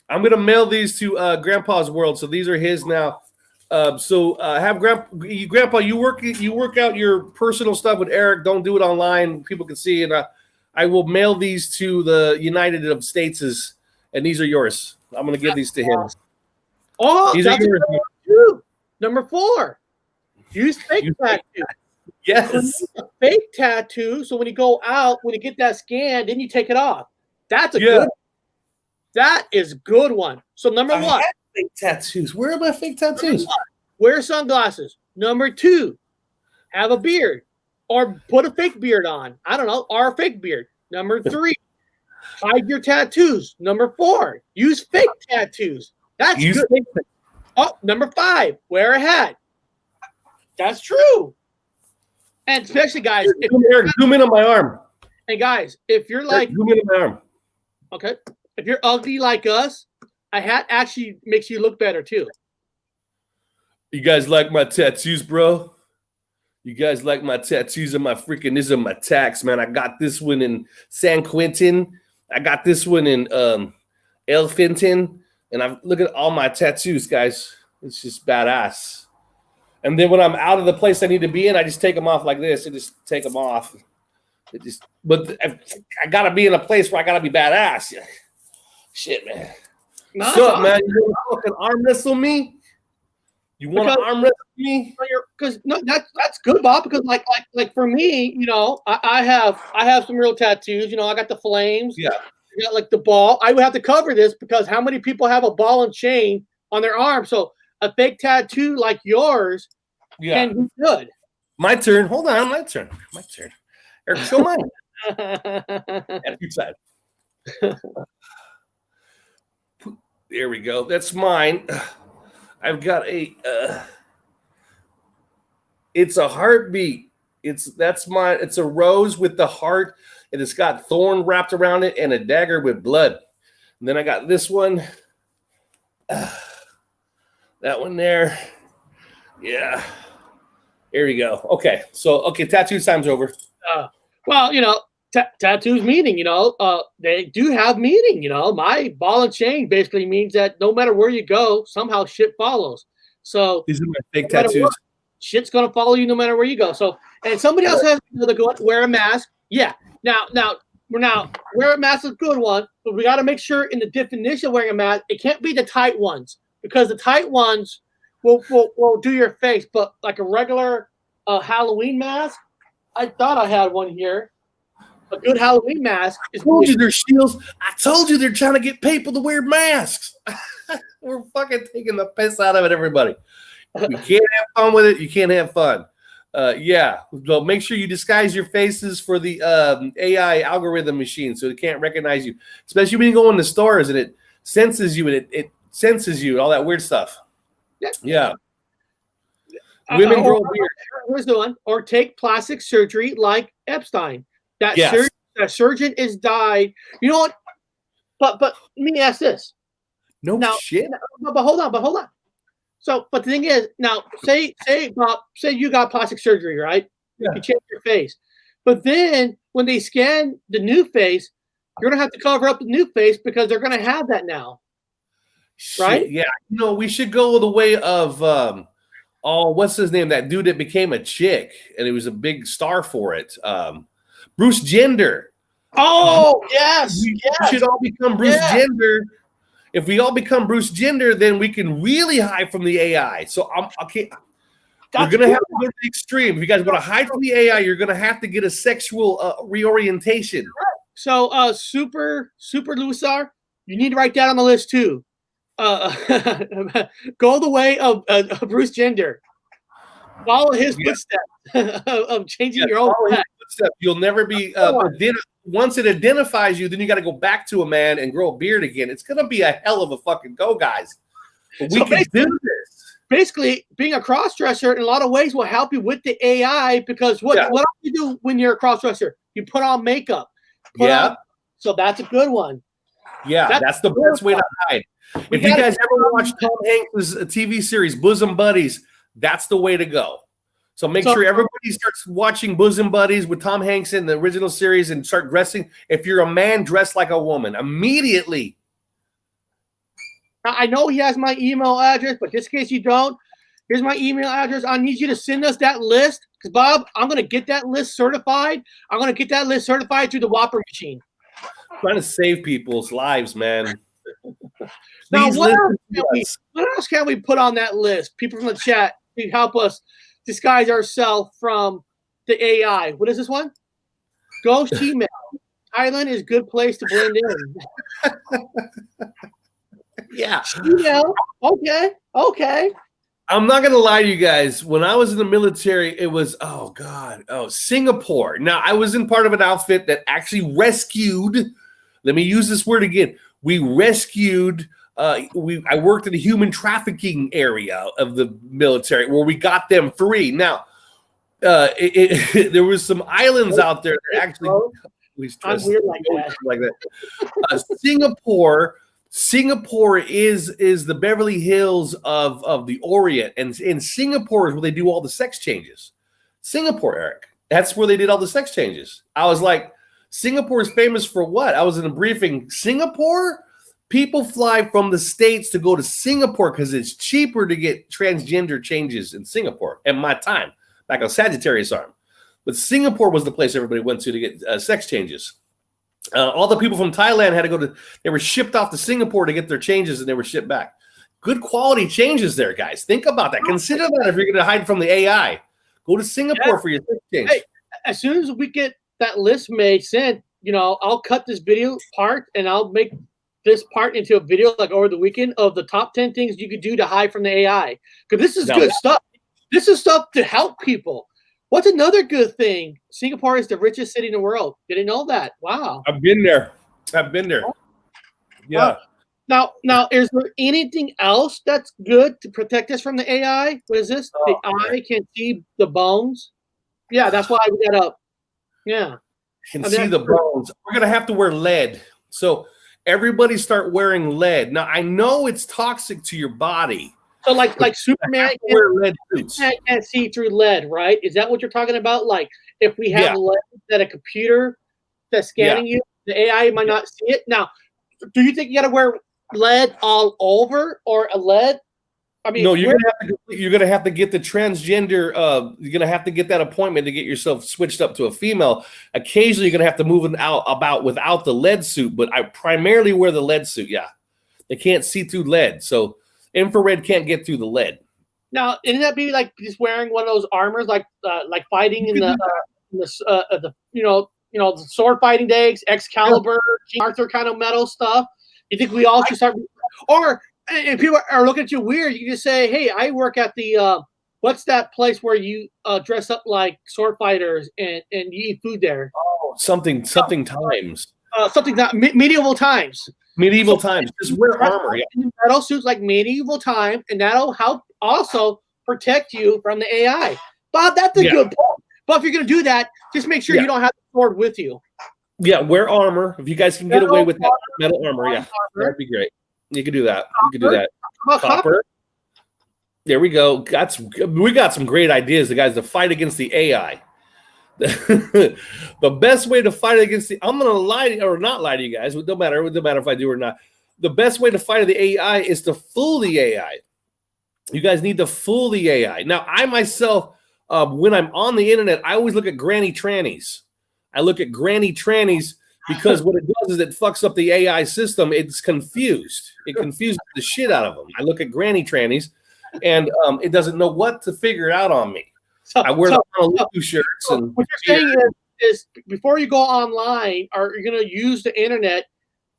[SPEAKER 2] I'm gonna mail these to Grandpa's world. So these are his now. Have Grandpa, you work out your personal stuff with Eric. Don't do it online. People can see, and I will mail these to the United States, and these are yours. I'm gonna give these to him.
[SPEAKER 1] Oh,
[SPEAKER 2] These
[SPEAKER 1] that's
[SPEAKER 2] are yours.
[SPEAKER 1] Number 4. Use fake tattoo.
[SPEAKER 2] Yes.
[SPEAKER 1] A fake tattoo. So when you go out, when you get that scan, then you take it off. That's a
[SPEAKER 2] Yeah.
[SPEAKER 1] good. That is a good one. So number 1.
[SPEAKER 2] have fake tattoos. Where are my fake tattoos?
[SPEAKER 1] Wear sunglasses. Number 2, have a beard or put a fake beard on. I don't know, or a fake beard. Number 3, hide your tattoos. Number 4, use fake tattoos. That's
[SPEAKER 2] Use
[SPEAKER 1] good.
[SPEAKER 2] fake
[SPEAKER 1] Oh, number 5, wear a hat. That's true. And especially guys,
[SPEAKER 2] Eric, zoom in on my arm.
[SPEAKER 1] hey guys, if you're like,
[SPEAKER 2] Eric, zoom in on my arm.
[SPEAKER 1] okay, if you're ugly like us, a hat actually makes you look better too.
[SPEAKER 2] You guys like my tattoos, bro? You guys like my tattoos and my freaking, these are my tags, man. I got this one in San Quentin. I got this one in Elfinton. And I look at all my tattoos, guys. It's just badass. And then when I'm out of the place I need to be in, I just take them off like this and just take them off. But I gotta be in a place where I gotta be badass. Shit, man. What's up, man? You want to fucking arm wrestle me? You want to arm wrestle me?
[SPEAKER 1] Because no, that's good, Bob. Because like for me, you know, I have some real tattoos. You know, I got the flames.
[SPEAKER 2] Yeah.
[SPEAKER 1] I got like the ball. I would have to cover this because how many people have a ball and chain on their arm? So a fake tattoo like yours can be good.
[SPEAKER 2] My turn. Hold on, my turn. My turn. Eric, show mine. At your side. There we go. That's mine. I've got a. It's a heartbeat. That's mine. It's a rose with the heart, and it's got thorn wrapped around it and a dagger with blood. And then I got this one. That one there. Yeah. Here we go. Okay. So, tattoo time's over.
[SPEAKER 1] Well, you know, tattoos meaning, you know, they do have meaning, you know. My ball and chain basically means that no matter where you go, somehow shit follows. So
[SPEAKER 2] these are my fake tattoos.
[SPEAKER 1] What, shit's gonna follow you no matter where you go. So, and somebody else has to go wear a mask. Yeah. Now wear a mask is a good one, but we got to make sure in the definition of wearing a mask, it can't be the tight ones because the tight ones will do your face, but like a regular Halloween mask. I thought I had one here. A good Halloween mask is.
[SPEAKER 2] I told you they're shields. I told you they're trying to get people to wear masks. We're fucking taking the piss out of it, everybody. You can't have fun with it. You can't have fun. Yeah. So make sure you disguise your faces for the AI algorithm machine so it can't recognize you, especially when you go in the stores and it senses you and it senses you and all that weird stuff. Yeah. Women grow beard.
[SPEAKER 1] Here's the one. Or take plastic surgery like Epstein. That surgeon is died. You know what? But let me ask this.
[SPEAKER 2] Shit.
[SPEAKER 1] But hold on. So, but the thing is, now say you got plastic surgery, right?
[SPEAKER 2] Yeah.
[SPEAKER 1] You change your face, but then when they scan the new face, you're gonna have to cover up the new face because they're gonna have that now, right?
[SPEAKER 2] Shit, yeah. You know, we should go the way of what's his name? That dude that became a chick and it was a big star for it. Bruce Jenner.
[SPEAKER 1] Oh yes,
[SPEAKER 2] We should all become Bruce Jenner. If we all become Bruce Jenner, then we can really hide from the AI. So I'm okay. We're gonna have to go to the extreme. If you guys want to hide from the AI, you're gonna have to get a sexual reorientation.
[SPEAKER 1] So, Super Lusar, you need to write that on the list too. Go the way of Bruce Jenner. Follow his footsteps of changing your own
[SPEAKER 2] footsteps. You'll never be. Then once it identifies you, then you got to go back to a man and grow a beard again. It's gonna be a hell of a fucking go, guys. But we can do this.
[SPEAKER 1] Basically, being a cross-dresser in a lot of ways will help you with the AI because what do you do when you're a cross-dresser? You put on makeup. So that's a good one.
[SPEAKER 2] Yeah, that's the best way to hide. If you guys ever watch Tom Hanks' TV series Bosom Buddies, that's the way to go. So make sure everybody starts watching Bosom Buddies with Tom Hanks in the original series and start dressing. If you're a man, dress like a woman immediately.
[SPEAKER 1] Now, I know he has my email address, but just in case you don't, here's my email address. I need you to send us that list because, Bob, I'm going to get that list certified. I'm going to get that list certified through the Whopper machine.
[SPEAKER 2] I'm trying to save people's lives, man.
[SPEAKER 1] Now, what else can we put on that list? People from the chat to help us disguise ourselves from the AI. What is this one? Ghost email. Thailand is a good place to blend in.
[SPEAKER 2] Yeah.
[SPEAKER 1] Email. Okay.
[SPEAKER 2] I'm not going to lie to you guys. When I was in the military, it was, Singapore. Now, I was in part of an outfit that actually rescued, let me use this word again. We rescued, I worked in the human trafficking area of the military where we got them free. Now, there was some islands out there that actually,
[SPEAKER 1] I'm weird like
[SPEAKER 2] that. Singapore is the Beverly Hills of the Orient, and in Singapore is where they do all the sex changes. Singapore, Eric, that's where they did all the sex changes. I was like, Singapore is famous for what? I was in a briefing. Singapore, people fly from the States to go to Singapore because it's cheaper to get transgender changes in Singapore. At my time, back on Sagittarius arm, but Singapore was the place everybody went to get sex changes. All the people from Thailand had to go they were shipped off to Singapore to get their changes and they were shipped back. Good quality changes there, guys. Think about that. Consider that if you're going to hide from the AI. Go to Singapore for your change.
[SPEAKER 1] Hey, as soon as we get that list made, sent, I'll cut this video part and I'll make this part into a video like over the weekend of the top 10 things you could do to hide from the AI. Because this is good stuff. This is stuff to help people. What's another good thing? Singapore is the richest city in the world. Didn't know that. Wow.
[SPEAKER 2] I've been there. Yeah.
[SPEAKER 1] Now, is there anything else that's good to protect us from the AI? What is this? The eye can see the bones. Yeah, that's why we got up. Yeah.
[SPEAKER 2] Can see the bones. We're going to have to wear lead. So everybody start wearing lead. Now, I know it's toxic to your body.
[SPEAKER 1] So like Superman can't see through lead, right? Is that what you're talking about? Like if we have lead that a computer that's scanning you, the AI might not see it. Now, do you think you got to wear lead all over or a lead? I mean,
[SPEAKER 2] no, you're gonna have to get the transgender. You're gonna have to get that appointment to get yourself switched up to a female. Occasionally, you're gonna have to move about without the lead suit, but I primarily wear the lead suit. Yeah, they can't see through lead, so infrared can't get through the lead.
[SPEAKER 1] Now, isn't that be like just wearing one of those armors, like fighting in the the sword fighting days, Excalibur, King Arthur kind of metal stuff? You think we all should start, or if people are looking at you weird, you can just say, "Hey, I work at the what's that place where you dress up like sword fighters and you eat food there?"
[SPEAKER 2] Oh, something times.
[SPEAKER 1] Something that medieval times.
[SPEAKER 2] Medieval times. Just wear armor. Yeah.
[SPEAKER 1] Metal suits like medieval time, and that'll help also protect you from the AI. Bob, that's a good point. But if you're going to do that, just make sure you don't have the sword with you.
[SPEAKER 2] Yeah, wear armor. If you guys can get away with that metal armor, that'd be great. You can do that. You can do that. Copper. There we go. We got some great ideas, the guys, to fight against the AI. The best way to fight against I'm going to lie or not lie to you guys. It don't matter if I do or not. The best way to fight the AI is to fool the AI. You guys need to fool the AI. Now, I myself, when I'm on the internet, I always look at granny trannies. I look at granny trannies because what it does is it fucks up the AI system. It's confused. It confuses the shit out of them. I look at granny trannies, and it doesn't know what to figure out on me. I wear the Honolulu shirts. And
[SPEAKER 1] what you're saying is before you go online or you're going to use the internet,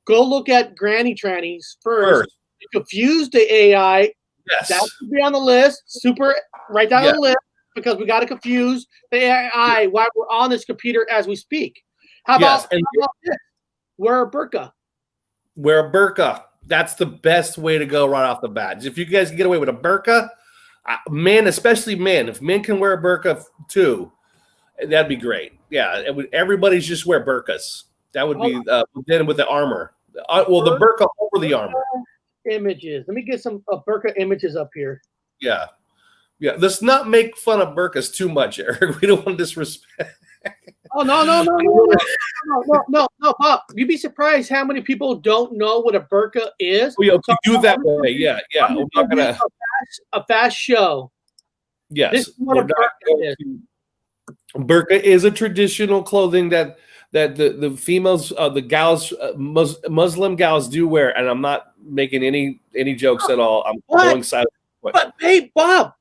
[SPEAKER 1] go look at granny trannies first. Confuse the AI.
[SPEAKER 2] Yes.
[SPEAKER 1] That should be on the list. Super, write down on the list because we got to confuse the AI while we're on this computer as we speak. How about this? Wear a burqa.
[SPEAKER 2] Wear a burqa. That's the best way to go right off the bat. If you guys can get away with a burqa, men, especially men, if men can wear a burqa too, that'd be great. Yeah, everybody's just wear burqas. That would be then with the armor. Well, the burqa over the armor.
[SPEAKER 1] Images. Let me get some burqa images up here.
[SPEAKER 2] Yeah. Let's not make fun of burqas too much, Eric. We don't want to disrespect.
[SPEAKER 1] Oh no, Pop. You'd be surprised how many people don't know what a burqa is.
[SPEAKER 2] We do that way. Yeah. We're not gonna
[SPEAKER 1] a fast show.
[SPEAKER 2] Yes.
[SPEAKER 1] This is what a burqa is.
[SPEAKER 2] Burqa is a traditional clothing that the females, the gals, Muslim gals do wear, and I'm not making any jokes at all. I'm going silent.
[SPEAKER 1] But hey, Bob,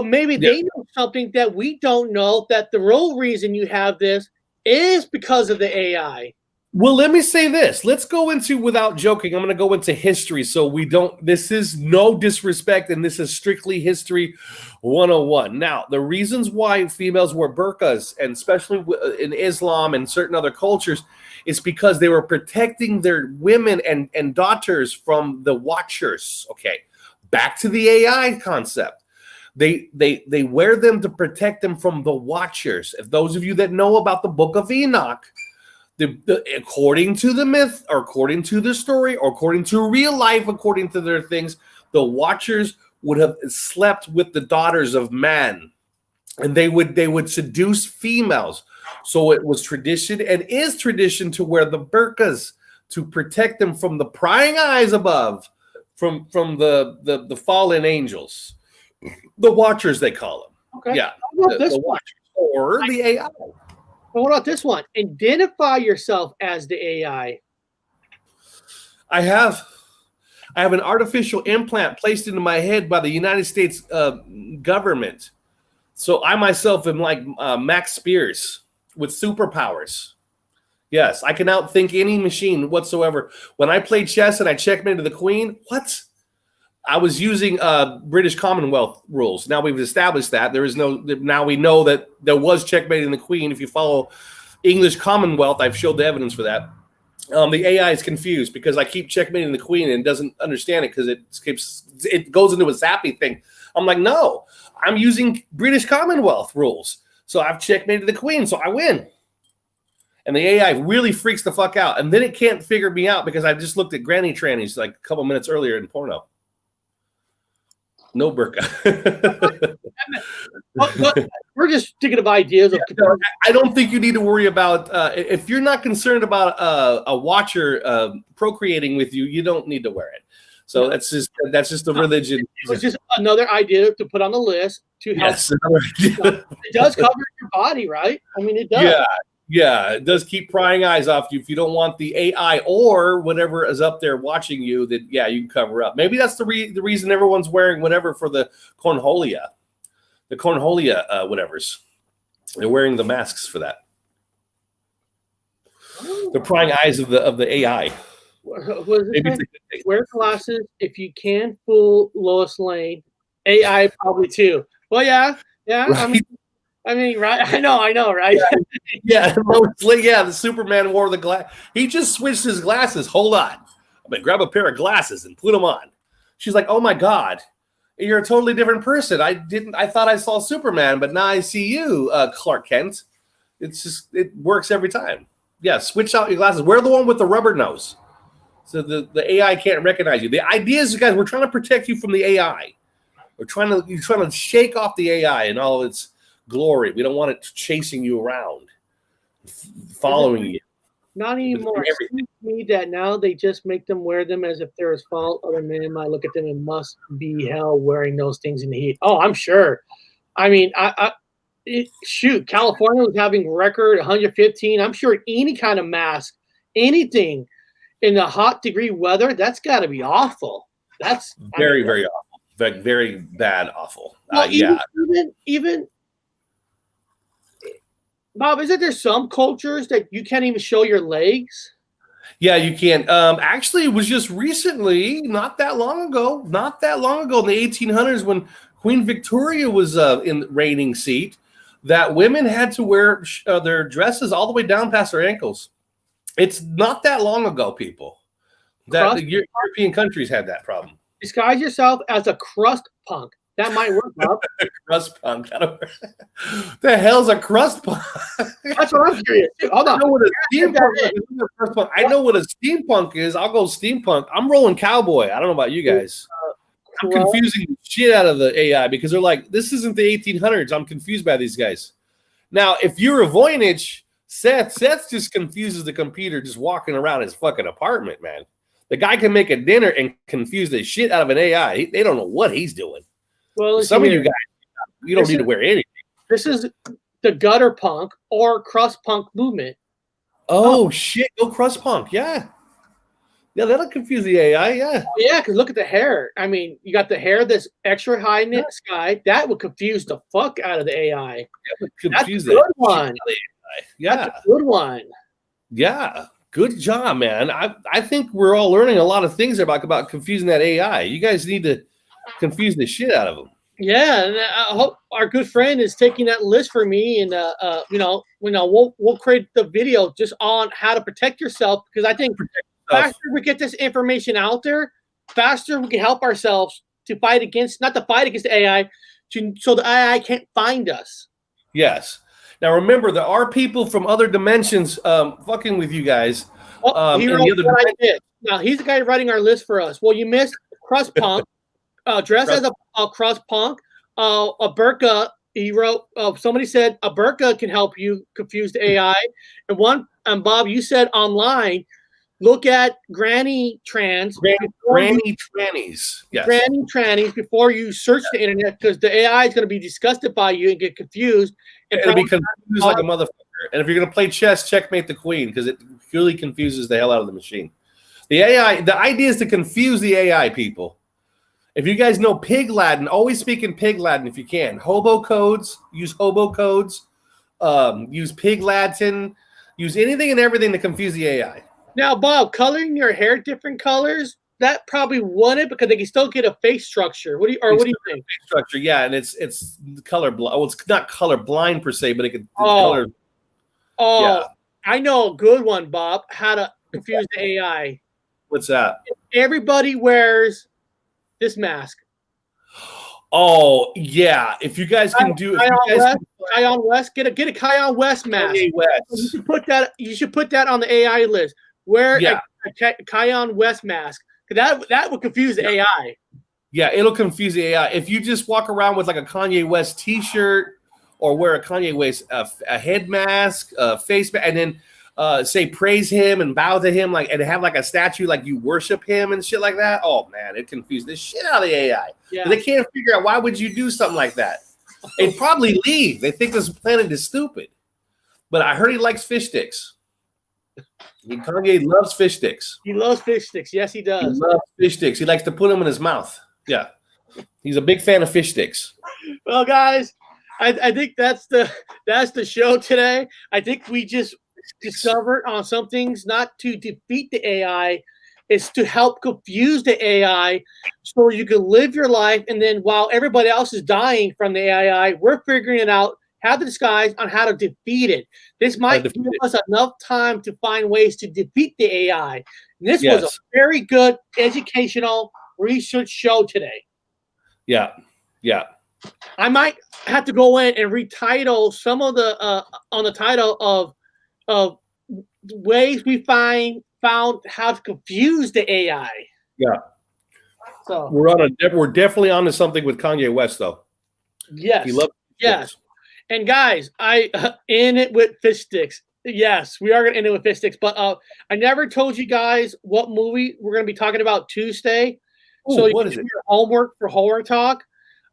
[SPEAKER 1] maybe they know something that we don't know. That the real reason you have this is because of the AI.
[SPEAKER 2] Well, let me say this. Let's go into, without joking, I'm going to go into history so we don't, this is no disrespect, and this is strictly history 101. Now, the reasons why females wear burqas, and especially in Islam and certain other cultures, is because they were protecting their women and daughters from the watchers. Okay, back to the AI concept. They wear them to protect them from the watchers. If those of you that know about the Book of Enoch, according to the myth, or according to the story, or according to real life, according to their things, the watchers would have slept with the daughters of man, and they would seduce females. So it was tradition and is tradition to wear the burqas to protect them from the prying eyes above, from the fallen angels, the watchers they call them. Okay. Yeah, the watchers or the AI.
[SPEAKER 1] But what about this one? Identify yourself as the AI.
[SPEAKER 2] I have an artificial implant placed into my head by the United States government. So I myself am like Max Spears with superpowers. Yes, I can outthink any machine whatsoever. When I played chess and I checkmated the queen, what? I was using British Commonwealth rules. Now we've established that there is no. Now we know that there was checkmating the queen. If you follow English Commonwealth, I've showed the evidence for that. The AI is confused because I keep checkmating the queen and doesn't understand it because it goes into a zappy thing. I'm like, no, I'm using British Commonwealth rules. So I've checkmated the queen, so I win. And the AI really freaks the fuck out. And then it can't figure me out because I just looked at granny trannies like a couple minutes earlier in porno. No burqa.
[SPEAKER 1] We're just thinking of ideas.
[SPEAKER 2] I don't think you need to worry about if you're not concerned about a watcher procreating with you. You don't need to wear it. So that's just a religion.
[SPEAKER 1] It was just another idea to put on the list to help.
[SPEAKER 2] Yes,
[SPEAKER 1] it does cover your body, right? I mean, it does.
[SPEAKER 2] Yeah, it does keep prying eyes off you. If you don't want the AI or whatever is up there watching you, then yeah, you can cover up. Maybe that's the reason everyone's wearing whatever for the cornholia. The cornholia whatevers. They're wearing the masks for that. The prying eyes of the AI.
[SPEAKER 1] Wear glasses if you can fool Lois Lane. AI probably too. Well, yeah. Right. I mean, right? I know, right?
[SPEAKER 2] Yeah, the Superman wore the glass. He just switched his glasses. Hold on. I'm going to grab a pair of glasses and put them on. She's like, oh my God, you're a totally different person. I thought I saw Superman, but now I see you, Clark Kent. It works every time. Yeah, switch out your glasses. Wear the one with the rubber nose. So the AI can't recognize you. The idea is, guys, we're trying to protect you from the AI. You're trying to shake off the AI and all of its glory. We don't want it chasing you around, following you.
[SPEAKER 1] Not anymore. It seems to me that now they just make them wear them as if they're as fault. Other men might look at them and must be hell wearing those things in the heat. Oh, I'm sure. I mean, shoot, California was having record 115. I'm sure any kind of mask anything in the hot degree weather, that's got to be awful. That's
[SPEAKER 2] very, very awful. Very bad, awful.
[SPEAKER 1] Well,
[SPEAKER 2] yeah.
[SPEAKER 1] Even Bob, isn't there some cultures that you can't even show your legs?
[SPEAKER 2] Yeah, you can. Actually, it was just recently, not that long ago, in the 1800s, when Queen Victoria was in the reigning seat, that women had to wear their dresses all the way down past their ankles. It's not that long ago, people. That the European countries had that problem.
[SPEAKER 1] Disguise yourself as a crust punk. That might work, Bob.
[SPEAKER 2] Crust punk. The hell's a crust punk?
[SPEAKER 1] That's what I'm curious. Hold on.
[SPEAKER 2] I know what a steampunk is. I know what a steampunk is. I'll go steampunk. I'm rolling cowboy. I don't know about you guys. I'm confusing the shit out of the AI because they're like, this isn't the 1800s. I'm confused by these guys. Now, if you're a Voynich, Seth just confuses the computer just walking around his fucking apartment, man. The guy can make a dinner and confuse the shit out of an AI. They don't know what he's doing.
[SPEAKER 1] Well,
[SPEAKER 2] some of you guys, you don't need to wear anything.
[SPEAKER 1] This is the gutter punk or crust punk movement.
[SPEAKER 2] Oh, shit. Go crust punk. Yeah. Yeah, that'll confuse the AI. Yeah.
[SPEAKER 1] Oh, yeah, because look at the hair. I mean, you got the hair that's extra high in the sky. That would confuse the fuck out of the AI.
[SPEAKER 2] That's
[SPEAKER 1] a good one.
[SPEAKER 2] Yeah.
[SPEAKER 1] That's a good one.
[SPEAKER 2] Yeah. Good job, man. I think we're all learning a lot of things about confusing that AI. You guys need to confuse the shit out of them.
[SPEAKER 1] Yeah, and I hope our good friend is taking that list for me, and we'll create the video just on how to protect yourself, because I think faster we get this information out there, faster we can help ourselves to fight against, not to fight against the AI, so the AI can't find us.
[SPEAKER 2] Yes. Now remember, there are people from other dimensions fucking with you guys.
[SPEAKER 1] Now he's the guy writing our list for us. Well, you missed crust punk. Dress as a crust punk, a burqa. He wrote. Somebody said a burqa can help you confuse the AI. And Bob, you said online, look at granny trannies. Yes. Granny trannies before you search the internet, because the AI is going to be disgusted by you and get confused.
[SPEAKER 2] It'll be confused like a motherfucker. And if you're going to play chess, checkmate the queen, because it really confuses the hell out of the machine. The AI. The idea is to confuse the AI, people. If you guys know Pig Latin, always speak in Pig Latin if you can. Hobo codes, use hobo codes, use Pig Latin, use anything and everything to confuse the AI.
[SPEAKER 1] Now, Bob, coloring your hair different colors, that probably wouldn't, because they can still get a face structure. What do you think?
[SPEAKER 2] Face structure, yeah, and it's color blind. Well, it's not color blind per se, but it could color.
[SPEAKER 1] Oh, yeah. I know a good one, Bob. How to confuse the AI.
[SPEAKER 2] What's that?
[SPEAKER 1] Everybody wears this mask.
[SPEAKER 2] Oh yeah! If you guys can do it,
[SPEAKER 1] Kion West, get a Kion West mask.
[SPEAKER 2] West.
[SPEAKER 1] You should put that on the AI list. Wear a Kion West mask. That would confuse the AI.
[SPEAKER 2] Yeah, it'll confuse the AI. If you just walk around with like a Kanye West T-shirt, or wear a Kanye West a head mask, a face mask, and then say praise him and bow to him, and have like a statue, like you worship him and shit like that. Oh man, it confused the shit out of the AI. Yeah. They can't figure out, why would you do something like that? They'd probably leave. They think this planet is stupid. But I heard he likes fish sticks. Kanye loves fish sticks.
[SPEAKER 1] He loves fish sticks. Yes, he does.
[SPEAKER 2] He loves fish sticks. He likes to put them in his mouth. Yeah, he's a big fan of fish sticks.
[SPEAKER 1] Well, guys, I think that's the show today. I think we just discovered on some things, not to defeat the AI, is to help confuse the AI so you can live your life. And then while everybody else is dying from the AI, we're figuring it out, have the disguise on how to defeat it. This might give us enough time to find ways to defeat the AI. And this was a very good educational research show today. Yeah. Yeah. I might have to go in and retitle some of the on the title of ways we found how to confuse the AI. Yeah. So we're definitely onto something with Kanye West, though. Yes. He loves fish. And guys, I in it with fish sticks. Yes, we are gonna end it with fish sticks. But I never told you guys what movie we're gonna be talking about Tuesday. Ooh, so what is it? Your homework for horror talk.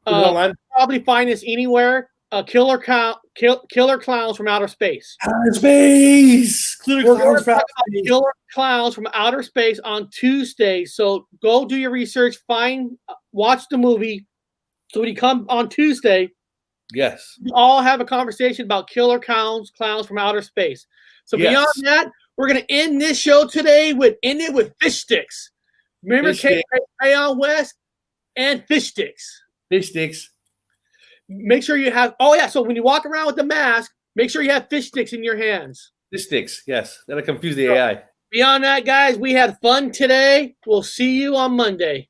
[SPEAKER 1] Probably find this anywhere. killer clowns from outer space.
[SPEAKER 2] Outer space. Killer
[SPEAKER 1] We're going
[SPEAKER 2] clowns
[SPEAKER 1] to
[SPEAKER 2] from
[SPEAKER 1] talk
[SPEAKER 2] outer
[SPEAKER 1] about
[SPEAKER 2] space.
[SPEAKER 1] killer clowns from outer space on Tuesday. So go do your research, watch the movie. So when you come on Tuesday,
[SPEAKER 2] Yes.
[SPEAKER 1] we all have a conversation about killer clowns from outer space. So
[SPEAKER 2] Yes.
[SPEAKER 1] beyond that, we're going to end this show today with fish sticks. Remember K-On West and fish sticks.
[SPEAKER 2] Fish sticks.
[SPEAKER 1] Make sure you have. Oh yeah. So when you walk around with the mask, make sure you have fish sticks in your hands.
[SPEAKER 2] Fish sticks. Yes. That'll confuse the AI.
[SPEAKER 1] Beyond that, guys, we had fun today. We'll see you on Monday.